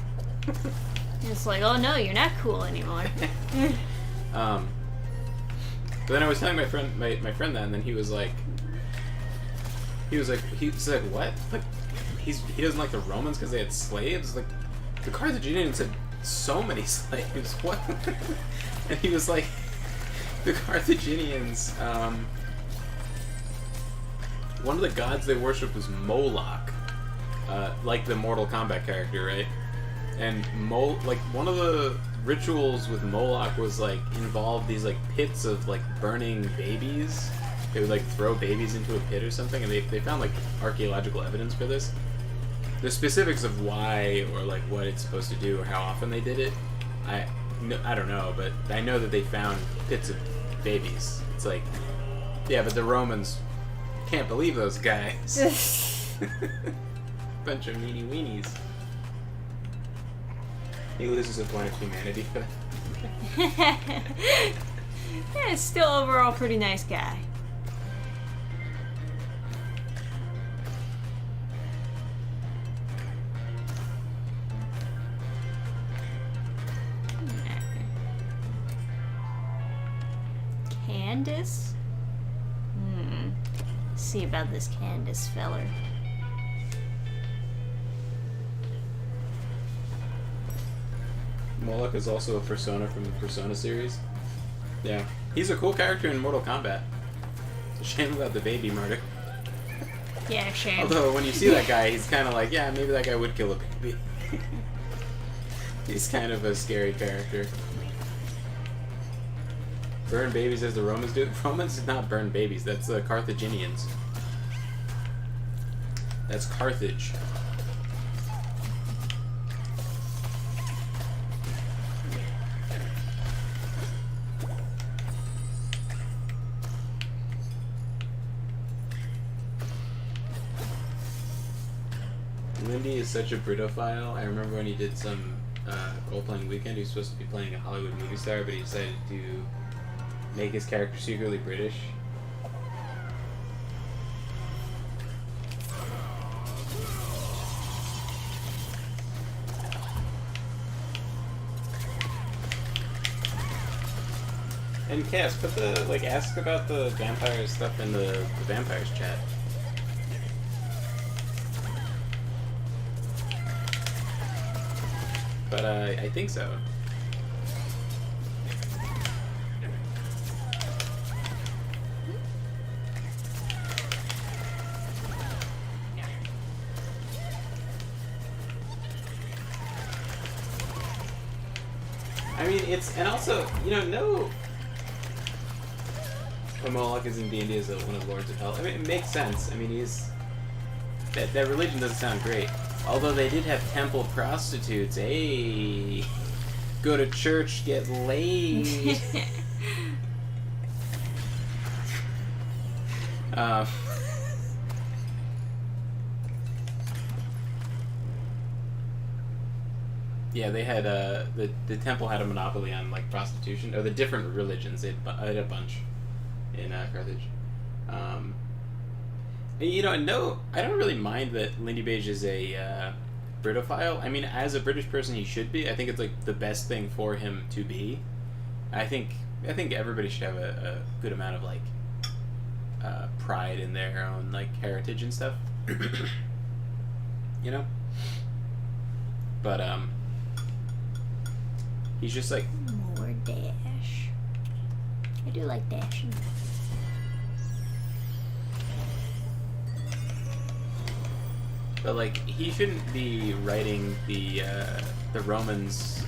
It's like, oh no, you're not cool anymore. But then I was telling my friend that, and then he was like, what? Like, he doesn't like the Romans because they had slaves? Like, the Carthaginians had so many slaves. What? And he was like, the Carthaginians, one of the gods they worshipped was Moloch, like the Mortal Kombat character, right? And like one of the rituals with Moloch was like involved these like pits of like burning babies. They would like throw babies into a pit or something, and they found like archaeological evidence for this. The specifics of why or like what it's supposed to do or how often they did it, I don't know, but I know that they found pits of babies. It's like, yeah, but the Romans can't believe those guys. Bunch of meanie weenies. He loses a point of humanity for that. Yeah, still overall pretty nice guy. Candace? See about this Candace feller. Moloch is also a persona from the Persona series. Yeah. He's a cool character in Mortal Kombat. It's a shame about the baby murder. Yeah, shame. Although, when you see that guy, he's kind of like, yeah, maybe that guy would kill a baby. He's kind of a scary character. Burn babies as the Romans do? Romans did not burn babies. That's the Carthaginians. That's Carthage. Lindy is such a Britophile. I remember when he did some role-playing weekend, he was supposed to be playing a Hollywood movie star, but he decided to make his character secretly British. And Cass, put the, like, ask about the vampire stuff in the vampires chat. but I think so. I mean, it's, and also, you know, no. Moloch is in D&D as one of the Lords of Hell. I mean, it makes sense. I mean, he's that religion doesn't sound great. Although they did have temple prostitutes. Hey, go to church, get laid. Yeah, they had the temple had a monopoly on like prostitution, or the different religions. They had a bunch in Carthage. And, you know, no, I don't really mind that Lindy Beige is a Britophile. I mean, as a British person, he should be. I think it's like the best thing for him to be. I think everybody should have a good amount of like pride in their own like heritage and stuff. You know, but he's just like More dash. I do like dashing. But like, he shouldn't be writing the Romans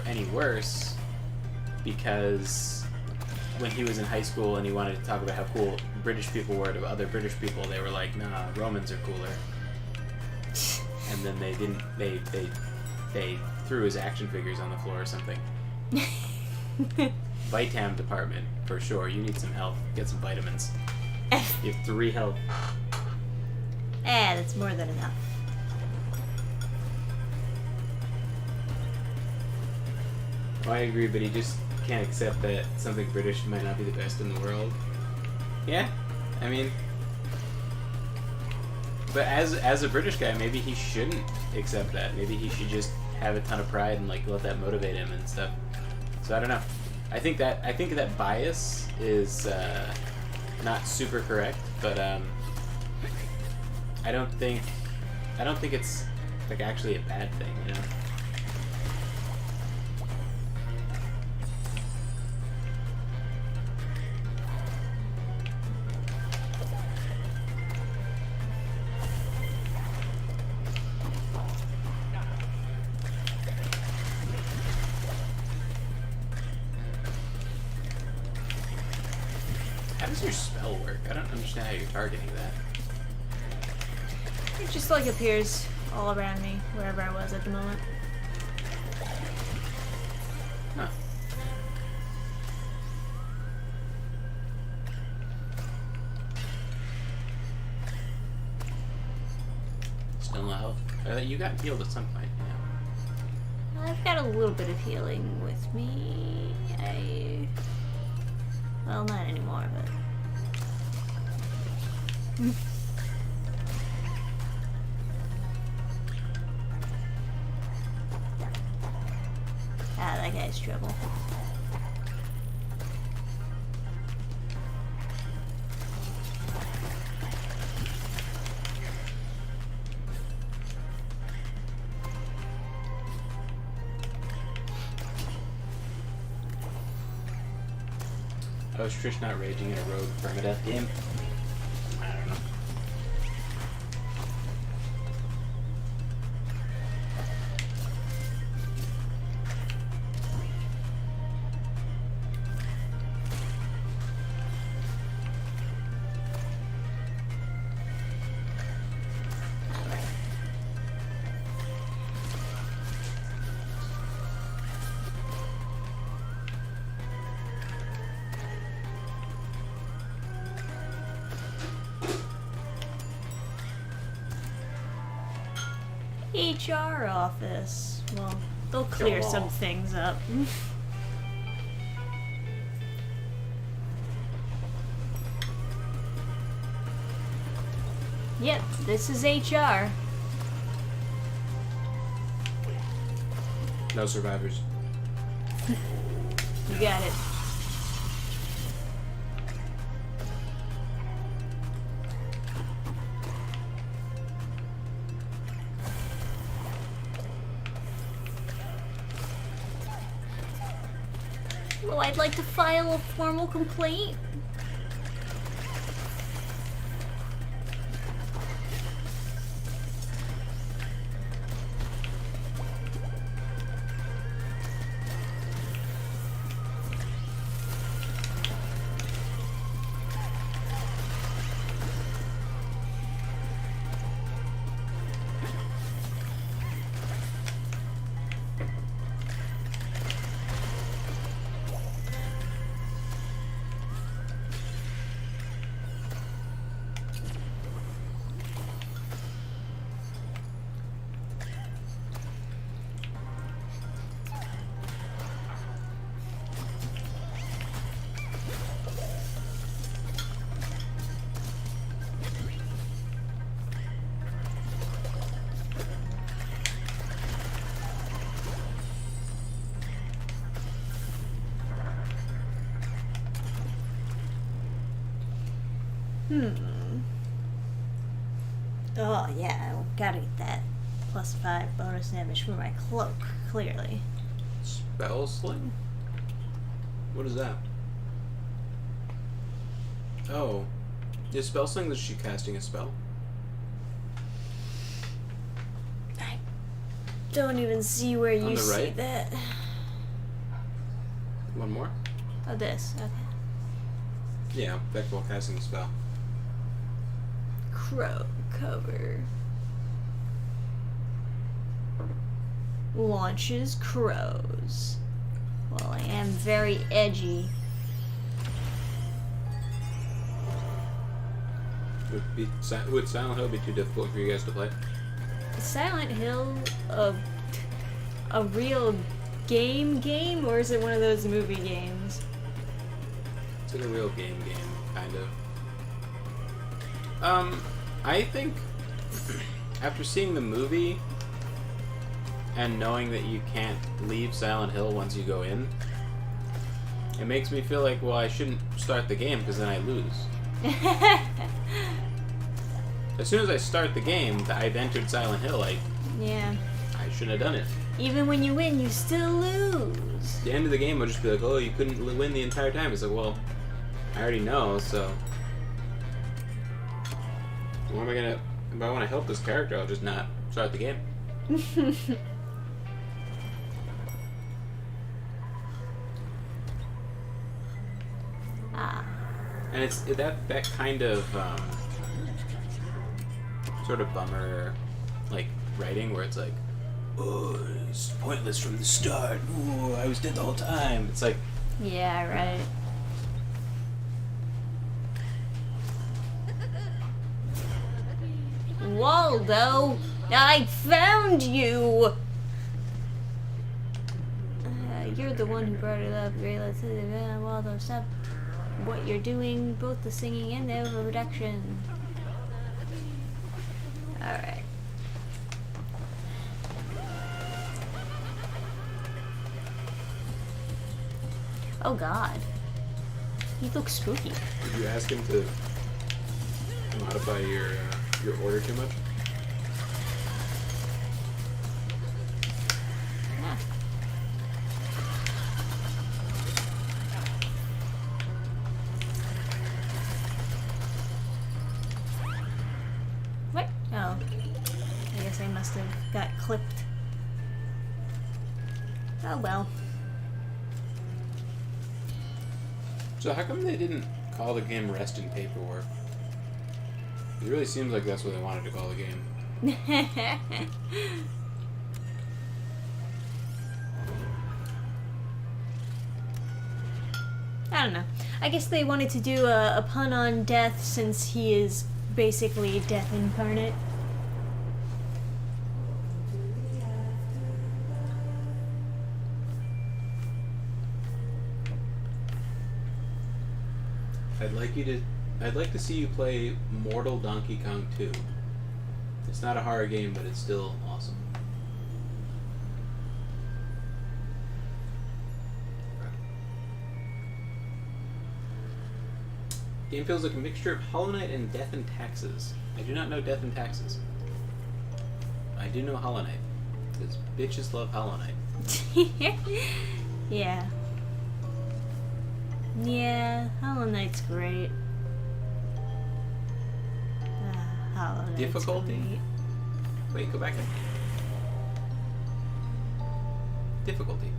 any worse, because when he was in high school and he wanted to talk about how cool British people were to other British people, they were like, "Nah, Romans are cooler." And then they didn't. They threw his action figures on the floor or something. Vitam department for sure. You need some health. Get some vitamins. You have 3 health. That's more than enough. Oh, I agree, but he just can't accept that something British might not be the best in the world. Yeah, I mean, but as a British guy, maybe he shouldn't accept that. Maybe he should just have a ton of pride and like let that motivate him and stuff. So I don't know. I think that bias is not super correct, but I don't think it's like actually a bad thing, you know. How does your spell work? I don't understand how you're targeting that. It just like appears all around me, wherever I was at the moment. Huh. Still no health. You got healed at some point, yeah. I've got a little bit of healing with me. Well, not anymore, but... that guy's trouble. Oh, is Trish not raging in a rogue permadeath game? I don't know. HR office. Well, they'll clear Go some off. things up. Yep, this is HR. No survivors. You got it. Oh, I'd like to file a formal complaint. Oh yeah, I gotta get that +5 bonus damage for my cloak, clearly. Spell sling? What is that? Oh. Is spell sling that she casting a spell? I don't even see where On you the see right? that. One more? Oh, this. Okay. Yeah, back while casting a spell. Crow cover. Launches crows. Well, I am very edgy. Would Silent Hill be too difficult for you guys to play? Is Silent Hill a real game, or is it one of those movie games? It's like a real game, kind of. I think after seeing the movie and knowing that you can't leave Silent Hill once you go in, it makes me feel like, well, I shouldn't start the game because then I lose. As soon as I start the game, I've entered Silent Hill. Yeah. I shouldn't have done it. Even when you win, you still lose. The end of the game will just be like, oh, you couldn't win the entire time. It's like, well, I already know, so what am I gonna? If I want to help this character, I'll just not start the game. Ah. And it's that kind of sort of bummer, like writing where it's like, oh, it's pointless from the start. Ooh, I was dead the whole time. It's like, Yeah, right. Waldo, I found you! You're the one who brought it up. Waldo, stop what you're doing, both the singing and the overproduction. Alright. Oh god. He looks spooky. did you ask him to modify your order too much? Yeah. What? Oh. I guess I must have got clipped. Oh well. So how come they didn't call the game Rest in Paperwork? It really seems like that's what they wanted to call the game. I don't know. I guess they wanted to do a pun on death since he is basically death incarnate. I'd like to see you play Mortal Donkey Kong 2. It's not a horror game, but it's still awesome. Game feels like a mixture of Hollow Knight and Death and Taxes. I do not know Death and Taxes. I do know Hollow Knight, because bitches love Hollow Knight. Yeah. Yeah, Hollow Knight's great. Hollow Knight's Difficulty? great. Wait, go back in. Difficulty.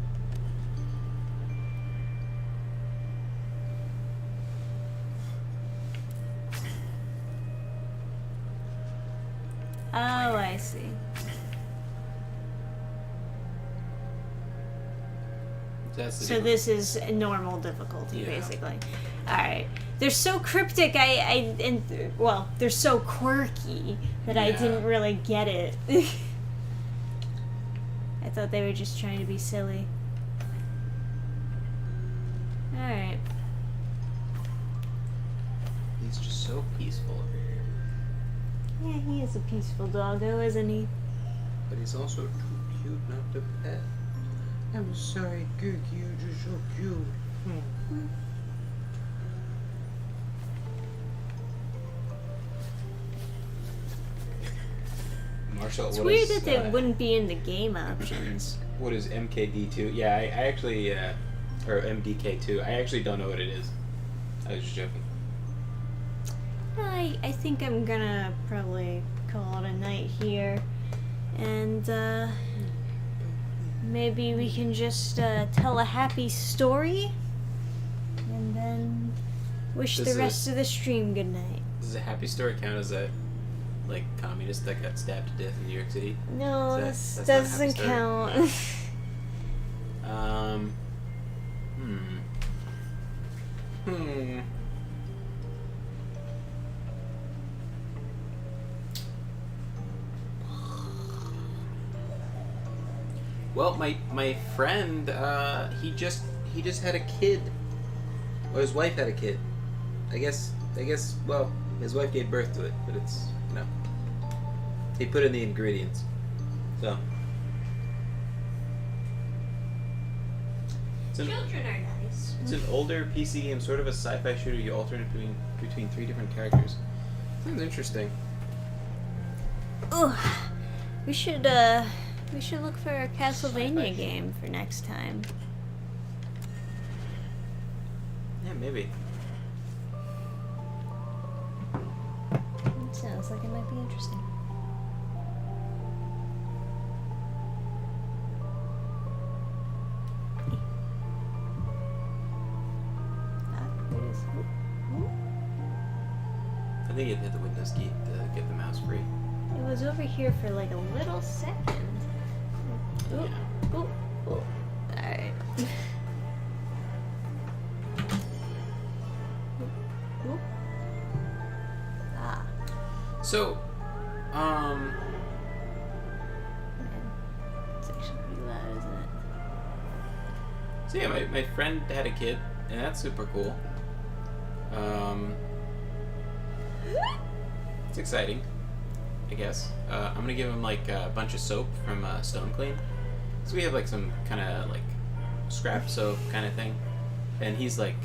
Oh, I see. That's the So this is a normal difficulty, Yeah. basically. Alright. They're so cryptic, well, they're so quirky that I Yeah. didn't really get it. I thought they were just trying to be silly. Alright. He's just so peaceful over here. Yeah, he is a peaceful doggo, isn't he? But he's also too cute not to pet. I'm sorry, Gook, you're just so cute. Marshall, It's weird that they wouldn't be in the game options. What is MKD2? Yeah, I actually, or MDK2. I actually don't know what it is. I was just joking. I think I'm gonna probably call it a night here. And, maybe we can just, tell a happy story? And then wish This the is- rest of the stream good night. Does a happy story count as a, like, communist that got stabbed to death in New York City? No, That's this not a happy doesn't story. count. Well, my friend, he just had a kid, or his wife had a kid. I guess. Well, his wife gave birth to it, but it's he put in the ingredients. So. Children are nice. It's an older PC game, sort of a sci-fi shooter. You alternate between three different characters. Sounds interesting. Ooh, we should look for a Castlevania Sci-fi. game for next time. Yeah, maybe. It sounds like it might be interesting. There it is. I think it hit the Windows key to get the mouse free. It was over here for like a little second. Oop, Yeah. oop, oop. Alright. Oop, oop. Ah, So, man. It's actually pretty loud, isn't it? so yeah, my friend had a kid, and that's super cool. It's exciting, I guess. I'm gonna give him like a bunch of soap from Stone Clean. So we have like some kind of like scrap soap kind of thing, and he's like,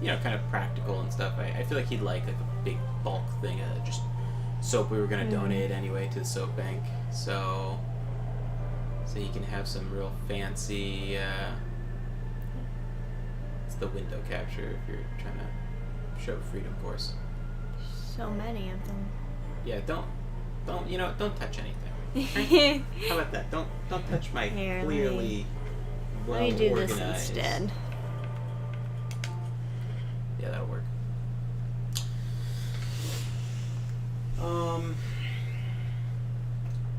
kind of practical and stuff. I feel like he'd like a big bulk thing of just soap we were gonna donate anyway to the soap bank. So he can have some real fancy. It's the window capture if you're trying to show Freedom Force. So many of them. Yeah, don't touch anything. How about that? Don't touch my Here, clearly well Let me do this organized. instead. Yeah, that'll work.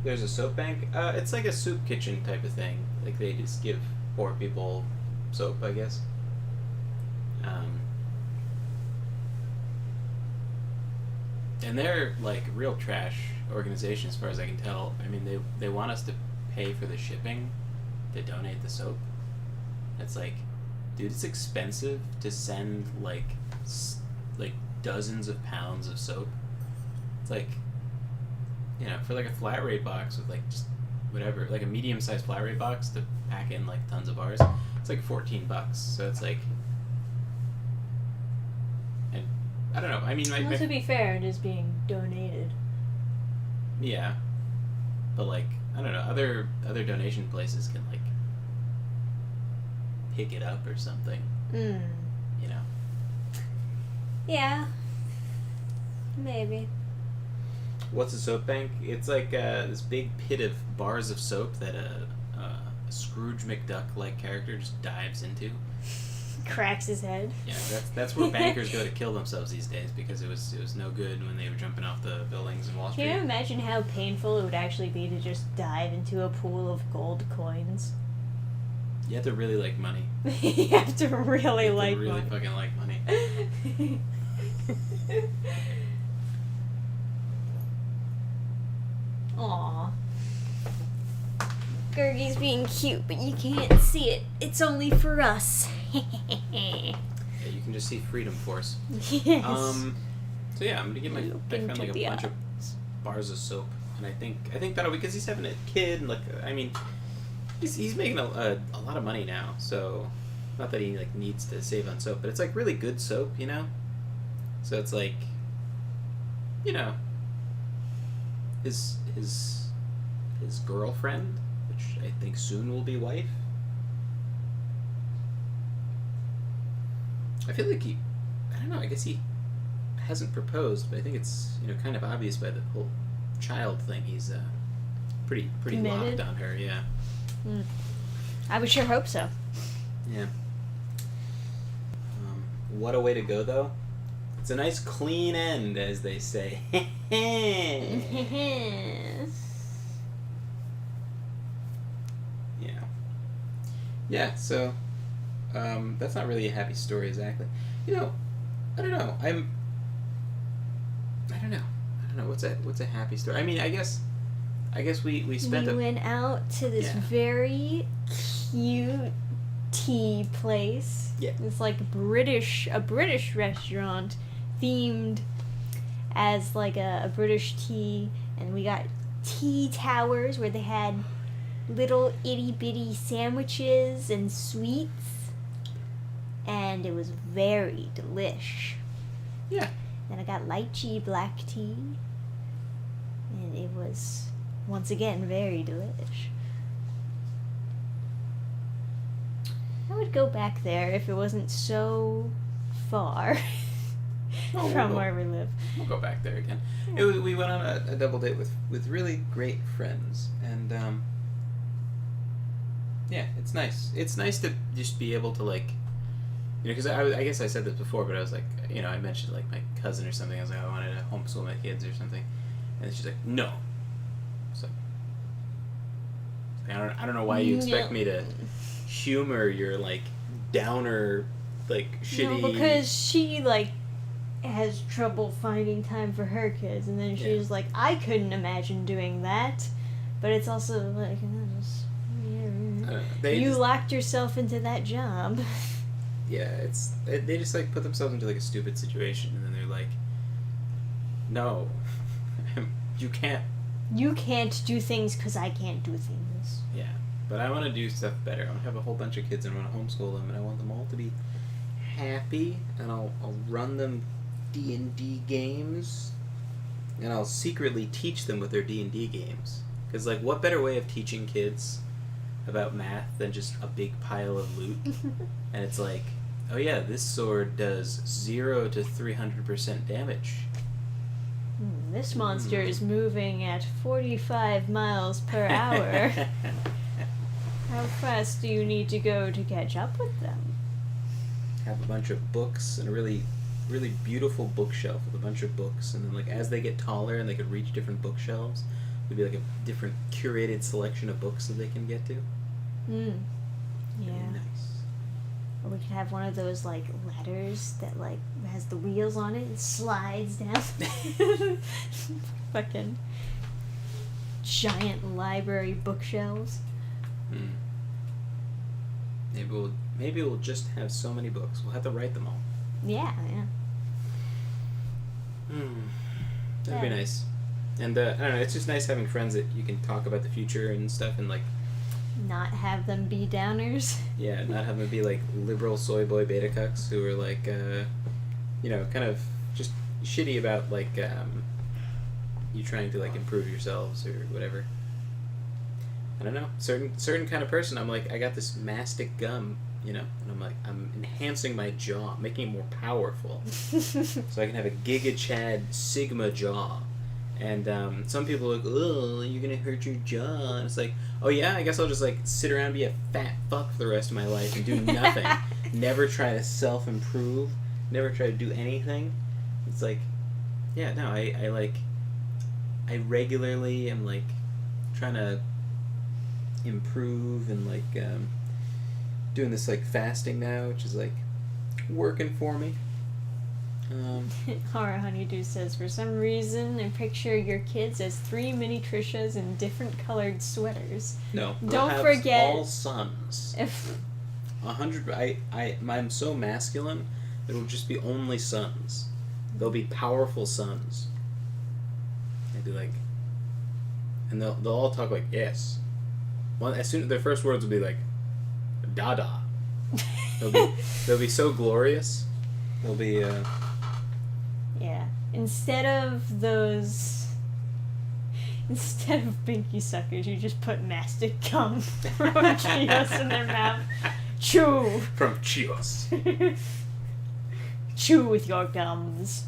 There's a soap bank. It's like a soup kitchen type of thing. Like they just give poor people soap, I guess. And they're like real trash organization as far as I can tell. I mean, they want us to pay for the shipping to donate the soap. It's like, dude, it's expensive to send like dozens of pounds of soap. It's like, for like a flat rate box with like just whatever, like a medium sized flat rate box to pack in like tons of bars, it's like $14. So it's like, and I don't know. I mean, Well, to be fair, it is being donated. yeah, but like I don't know, other donation places can like pick it up or something. Mm. Yeah. Maybe. What's a soap bank? It's like this big pit of bars of soap that a Scrooge McDuck-like character just dives into. Cracks his head. Yeah, that's where bankers go to kill themselves these days because it was no good when they were jumping off the buildings in Wall Street. Can you imagine how painful it would actually be to just dive into a pool of gold coins? You have to really like money. You have to really You have like to really money. fucking like money. Aw. Gurgi's being cute, but you can't see it. It's only for us. Yeah, you can just see Freedom Force. Yes. So yeah, I'm gonna get my Look friend into like a the bunch of bars of soap, and I think that'll because he's having a kid, and like I mean, he's making a lot of money now. So not that he like needs to save on soap, but it's like really good soap, you know. So it's like, you know, his girlfriend, which I think soon will be wife. I feel like I don't know, I guess he hasn't proposed, but I think it's, you know, kind of obvious by the whole child thing. He's pretty Committed? locked on her, yeah. I would sure hope so. Yeah. What a way to go, though. It's a nice clean end, as they say. Yeah. Yeah, so that's not really a happy story exactly. You know, I don't know. I don't know. What's a happy story? I mean, I guess we spent We went out to this Yeah. very cute tea place. Yeah. It's like a British restaurant themed as like a British tea, and we got tea towers where they had little itty bitty sandwiches and sweets, and it was very delish. Yeah. Then I got lychee black tea, and it was once again very delish. I would go back there if it wasn't so far Oh, from we'll where we live. We'll go back there again. We went on a double date with really great friends, and yeah, it's nice. It's nice to just be able to, like, you know, because I guess I said this before, but I was like, you know, I mentioned like my cousin or something. I was like, I wanted to homeschool my kids or something, and she's like, no. So I don't know why you expect me to humor your like downer, like shitty. No, because she like has trouble finding time for her kids, and then she's like, I couldn't imagine doing that, but it's also like, you locked yourself into that job. Yeah, they just like put themselves into like a stupid situation, and then they're like, no, you can't do things because I can't do things. Yeah, but I want to do stuff better. I want to have a whole bunch of kids and I want to homeschool them, and I want them all to be happy, and I'll run them D&D games, and I'll secretly teach them with their D&D games. Because, like, what better way of teaching kids about math than just a big pile of loot? And it's like, oh yeah, this sword does 0 to 300% damage. This monster is moving at 45 miles per hour. How fast do you need to go to catch up with them? Have a bunch of books and a really beautiful bookshelf with a bunch of books, and then like as they get taller and they could reach different bookshelves, there'd be like a different curated selection of books that they can get to. Yeah. Nice. Or we could have one of those like ladders that like has the wheels on it and slides down. Fucking giant library bookshelves. Maybe we'll just have so many books. We'll have to write them all. Yeah. That'd be nice. And I don't know, it's just nice having friends that you can talk about the future and stuff, and like Not have them be downers. yeah, not have them be like liberal soy boy beta cucks who are like you know, kind of just shitty about like you trying to like improve yourselves or whatever. I don't know, certain kind of person. I'm like, I got this mastic gum you know, and I'm like, I'm enhancing my jaw, making it more powerful, so I can have a Giga Chad Sigma jaw. And some people are like, oh, you're gonna hurt your jaw. And it's like, oh yeah, I guess I'll just like sit around and be a fat fuck for the rest of my life and do nothing. Never try to self-improve. Never try to do anything. It's like, yeah, no, I regularly am like trying to improve and like doing this like fasting now, which is like working for me. Horror Honeydew says, for some reason, I picture your kids as 3 mini Trishas in different colored sweaters. No, Don't have forget- all sons. If 100. I'm so masculine. It'll just be only sons. They'll be powerful sons. They'd be like, and they'll all talk like yes. Well, as soon their first words will be like, "Dada." They'll be so glorious. They'll be. yeah, instead of binky suckers, you just put mastic gum from Cheetos in their mouth. Chew. From Cheetos. Chew with your gums.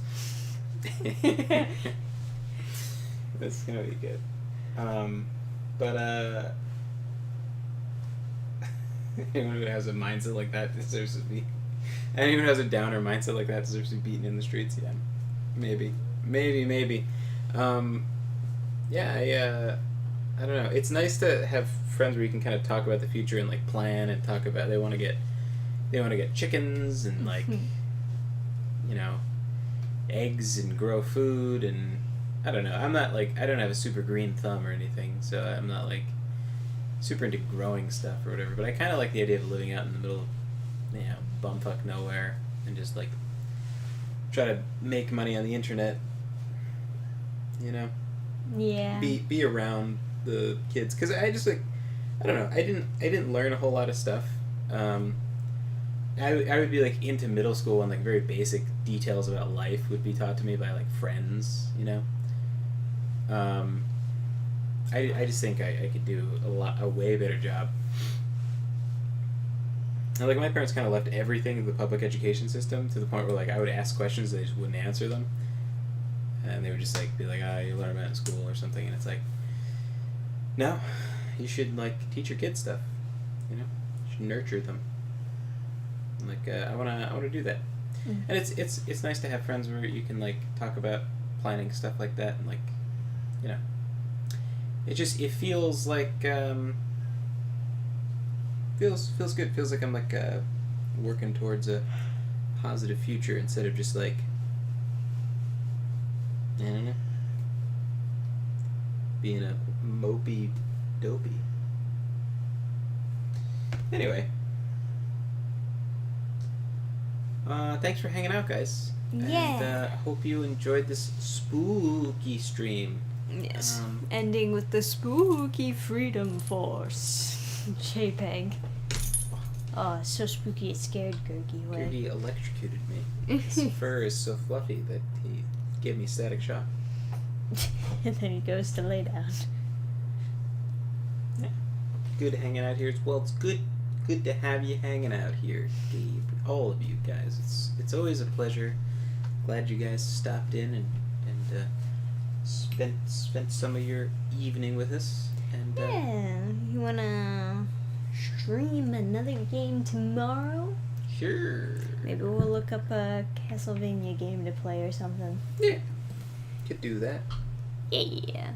That's gonna be good. But anyone who has a mindset like that deserves to be. Anyone who has a downer mindset like that deserves to be beaten in the streets. Yeah, maybe. Yeah, I don't know. It's nice to have friends where you can kind of talk about the future and like plan and talk about they want to get chickens and like you know eggs and grow food and I don't know. I'm not like I don't have a super green thumb or anything, so I'm not like super into growing stuff or whatever. But I kind of like the idea of living out in the middle of bumfuck nowhere and just like try to make money on the internet. You know. Yeah. Be around the kids because I just like I don't know I didn't learn a whole lot of stuff. I would be like into middle school and like very basic details about life would be taught to me by like friends, you know. I just think I could do a way better job. And like my parents kind of left everything to the public education system to the point where like I would ask questions they just wouldn't answer them. And they would just like be like, you learn about it in school or something, and it's like, no, you should like teach your kids stuff, you know, you should nurture them. And, like I wanna do that, and it's nice to have friends where you can like talk about planning stuff like that, and like, you know, it feels like feels good, feels like I'm like working towards a positive future instead of just like. I don't know. Being a mopey dopey. Anyway. Thanks for hanging out, guys. Yeah. And I hope you enjoyed this spooky stream. Yes. Ending with the spooky Freedom Force. JPEG. Oh, it's so spooky it scared Gurgi away. Gurgi electrocuted me. His fur is so fluffy that he gave me static shock. And then he goes to lay down. Yeah. Good hanging out here as well. It's good to have you hanging out here, Gabe. All of you guys. It's always a pleasure. Glad you guys stopped in and spent some of your evening with us. And Yeah. You wanna stream another game tomorrow? sure. Maybe we'll look up a Castlevania game to play or something. Yeah. Could do that. Yeah.